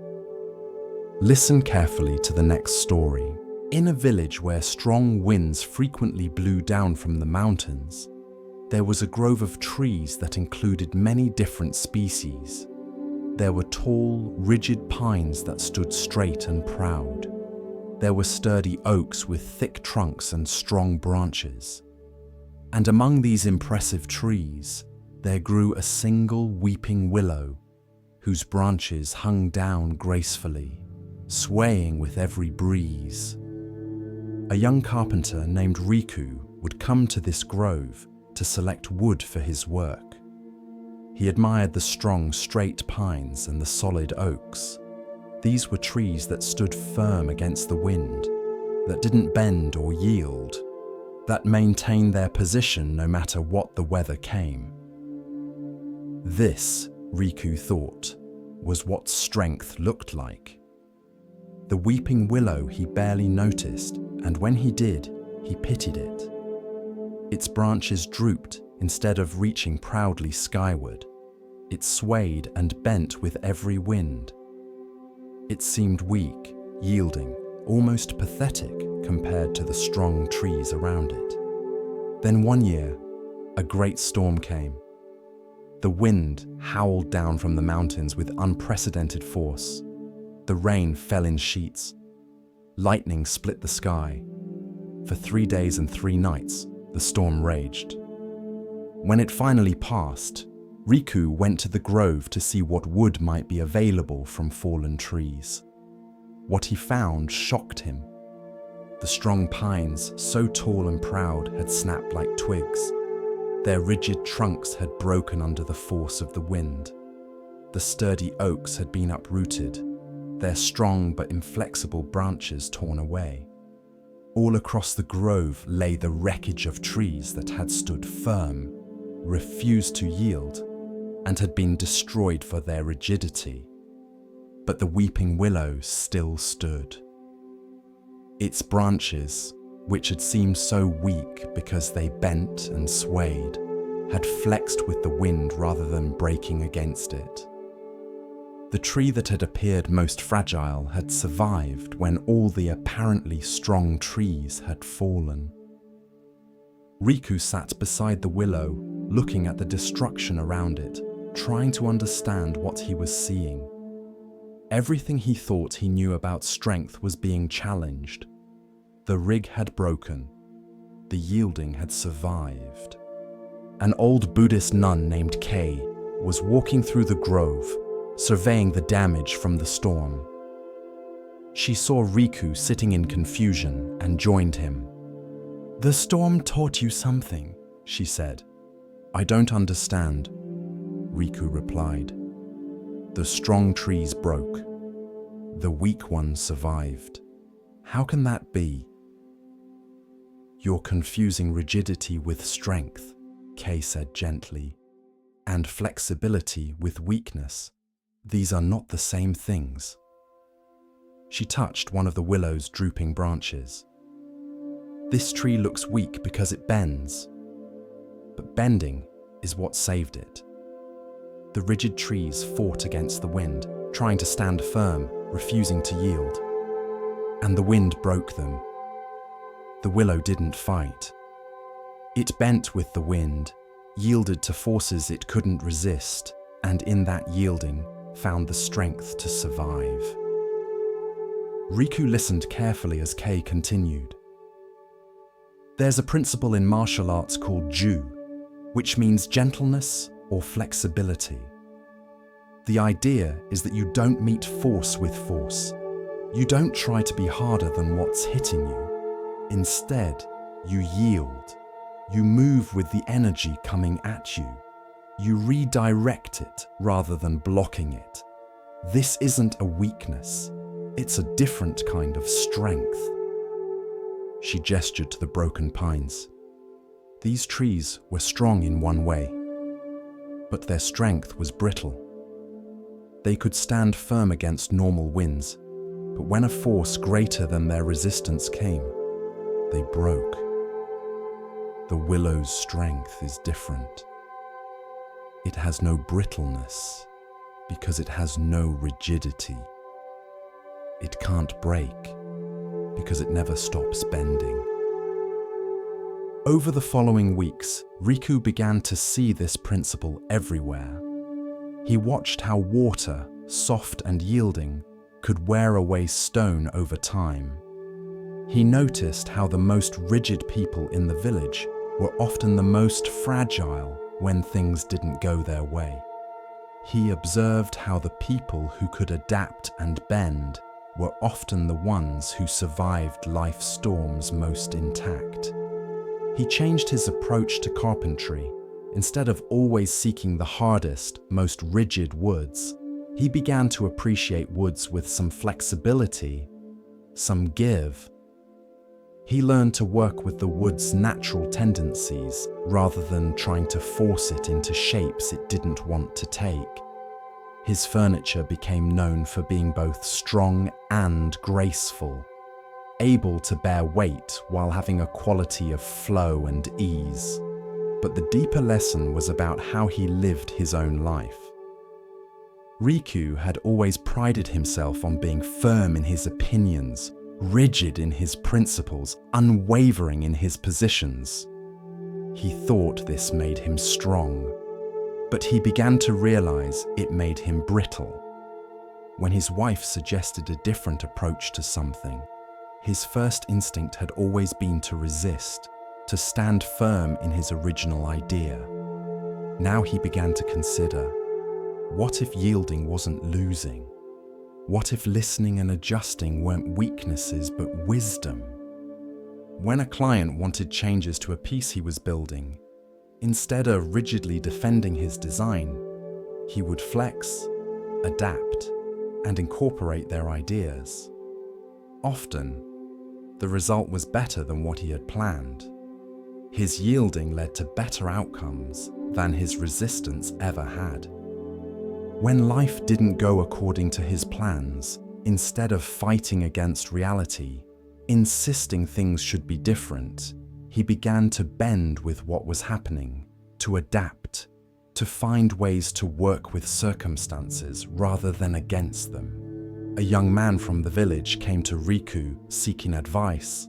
Listen carefully to the next story. In a village where strong winds frequently blew down from the mountains, there was a grove of trees that included many different species. There were tall, rigid pines that stood straight and proud. There were sturdy oaks with thick trunks and strong branches. And among these impressive trees, there grew a single weeping willow, whose branches hung down gracefully, swaying with every breeze. A young carpenter named Riku would come to this grove to select wood for his work. He admired the strong, straight pines and the solid oaks. These were trees that stood firm against the wind, that didn't bend or yield, that maintained their position no matter what the weather came. This, Riku thought, was what strength looked like. The weeping willow he barely noticed, and when he did, he pitied it. Its branches drooped instead of reaching proudly skyward. It swayed and bent with every wind. It seemed weak, yielding, almost pathetic compared to the strong trees around it. Then one year, a great storm came. The wind howled down from the mountains with unprecedented force. The rain fell in sheets. Lightning split the sky. For 3 days and 3 nights, the storm raged. When it finally passed, Riku went to the grove to see what wood might be available from fallen trees. What he found shocked him. The strong pines, so tall and proud, had snapped like twigs. Their rigid trunks had broken under the force of the wind. The sturdy oaks had been uprooted, their strong but inflexible branches torn away. All across the grove lay the wreckage of trees that had stood firm, refused to yield, and had been destroyed for their rigidity. But the weeping willow still stood. Its branches, which had seemed so weak because they bent and swayed, had flexed with the wind rather than breaking against it. The tree that had appeared most fragile had survived when all the apparently strong trees had fallen. Riku sat beside the willow, looking at the destruction around it, trying to understand what he was seeing. Everything he thought he knew about strength was being challenged. The rig had broken. The yielding had survived. An old Buddhist nun named Kei was walking through the grove, surveying the damage from the storm. She saw Riku sitting in confusion and joined him. "The storm taught you something," she said. "I don't understand," Riku replied. "The strong trees broke. The weak ones survived. How can that be?" "You're confusing rigidity with strength," Kei said gently, "and flexibility with weakness. These are not the same things." She touched one of the willow's drooping branches. "This tree looks weak because it bends, but bending is what saved it." The rigid trees fought against the wind, trying to stand firm, refusing to yield. And the wind broke them. The willow didn't fight. It bent with the wind, yielded to forces it couldn't resist, and in that yielding, found the strength to survive. Riku listened carefully as Kei continued. "There's a principle in martial arts called Ju, which means gentleness or flexibility. The idea is that you don't meet force with force. You don't try to be harder than what's hitting you. Instead, you yield. You move with the energy coming at you. You redirect it rather than blocking it. This isn't a weakness. It's a different kind of strength." She gestured to the broken pines. These trees were strong in one way, but their strength was brittle. They could stand firm against normal winds, but when a force greater than their resistance came, they broke. The willow's strength is different. It has no brittleness because it has no rigidity. It can't break because it never stops bending. Over the following weeks, Riku began to see this principle everywhere. He watched how water, soft and yielding, could wear away stone over time. He noticed how the most rigid people in the village were often the most fragile when things didn't go their way. He observed how the people who could adapt and bend were often the ones who survived life's storms most intact. He changed his approach to carpentry. Instead of always seeking the hardest, most rigid woods, he began to appreciate woods with some flexibility, some give. He learned to work with the wood's natural tendencies rather than trying to force it into shapes it didn't want to take. His furniture became known for being both strong and graceful, able to bear weight while having a quality of flow and ease. But the deeper lesson was about how he lived his own life. Riku had always prided himself on being firm in his opinions, rigid in his principles, unwavering in his positions. He thought this made him strong, but he began to realize it made him brittle. When his wife suggested a different approach to something, his first instinct had always been to resist, to stand firm in his original idea. Now he began to consider, what if yielding wasn't losing? What if listening and adjusting weren't weaknesses but wisdom? When a client wanted changes to a piece he was building, instead of rigidly defending his design, he would flex, adapt, and incorporate their ideas. Often, the result was better than what he had planned. His yielding led to better outcomes than his resistance ever had. When life didn't go according to his plans, instead of fighting against reality, insisting things should be different, he began to bend with what was happening, to adapt, to find ways to work with circumstances rather than against them. A young man from the village came to Riku seeking advice.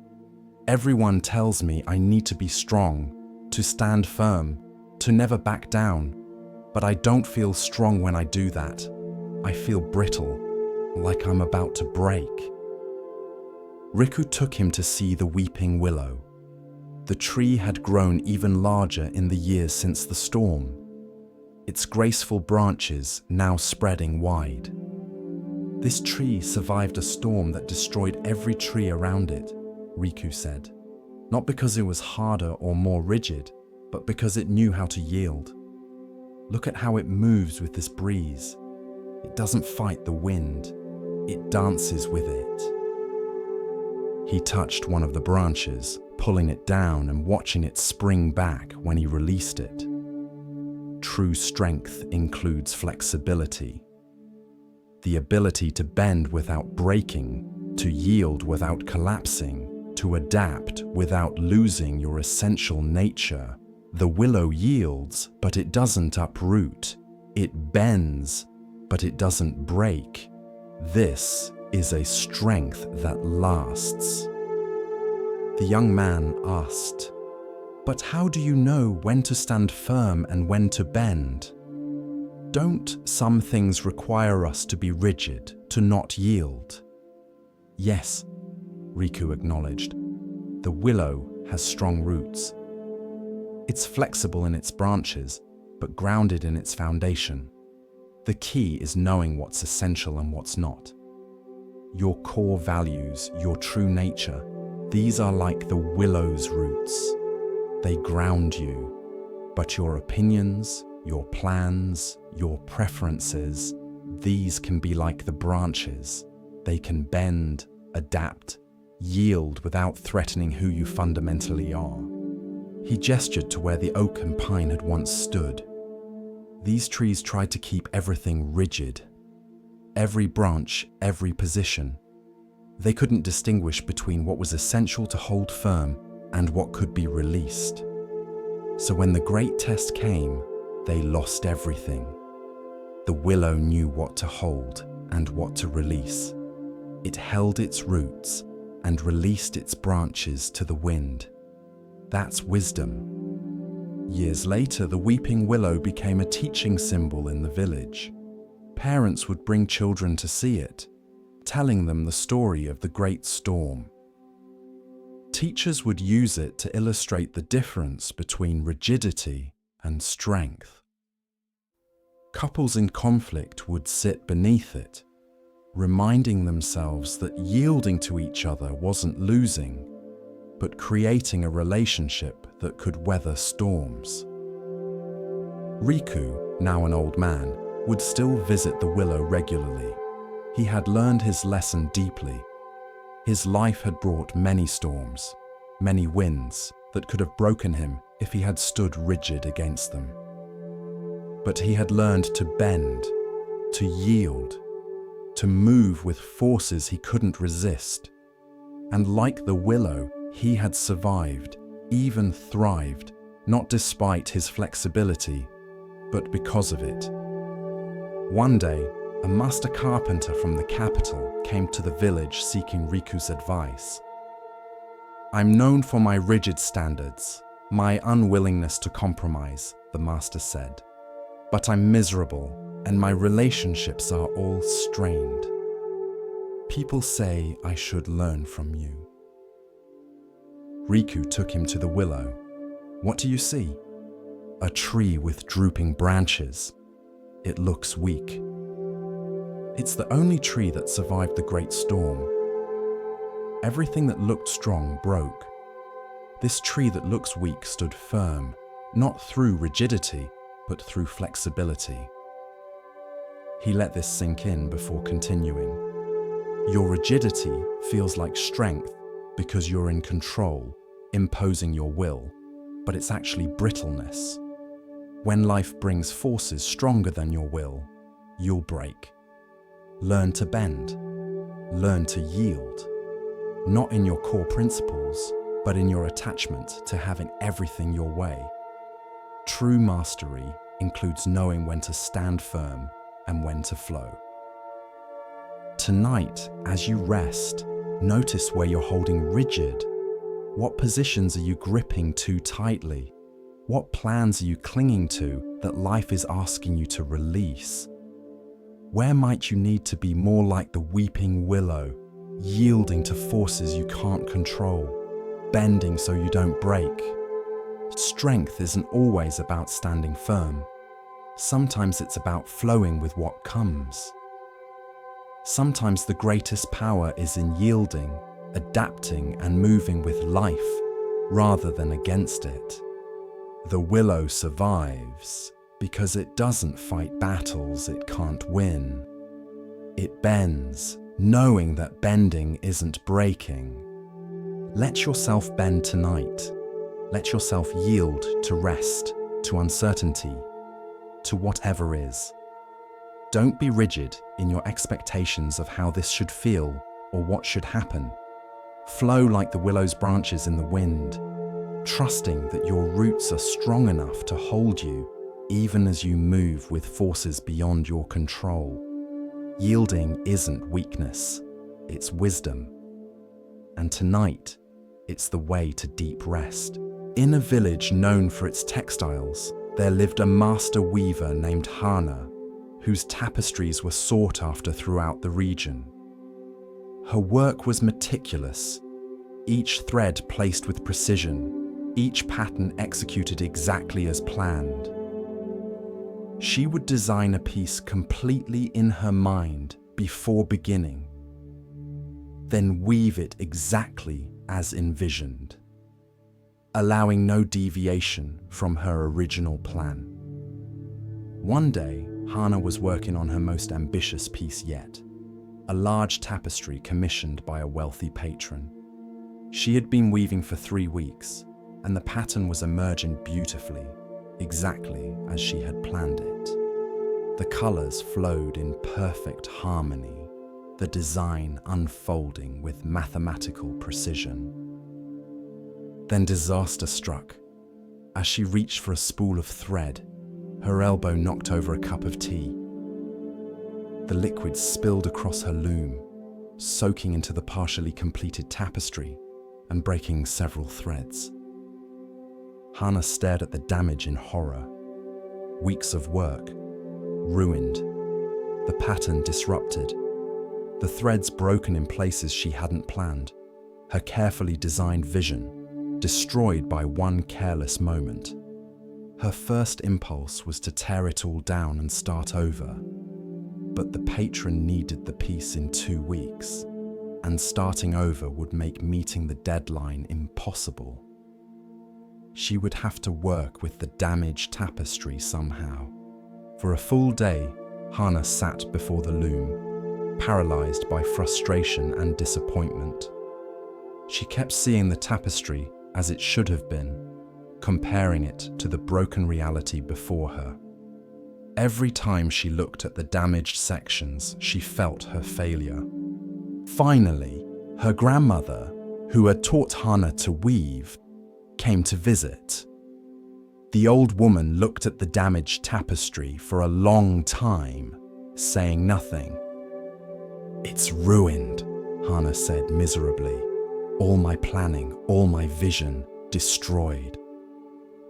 "Everyone tells me I need to be strong, to stand firm, to never back down. But I don't feel strong when I do that. I feel brittle, like I'm about to break." Riku took him to see the weeping willow. The tree had grown even larger in the years since the storm, its graceful branches now spreading wide. "This tree survived a storm that destroyed every tree around it," Riku said. "Not because it was harder or more rigid, but because it knew how to yield. Look at how it moves with this breeze. It doesn't fight the wind, it dances with it." He touched one of the branches, pulling it down and watching it spring back when he released it. True strength includes flexibility. The ability to bend without breaking, to yield without collapsing, to adapt without losing your essential nature. The willow yields, but it doesn't uproot. It bends, but it doesn't break. This is a strength that lasts. The young man asked, "But how do you know when to stand firm and when to bend? Don't some things require us to be rigid, to not yield?" "Yes," Riku acknowledged. "The willow has strong roots. It's flexible in its branches, but grounded in its foundation. The key is knowing what's essential and what's not. Your core values, your true nature, these are like the willow's roots. They ground you, but your opinions, your plans, your preferences, these can be like the branches. They can bend, adapt, yield without threatening who you fundamentally are." He gestured to where the oak and pine had once stood. These trees tried to keep everything rigid. Every branch, every position. They couldn't distinguish between what was essential to hold firm and what could be released. So when the great test came, they lost everything. The willow knew what to hold and what to release. It held its roots and released its branches to the wind. That's wisdom. Years later, the weeping willow became a teaching symbol in the village. Parents would bring children to see it, telling them the story of the great storm. Teachers would use it to illustrate the difference between rigidity and strength. Couples in conflict would sit beneath it, reminding themselves that yielding to each other wasn't losing, but creating a relationship that could weather storms. Riku, now an old man, would still visit the willow regularly. He had learned his lesson deeply. His life had brought many storms, many winds that could have broken him if he had stood rigid against them. But he had learned to bend, to yield, to move with forces he couldn't resist. And like the willow, he had survived, even thrived, not despite his flexibility, but because of it. One day, a master carpenter from the capital came to the village seeking Riku's advice. "I'm known for my rigid standards, my unwillingness to compromise," the master said. "But I'm miserable, and my relationships are all strained. People say I should learn from you." Riku took him to the willow. "What do you see?" "A tree with drooping branches. It looks weak. It's the only tree that survived the great storm. Everything that looked strong broke. This tree that looks weak stood firm, not through rigidity, but through flexibility." He let this sink in before continuing. "Your rigidity feels like strength because you're in control, imposing your will, but it's actually brittleness. When life brings forces stronger than your will, you'll break. Learn to bend, learn to yield, not in your core principles, but in your attachment to having everything your way. True mastery includes knowing when to stand firm and when to flow. Tonight, as you rest, notice where you're holding rigid. What positions are you gripping too tightly? What plans are you clinging to that life is asking you to release? Where might you need to be more like the weeping willow, yielding to forces you can't control, bending so you don't break? Strength isn't always about standing firm. Sometimes it's about flowing with what comes. Sometimes the greatest power is in yielding, adapting, and moving with life rather than against it. The willow survives because it doesn't fight battles it can't win. It bends, knowing that bending isn't breaking. Let yourself bend tonight. Let yourself yield to rest, to uncertainty, to whatever is. Don't be rigid in your expectations of how this should feel or what should happen. Flow like the willow's branches in the wind, trusting that your roots are strong enough to hold you even as you move with forces beyond your control. Yielding isn't weakness, it's wisdom. And tonight, it's the way to deep rest. In a village known for its textiles, there lived a master weaver named Hana, whose tapestries were sought after throughout the region. Her work was meticulous, each thread placed with precision, each pattern executed exactly as planned. She would design a piece completely in her mind before beginning, then weave it exactly as envisioned, allowing no deviation from her original plan. One day, Hana was working on her most ambitious piece yet, a large tapestry commissioned by a wealthy patron. She had been weaving for 3 weeks, and the pattern was emerging beautifully, exactly as she had planned it. The colors flowed in perfect harmony, the design unfolding with mathematical precision. Then disaster struck. As she reached for a spool of thread, her elbow knocked over a cup of tea. The liquid spilled across her loom, soaking into the partially completed tapestry and breaking several threads. Hana stared at the damage in horror. Weeks of work, ruined. The pattern disrupted. The threads broken in places she hadn't planned. Her carefully designed vision, destroyed by one careless moment. Her first impulse was to tear it all down and start over. But the patron needed the piece in 2 weeks, and starting over would make meeting the deadline impossible. She would have to work with the damaged tapestry somehow. For a full day, Hana sat before the loom, paralyzed by frustration and disappointment. She kept seeing the tapestry as it should have been, comparing it to the broken reality before her. Every time she looked at the damaged sections, she felt her failure. Finally, her grandmother, who had taught Hana to weave, came to visit. The old woman looked at the damaged tapestry for a long time, saying nothing. "It's ruined," Hana said miserably. "All my planning, all my vision, destroyed."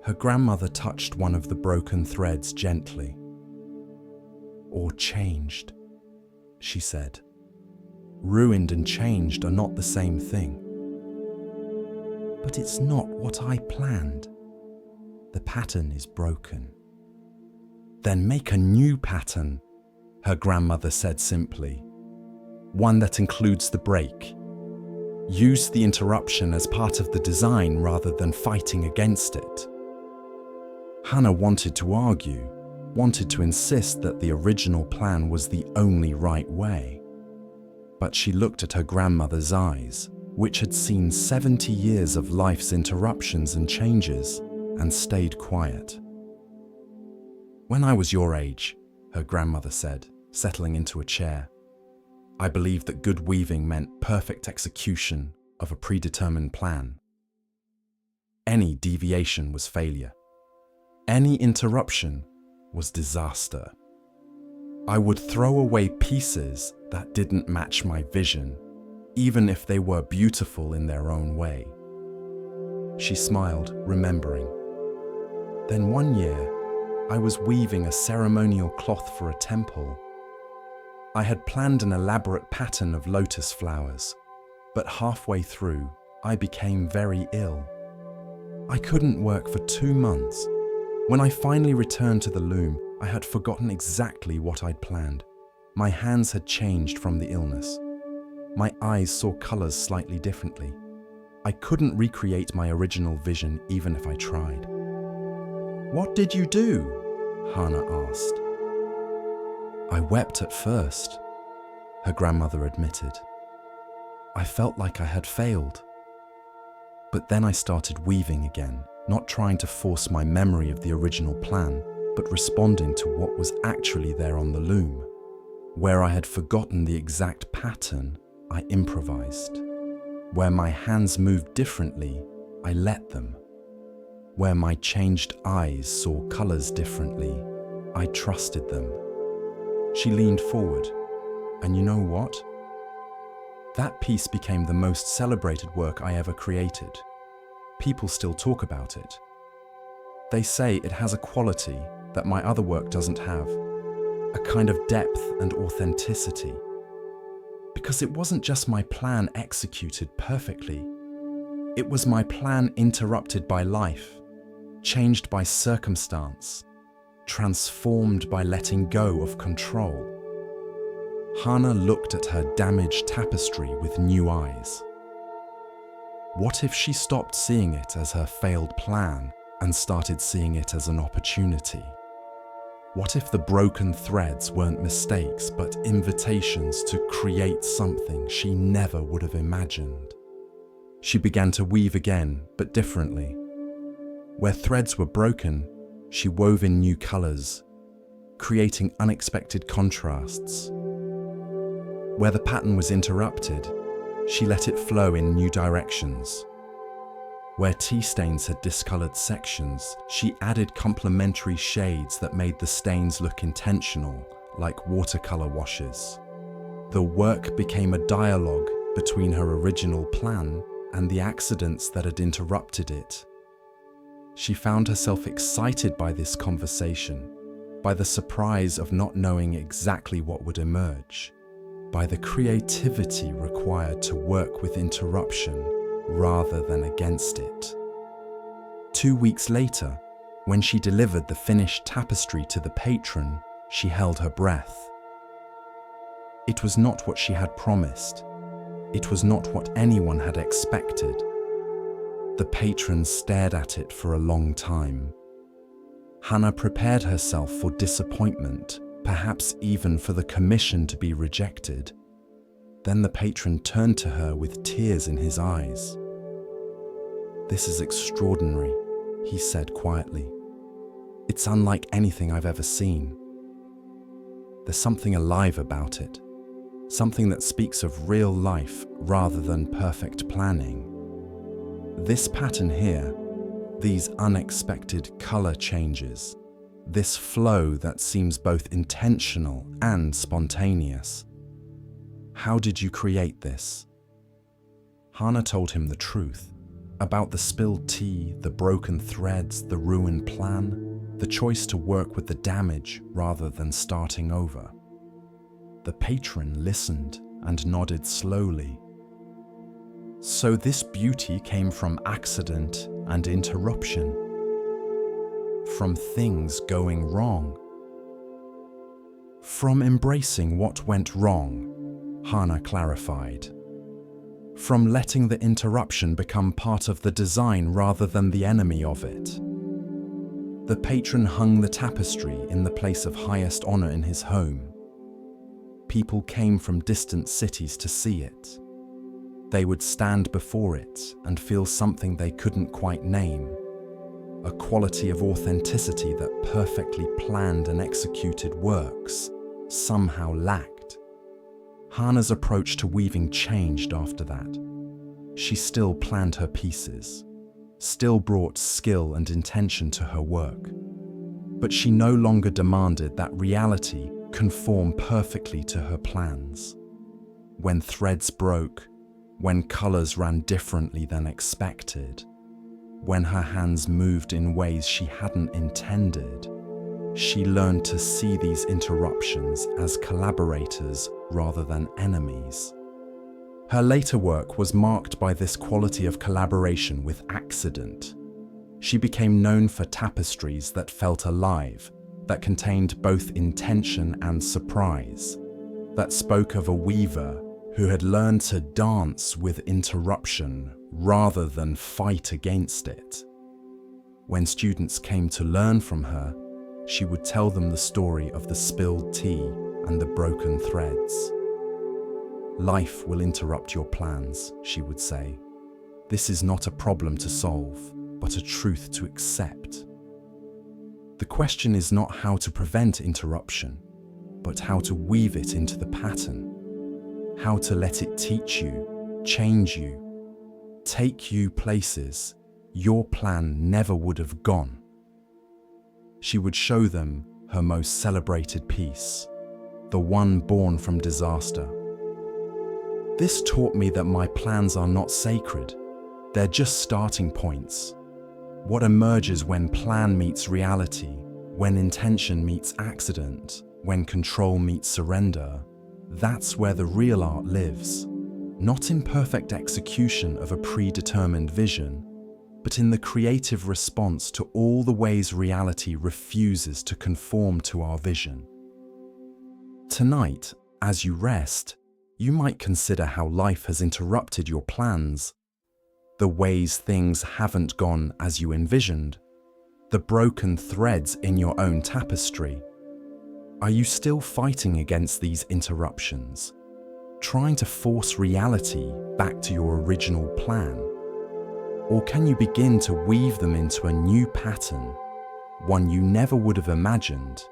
Her grandmother touched one of the broken threads gently. "Or changed," she said. "Ruined and changed are not the same thing." "But it's not what I planned. The pattern is broken." "Then make a new pattern," her grandmother said simply. "One that includes the break. Use the interruption as part of the design rather than fighting against it." Hana wanted to argue, wanted to insist that the original plan was the only right way. But she looked at her grandmother's eyes, which had seen 70 years of life's interruptions and changes, and stayed quiet. "When I was your age," her grandmother said, settling into a chair, "I believed that good weaving meant perfect execution of a predetermined plan. Any deviation was failure. Any interruption was disaster. I would throw away pieces that didn't match my vision, even if they were beautiful in their own way. She smiled, remembering. Then one year, I was weaving a ceremonial cloth for a temple. I had planned an elaborate pattern of lotus flowers, but halfway through, I became very ill. I couldn't work for 2 months. When I finally returned to the loom, I had forgotten exactly what I'd planned. My hands had changed from the illness. My eyes saw colors slightly differently. I couldn't recreate my original vision even if I tried. "What did you do?" Hannah asked. "I wept at first," her grandmother admitted. "I felt like I had failed. But then I started weaving again, not trying to force my memory of the original plan, but responding to what was actually there on the loom. Where I had forgotten the exact pattern, I improvised. Where my hands moved differently, I let them. Where my changed eyes saw colors differently, I trusted them." She leaned forward, and you know what? That piece became the most celebrated work I ever created. People still talk about it. They say it has a quality that my other work doesn't have, a kind of depth and authenticity. Because it wasn't just my plan executed perfectly. It was my plan interrupted by life, changed by circumstance, transformed by letting go of control. Hannah looked at her damaged tapestry with new eyes. What if she stopped seeing it as her failed plan and started seeing it as an opportunity? What if the broken threads weren't mistakes but invitations to create something she never would have imagined? She began to weave again, but differently. Where threads were broken, she wove in new colors, creating unexpected contrasts. Where the pattern was interrupted, she let it flow in new directions. Where tea stains had discolored sections, she added complementary shades that made the stains look intentional, like watercolor washes. The work became a dialogue between her original plan and the accidents that had interrupted it. She found herself excited by this conversation, by the surprise of not knowing exactly what would emerge, by the creativity required to work with interruption rather than against it. 2 weeks later, when she delivered the finished tapestry to the patron, she held her breath. It was not what she had promised. It was not what anyone had expected. The patron stared at it for a long time. Hannah prepared herself for disappointment, perhaps even for the commission to be rejected. Then the patron turned to her with tears in his eyes. "This is extraordinary," he said quietly. "It's unlike anything I've ever seen. There's something alive about it, something that speaks of real life rather than perfect planning. This pattern here, these unexpected color changes, this flow that seems both intentional and spontaneous. How did you create this?" Hannah told him the truth about the spilled tea, the broken threads, the ruined plan, the choice to work with the damage rather than starting over. The patron listened and nodded slowly. "So this beauty came from accident and interruption, from things going wrong, from embracing what went wrong," Hannah clarified. "From letting the interruption become part of the design rather than the enemy of it." The patron hung the tapestry in the place of highest honor in his home. People came from distant cities to see it. They would stand before it and feel something they couldn't quite name, a quality of authenticity that perfectly planned and executed works somehow lacked. Hannah's approach to weaving changed after that. She still planned her pieces, still brought skill and intention to her work, But she no longer demanded that reality conform perfectly to her plans. When threads broke, when colors ran differently than expected, when her hands moved in ways she hadn't intended, she learned to see these interruptions as collaborators rather than enemies. Her later work was marked by this quality of collaboration with accident. She became known for tapestries that felt alive, that contained both intention and surprise, that spoke of a weaver who had learned to dance with interruption rather than fight against it. When students came to learn from her, she would tell them the story of the spilled tea and the broken threads. "Life will interrupt your plans," she would say. "This is not a problem to solve, but a truth to accept." The question is not how to prevent interruption, but how to weave it into the pattern. How to let it teach you, change you, take you places your plan never would have gone. She would show them her most celebrated piece, the one born from disaster. "This taught me that my plans are not sacred. They're just starting points. What emerges when plan meets reality, when intention meets accident, when control meets surrender, that's where the real art lives. Not in perfect execution of a predetermined vision, but in the creative response to all the ways reality refuses to conform to our vision." Tonight, as you rest, you might consider how life has interrupted your plans, the ways things haven't gone as you envisioned, the broken threads in your own tapestry. Are you still fighting against these interruptions, trying to force reality back to your original plan? Or can you begin to weave them into a new pattern, one you never would have imagined,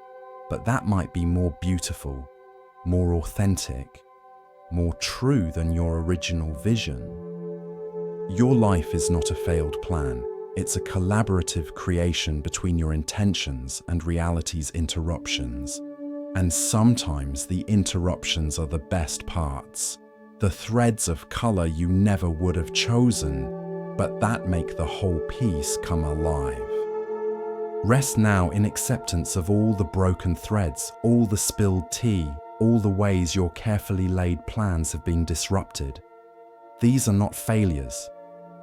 but that might be more beautiful, more authentic, more true than your original vision? Your life is not a failed plan. It's a collaborative creation between your intentions and reality's interruptions. And sometimes the interruptions are the best parts, the threads of color you never would have chosen, but that make the whole piece come alive. Rest now in acceptance of all the broken threads, all the spilled tea, all the ways your carefully laid plans have been disrupted. These are not failures.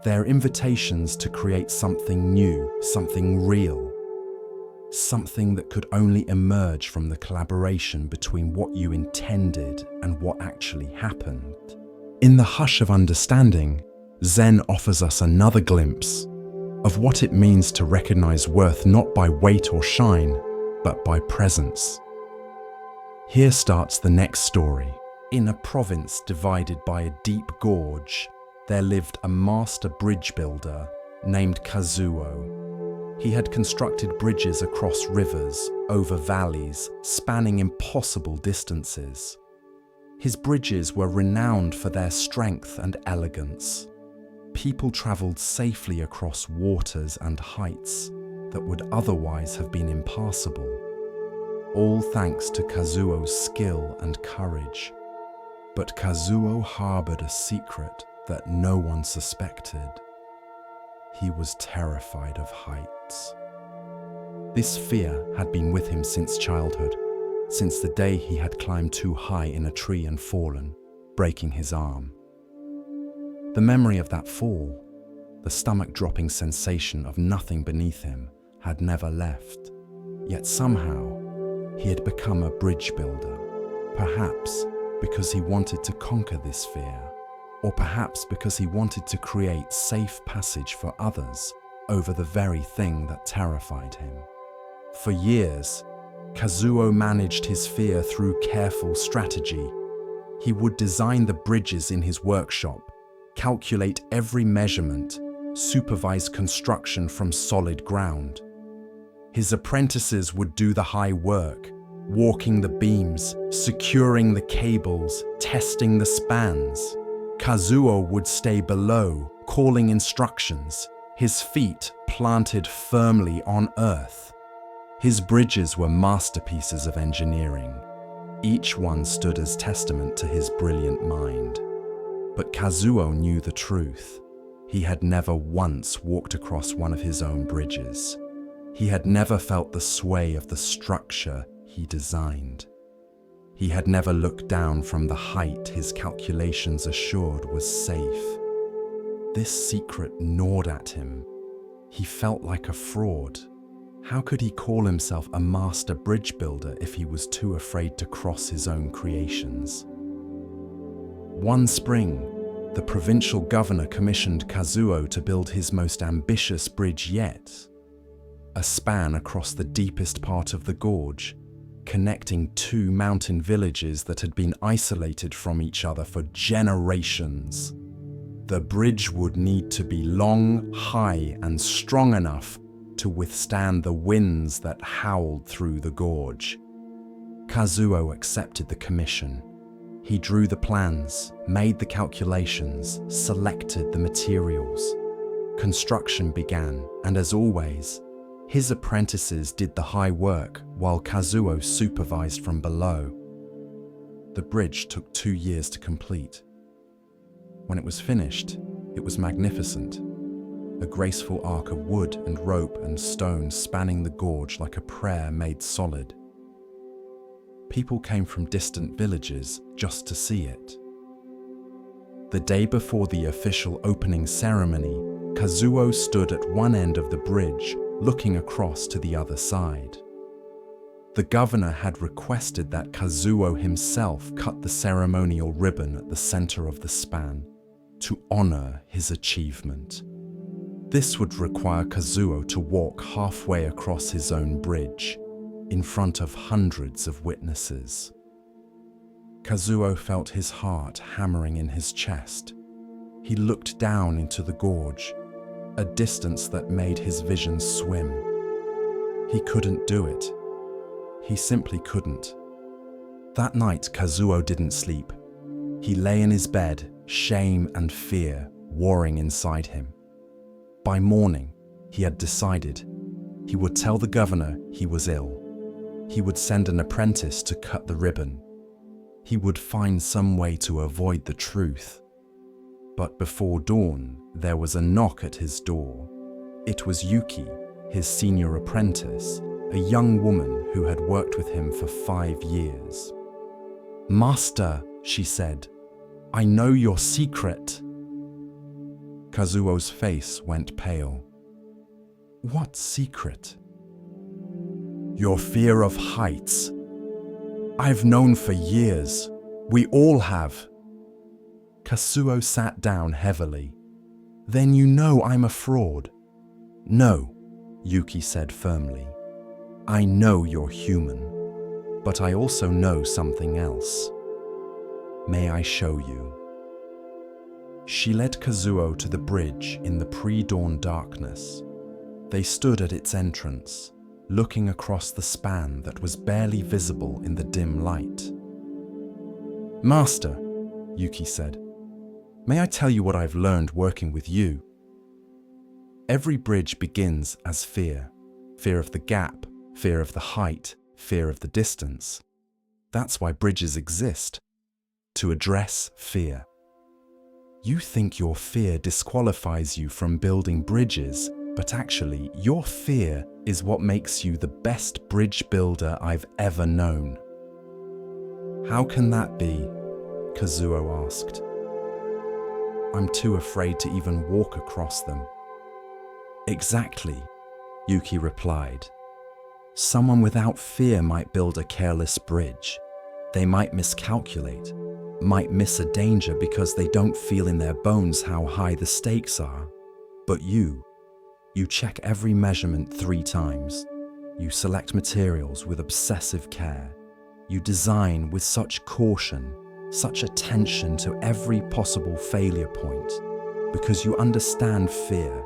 They're invitations to create something new, something real. Something that could only emerge from the collaboration between what you intended and what actually happened. In the hush of understanding, Zen offers us another glimpse of what it means to recognize worth not by weight or shine, but by presence. Here starts the next story. In a province divided by a deep gorge, there lived a master bridge builder named Kazuo. He had constructed bridges across rivers, over valleys, spanning impossible distances. His bridges were renowned for their strength and elegance. People traveled safely across waters and heights that would otherwise have been impassable, all thanks to Kazuo's skill and courage. But Kazuo harbored a secret that no one suspected. He was terrified of heights. This fear had been with him since childhood, since the day he had climbed too high in a tree and fallen, breaking his arm. The memory of that fall, the stomach-dropping sensation of nothing beneath him, had never left. Yet somehow, he had become a bridge builder, perhaps because he wanted to conquer this fear, or perhaps because he wanted to create safe passage for others over the very thing that terrified him. For years, Kazuo managed his fear through careful strategy. He would design the bridges in his workshop, calculate every measurement, supervise construction from solid ground. His apprentices would do the high work, walking the beams, securing the cables, testing the spans. Kazuo would stay below, calling instructions, his feet planted firmly on earth. His bridges were masterpieces of engineering. Each one stood as testament to his brilliant mind. But Kazuo knew the truth. He had never once walked across one of his own bridges. He had never felt the sway of the structure he designed. He had never looked down from the height his calculations assured was safe. This secret gnawed at him. He felt like a fraud. How could he call himself a master bridge builder if he was too afraid to cross his own creations? One spring, the provincial governor commissioned Kazuo to build his most ambitious bridge yet, a span across the deepest part of the gorge, connecting two mountain villages that had been isolated from each other for generations. The bridge would need to be long, high, and strong enough to withstand the winds that howled through the gorge. Kazuo accepted the commission. He drew the plans, made the calculations, selected the materials. Construction began, and as always, his apprentices did the high work while Kazuo supervised from below. The bridge took 2 years to complete. When it was finished, it was magnificent. A graceful arc of wood and rope and stone spanning the gorge like a prayer made solid. People came from distant villages just to see it. The day before the official opening ceremony, Kazuo stood at one end of the bridge, looking across to the other side. The governor had requested that Kazuo himself cut the ceremonial ribbon at the center of the span to honor his achievement. This would require Kazuo to walk halfway across his own bridge, in front of hundreds of witnesses. Kazuo felt his heart hammering in his chest. He looked down into the gorge, a distance that made his vision swim. He couldn't do it. He simply couldn't. That night, Kazuo didn't sleep. He lay in his bed, shame and fear warring inside him. By morning, he had decided he would tell the governor he was ill. He would send an apprentice to cut the ribbon. He would find some way to avoid the truth. But before dawn, there was a knock at his door. It was Yuki, his senior apprentice, a young woman who had worked with him for 5 years. "Master," she said, "I know your secret." Kazuo's face went pale. "What secret?" "Your fear of heights. I've known for years. We all have." Kazuo sat down heavily. "Then you know I'm a fraud." "No," Yuki said firmly. "I know you're human, but I also know something else. May I show you?" She led Kazuo to the bridge in the pre-dawn darkness. They stood at its entrance, looking across the span that was barely visible in the dim light. "Master," Yuki said, "may I tell you what I've learned working with you? Every bridge begins as fear. Fear of the gap, fear of the height, fear of the distance. That's why bridges exist, to address fear. You think your fear disqualifies you from building bridges, but actually, your fear is what makes you the best bridge builder I've ever known." "How can that be?" Kazuo asked. "I'm too afraid to even walk across them." "Exactly," Yuki replied. "Someone without fear might build a careless bridge. They might miscalculate, might miss a danger because they don't feel in their bones how high the stakes are. But you check every measurement 3 times. You select materials with obsessive care. You design with such caution, such attention to every possible failure point. Because you understand fear.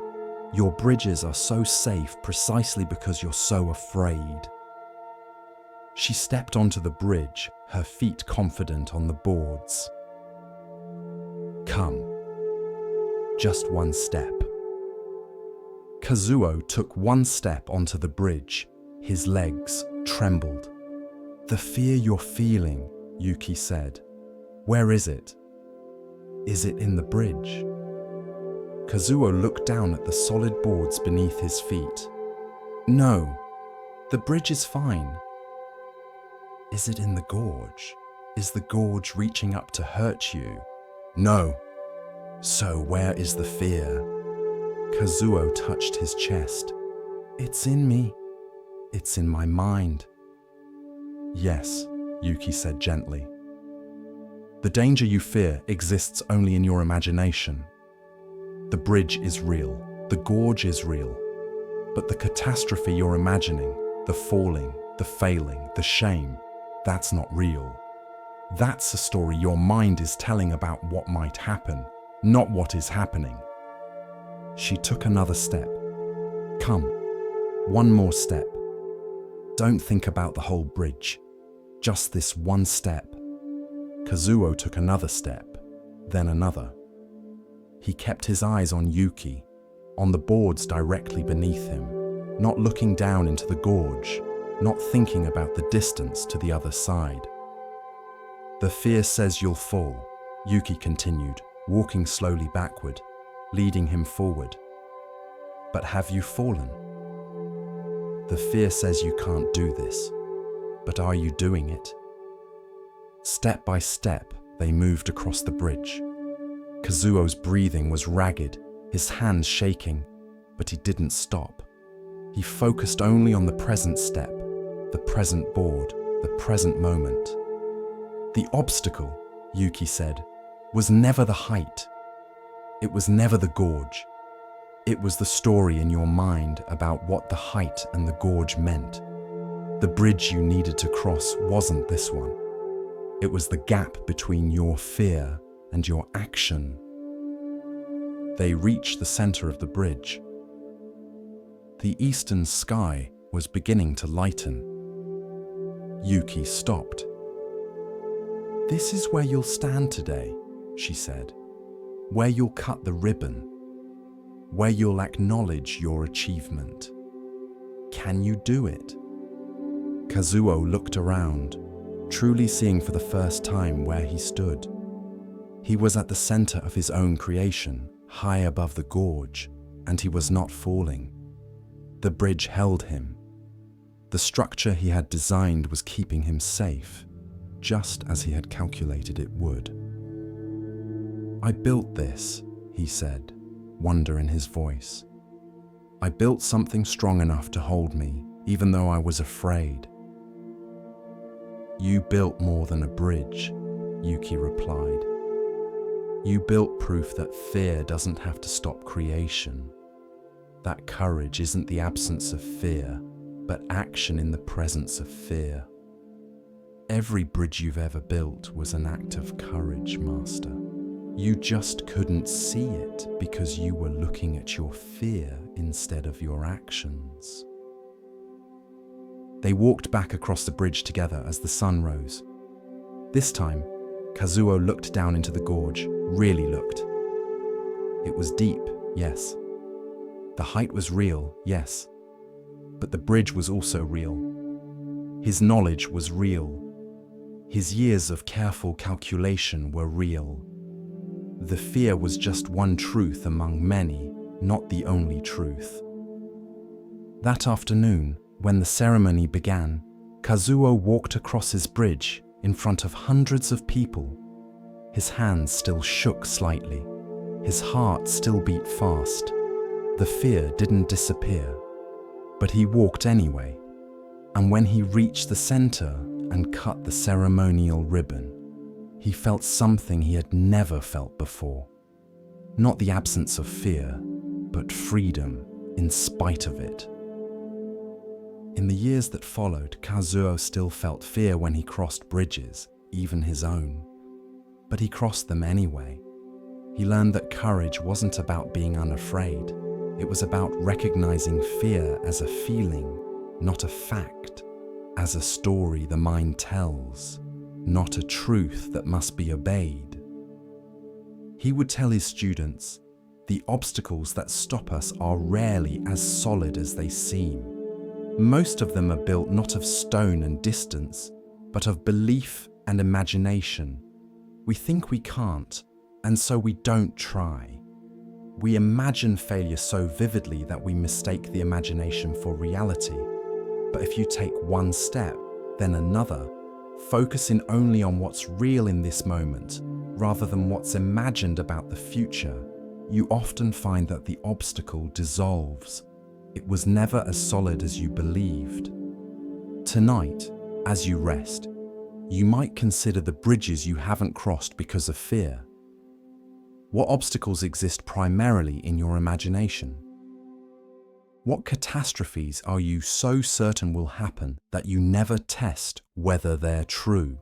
Your bridges are so safe precisely because you're so afraid." She stepped onto the bridge, her feet confident on the boards. "Come. Just one step." Kazuo took one step onto the bridge. His legs trembled. "The fear you're feeling," Yuki said. "Where is it? Is it in the bridge?" Kazuo looked down at the solid boards beneath his feet. "No, the bridge is fine." "Is it in the gorge? Is the gorge reaching up to hurt you?" "No." "So where is the fear?" Kazuo touched his chest. "It's in me. It's in my mind." "Yes," Yuki said gently. "The danger you fear exists only in your imagination. The bridge is real, the gorge is real, but the catastrophe you're imagining, the falling, the failing, the shame, that's not real. That's a story your mind is telling about what might happen, not what is happening." She took another step. "Come, one more step. Don't think about the whole bridge, just this one step." Kazuo took another step, then another. He kept his eyes on Yuki, on the boards directly beneath him, not looking down into the gorge, not thinking about the distance to the other side. "The fear says you'll fall," Yuki continued, walking slowly backward, leading him forward. "But have you fallen? The fear says you can't do this, but are you doing it?" Step by step, they moved across the bridge. Kazuo's breathing was ragged, his hands shaking, but he didn't stop. He focused only on the present step, the present board, the present moment. "The obstacle," Yuki said, "was never the height. It was never the gorge. It was the story in your mind about what the height and the gorge meant. The bridge you needed to cross wasn't this one. It was the gap between your fear and your action." They reached the center of the bridge. The eastern sky was beginning to lighten. Yuki stopped. "This is where you'll stand today," she said. "Where you'll cut the ribbon. Where you'll acknowledge your achievement. Can you do it?" Kazuo looked around, truly seeing for the first time where he stood. He was at the center of his own creation, high above the gorge, and he was not falling. The bridge held him. The structure he had designed was keeping him safe, just as he had calculated it would. "I built this," he said, wonder in his voice. "I built something strong enough to hold me, even though I was afraid." "You built more than a bridge," Yuki replied. "You built proof that fear doesn't have to stop creation. That courage isn't the absence of fear, but action in the presence of fear. Every bridge you've ever built was an act of courage, Master. You just couldn't see it because you were looking at your fear instead of your actions." They walked back across the bridge together as the sun rose. This time, Kazuo looked down into the gorge, really looked. It was deep, yes. The height was real, yes. But the bridge was also real. His knowledge was real. His years of careful calculation were real. The fear was just one truth among many, not the only truth. That afternoon, when the ceremony began, Kazuo walked across his bridge in front of hundreds of people. His hands still shook slightly. His heart still beat fast. The fear didn't disappear, but he walked anyway. And when he reached the center and cut the ceremonial ribbon, he felt something he had never felt before. Not the absence of fear, but freedom in spite of it. In the years that followed, Kazuo still felt fear when he crossed bridges, even his own. But he crossed them anyway. He learned that courage wasn't about being unafraid. It was about recognizing fear as a feeling, not a fact, as a story the mind tells, not a truth that must be obeyed. He would tell his students, "The obstacles that stop us are rarely as solid as they seem. Most of them are built not of stone and distance, but of belief and imagination. We think we can't, and so we don't try. We imagine failure so vividly that we mistake the imagination for reality. But if you take one step, then another, focusing only on what's real in this moment, rather than what's imagined about the future, you often find that the obstacle dissolves. It was never as solid as you believed. Tonight, as you rest, you might consider the bridges you haven't crossed because of fear. What obstacles exist primarily in your imagination? What catastrophes are you so certain will happen that you never test whether they're true?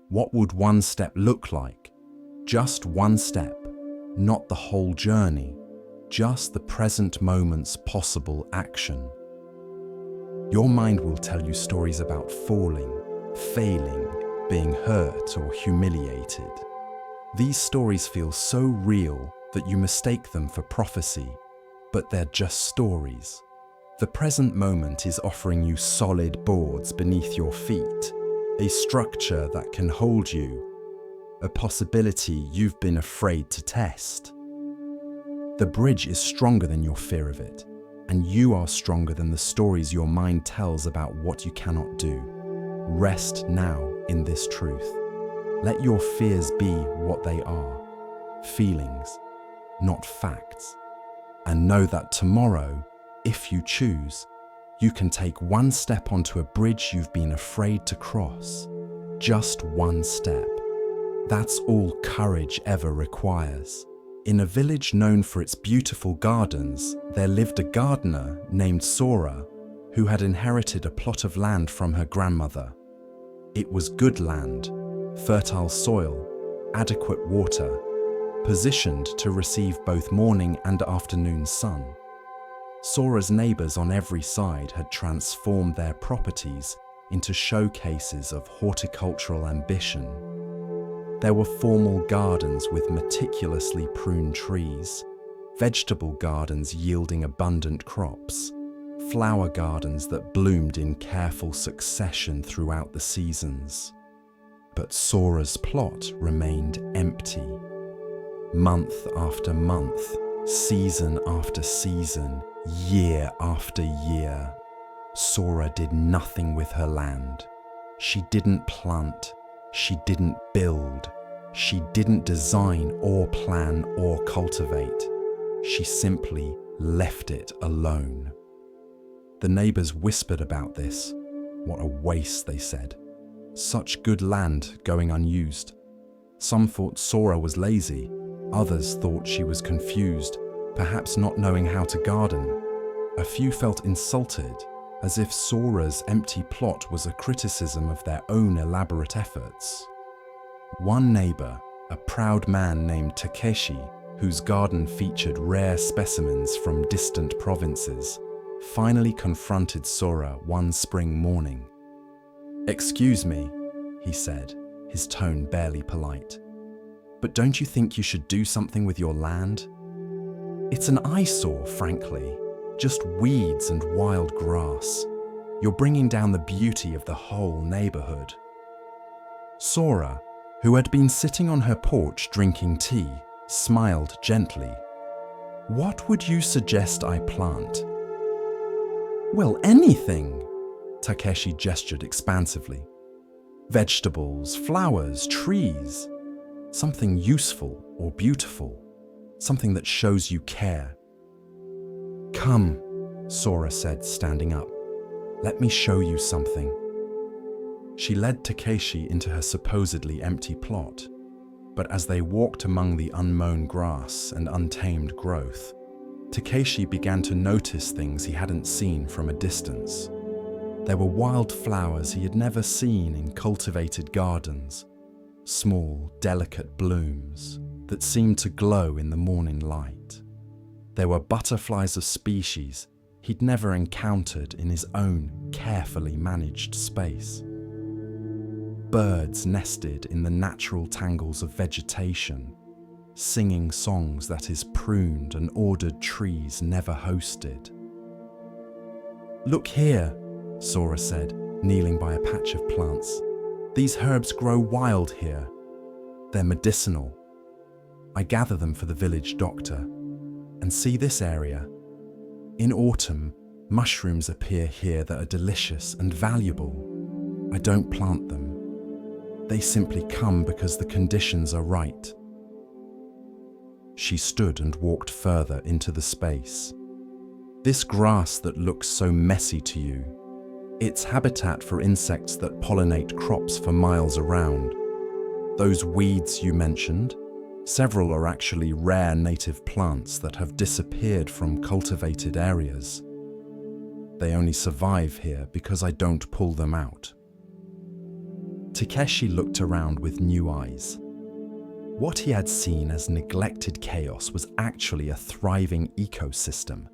What would one step look like? Just one step, not the whole journey, just the present moment's possible action. Your mind will tell you stories about falling, failing, being hurt or humiliated. These stories feel so real that you mistake them for prophecy, but they're just stories. The present moment is offering you solid boards beneath your feet, a structure that can hold you, a possibility you've been afraid to test. The bridge is stronger than your fear of it, and you are stronger than the stories your mind tells about what you cannot do. Rest now in this truth. Let your fears be what they are, feelings, not facts. And know that tomorrow, if you choose, you can take one step onto a bridge you've been afraid to cross. Just one step. That's all courage ever requires. In a village known for its beautiful gardens, there lived a gardener named Sora, who had inherited a plot of land from her grandmother. It was good land, fertile soil, adequate water, positioned to receive both morning and afternoon sun. Sora's neighbours on every side had transformed their properties into showcases of horticultural ambition. There were formal gardens with meticulously pruned trees, vegetable gardens yielding abundant crops, flower gardens that bloomed in careful succession throughout the seasons. But Sora's plot remained empty. Month after month, season after season, year after year, Sora did nothing with her land. She didn't plant, she didn't build, she didn't design or plan or cultivate. She simply left it alone. The neighbours whispered about this. What a waste, they said. Such good land going unused. Some thought Sora was lazy. Others thought she was confused, perhaps not knowing how to garden. A few felt insulted, as if Sora's empty plot was a criticism of their own elaborate efforts. One neighbour, a proud man named Takeshi, whose garden featured rare specimens from distant provinces, finally confronted Sora one spring morning. "Excuse me," he said, his tone barely polite, "but don't you think you should do something with your land? It's an eyesore, frankly, just weeds and wild grass. You're bringing down the beauty of the whole neighborhood." Sora, who had been sitting on her porch drinking tea, smiled gently. "What would you suggest I plant?" "Well, anything," Takeshi gestured expansively. "Vegetables, flowers, trees. Something useful or beautiful. Something that shows you care." "Come," Sora said, standing up. "Let me show you something." She led Takeshi into her supposedly empty plot, but as they walked among the unmown grass and untamed growth, Takeshi began to notice things he hadn't seen from a distance. There were wild flowers he had never seen in cultivated gardens, small, delicate blooms that seemed to glow in the morning light. There were butterflies of species he'd never encountered in his own carefully managed space. Birds nested in the natural tangles of vegetation, singing songs that his pruned and ordered trees never hosted. Look here, Sora said, kneeling by a patch of plants. These herbs grow wild here. They're medicinal. I gather them for the village doctor. And see this area? In autumn, mushrooms appear here that are delicious and valuable. I don't plant them. They simply come because the conditions are right. She stood and walked further into the space. This grass that looks so messy to you, it's habitat for insects that pollinate crops for miles around. Those weeds you mentioned, several are actually rare native plants that have disappeared from cultivated areas. They only survive here because I don't pull them out. Takeshi looked around with new eyes. What he had seen as neglected chaos was actually a thriving ecosystem.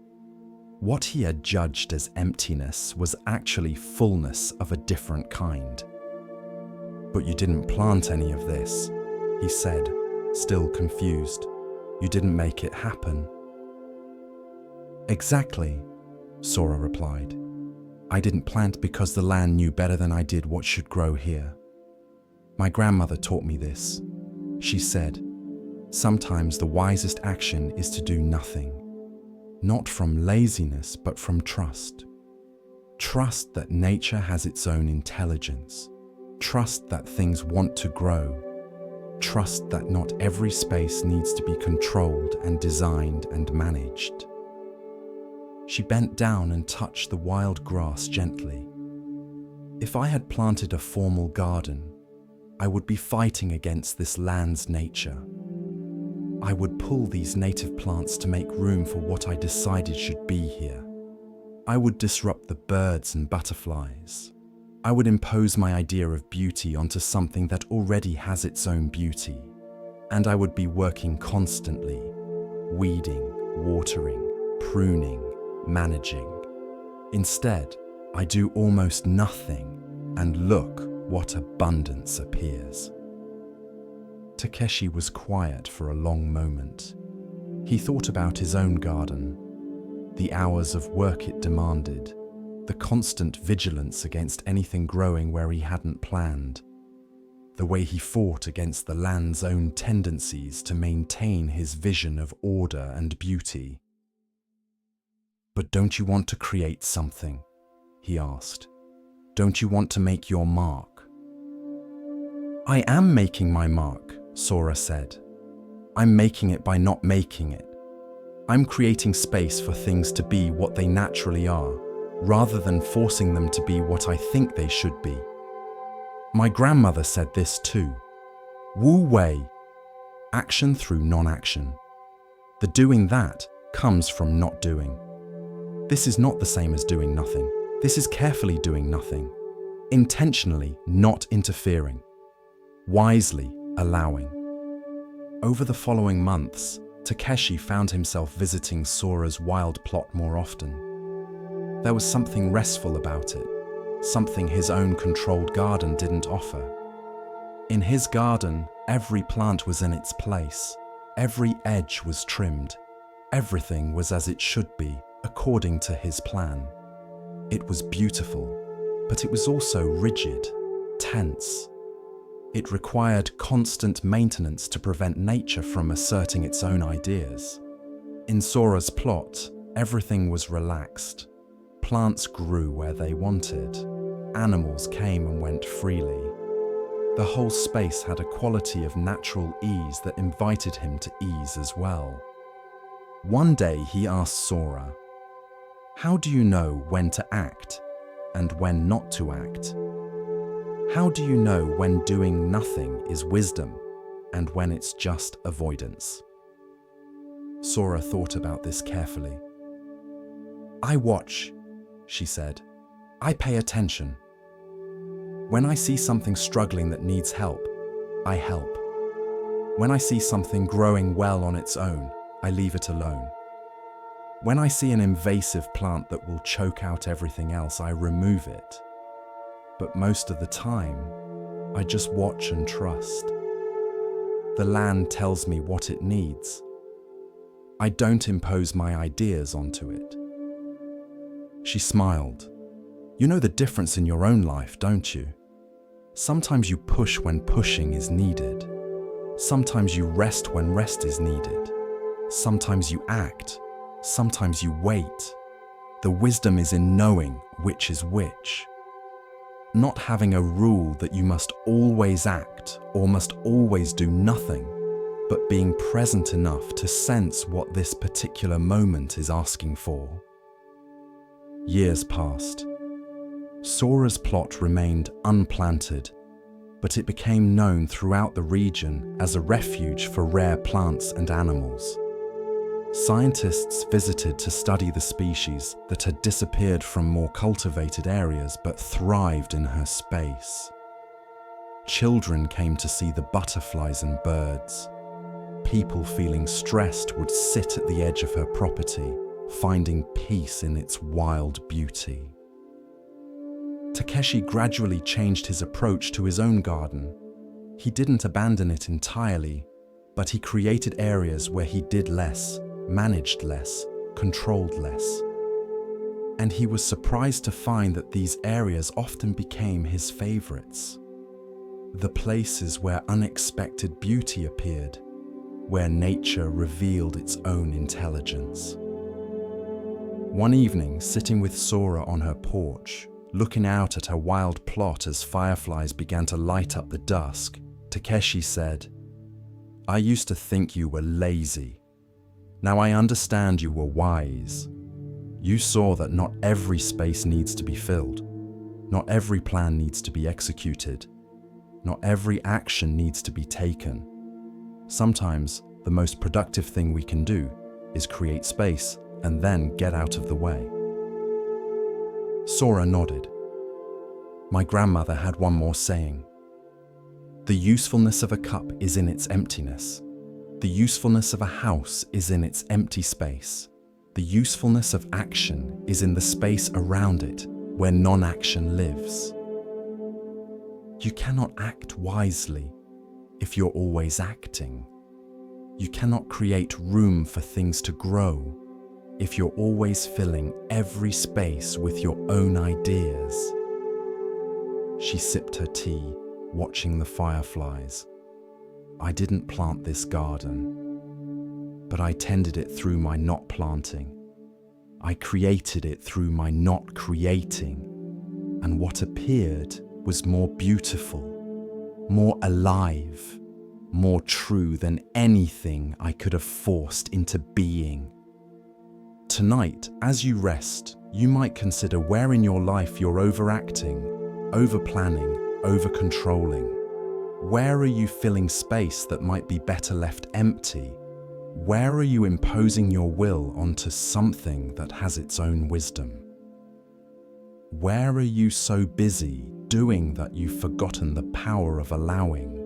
What he had judged as emptiness was actually fullness of a different kind. But you didn't plant any of this, he said, still confused. You didn't make it happen. Exactly, Sora replied. I didn't plant because the land knew better than I did what should grow here. My grandmother taught me this. She said, sometimes the wisest action is to do nothing. Not from laziness, but from trust. Trust that nature has its own intelligence. Trust that things want to grow. Trust that not every space needs to be controlled and designed and managed. She bent down and touched the wild grass gently. If I had planted a formal garden, I would be fighting against this land's nature. I would pull these native plants to make room for what I decided should be here. I would disrupt the birds and butterflies. I would impose my idea of beauty onto something that already has its own beauty. And I would be working constantly, weeding, watering, pruning, managing. Instead, I do almost nothing, and look what abundance appears. Takeshi was quiet for a long moment. He thought about his own garden, the hours of work it demanded, the constant vigilance against anything growing where he hadn't planned, the way he fought against the land's own tendencies to maintain his vision of order and beauty. But don't you want to create something? He asked. Don't you want to make your mark? I am making my mark, Sora said. I'm making it by not making it. I'm creating space for things to be what they naturally are, rather than forcing them to be what I think they should be. My grandmother said this too. Wu Wei, action through non-action. The doing that comes from not doing. This is not the same as doing nothing. This is carefully doing nothing, intentionally not interfering, wisely allowing. Over the following months, Takeshi found himself visiting Sora's wild plot more often. There was something restful about it, something his own controlled garden didn't offer. In his garden, every plant was in its place, every edge was trimmed, everything was as it should be, according to his plan. It was beautiful, but it was also rigid, tense. It required constant maintenance to prevent nature from asserting its own ideas. In Sora's plot, everything was relaxed. Plants grew where they wanted. Animals came and went freely. The whole space had a quality of natural ease that invited him to ease as well. One day he asked Sora, "How do you know when to act and when not to act? How do you know when doing nothing is wisdom and when it's just avoidance?" Sora thought about this carefully. "I watch," she said. "I pay attention. When I see something struggling that needs help, I help. When I see something growing well on its own, I leave it alone. When I see an invasive plant that will choke out everything else, I remove it. But most of the time, I just watch and trust. The land tells me what it needs. I don't impose my ideas onto it." She smiled. You know the difference in your own life, don't you? Sometimes you push when pushing is needed. Sometimes you rest when rest is needed. Sometimes you act. Sometimes you wait. The wisdom is in knowing which is which. Not having a rule that you must always act or must always do nothing, but being present enough to sense what this particular moment is asking for. Years passed. Sora's plot remained unplanted, but it became known throughout the region as a refuge for rare plants and animals. Scientists visited to study the species that had disappeared from more cultivated areas but thrived in her space. Children came to see the butterflies and birds. People feeling stressed would sit at the edge of her property, finding peace in its wild beauty. Takeshi gradually changed his approach to his own garden. He didn't abandon it entirely, but he created areas where he did less, managed less, controlled less. And he was surprised to find that these areas often became his favorites. The places where unexpected beauty appeared, where nature revealed its own intelligence. One evening, sitting with Sora on her porch, looking out at her wild plot as fireflies began to light up the dusk, Takeshi said, "I used to think you were lazy. Now I understand you were wise. You saw that not every space needs to be filled. Not every plan needs to be executed. Not every action needs to be taken. Sometimes the most productive thing we can do is create space and then get out of the way." Sora nodded. My grandmother had one more saying. The usefulness of a cup is in its emptiness. The usefulness of a house is in its empty space. The usefulness of action is in the space around it where non-action lives. You cannot act wisely if you're always acting. You cannot create room for things to grow if you're always filling every space with your own ideas. She sipped her tea, watching the fireflies. I didn't plant this garden, but I tended it through my not planting. I created it through my not creating, and what appeared was more beautiful, more alive, more true than anything I could have forced into being. Tonight, as you rest, you might consider where in your life you're overacting, over-planning, over-controlling. Where are you filling space that might be better left empty? Where are you imposing your will onto something that has its own wisdom? Where are you so busy doing that you've forgotten the power of allowing?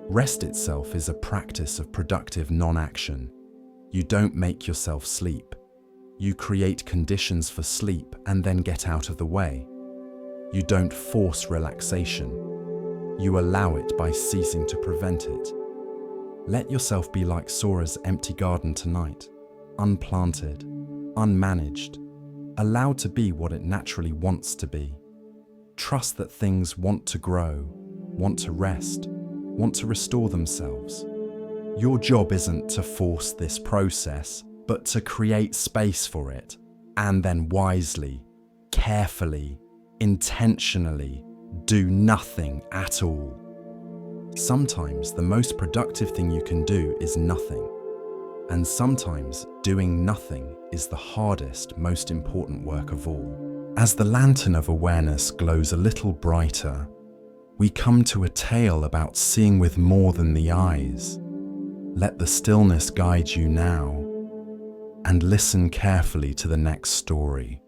Rest itself is a practice of productive non-action. You don't make yourself sleep. You create conditions for sleep and then get out of the way. You don't force relaxation. You allow it by ceasing to prevent it. Let yourself be like Sora's empty garden tonight, unplanted, unmanaged, allowed to be what it naturally wants to be. Trust that things want to grow, want to rest, want to restore themselves. Your job isn't to force this process, but to create space for it, and then wisely, carefully, intentionally do nothing at all. Sometimes the most productive thing you can do is nothing, and sometimes doing nothing is the hardest, most important work of all. As the lantern of awareness glows a little brighter, we come to a tale about seeing with more than the eyes. Let the stillness guide you now, and listen carefully to the next story.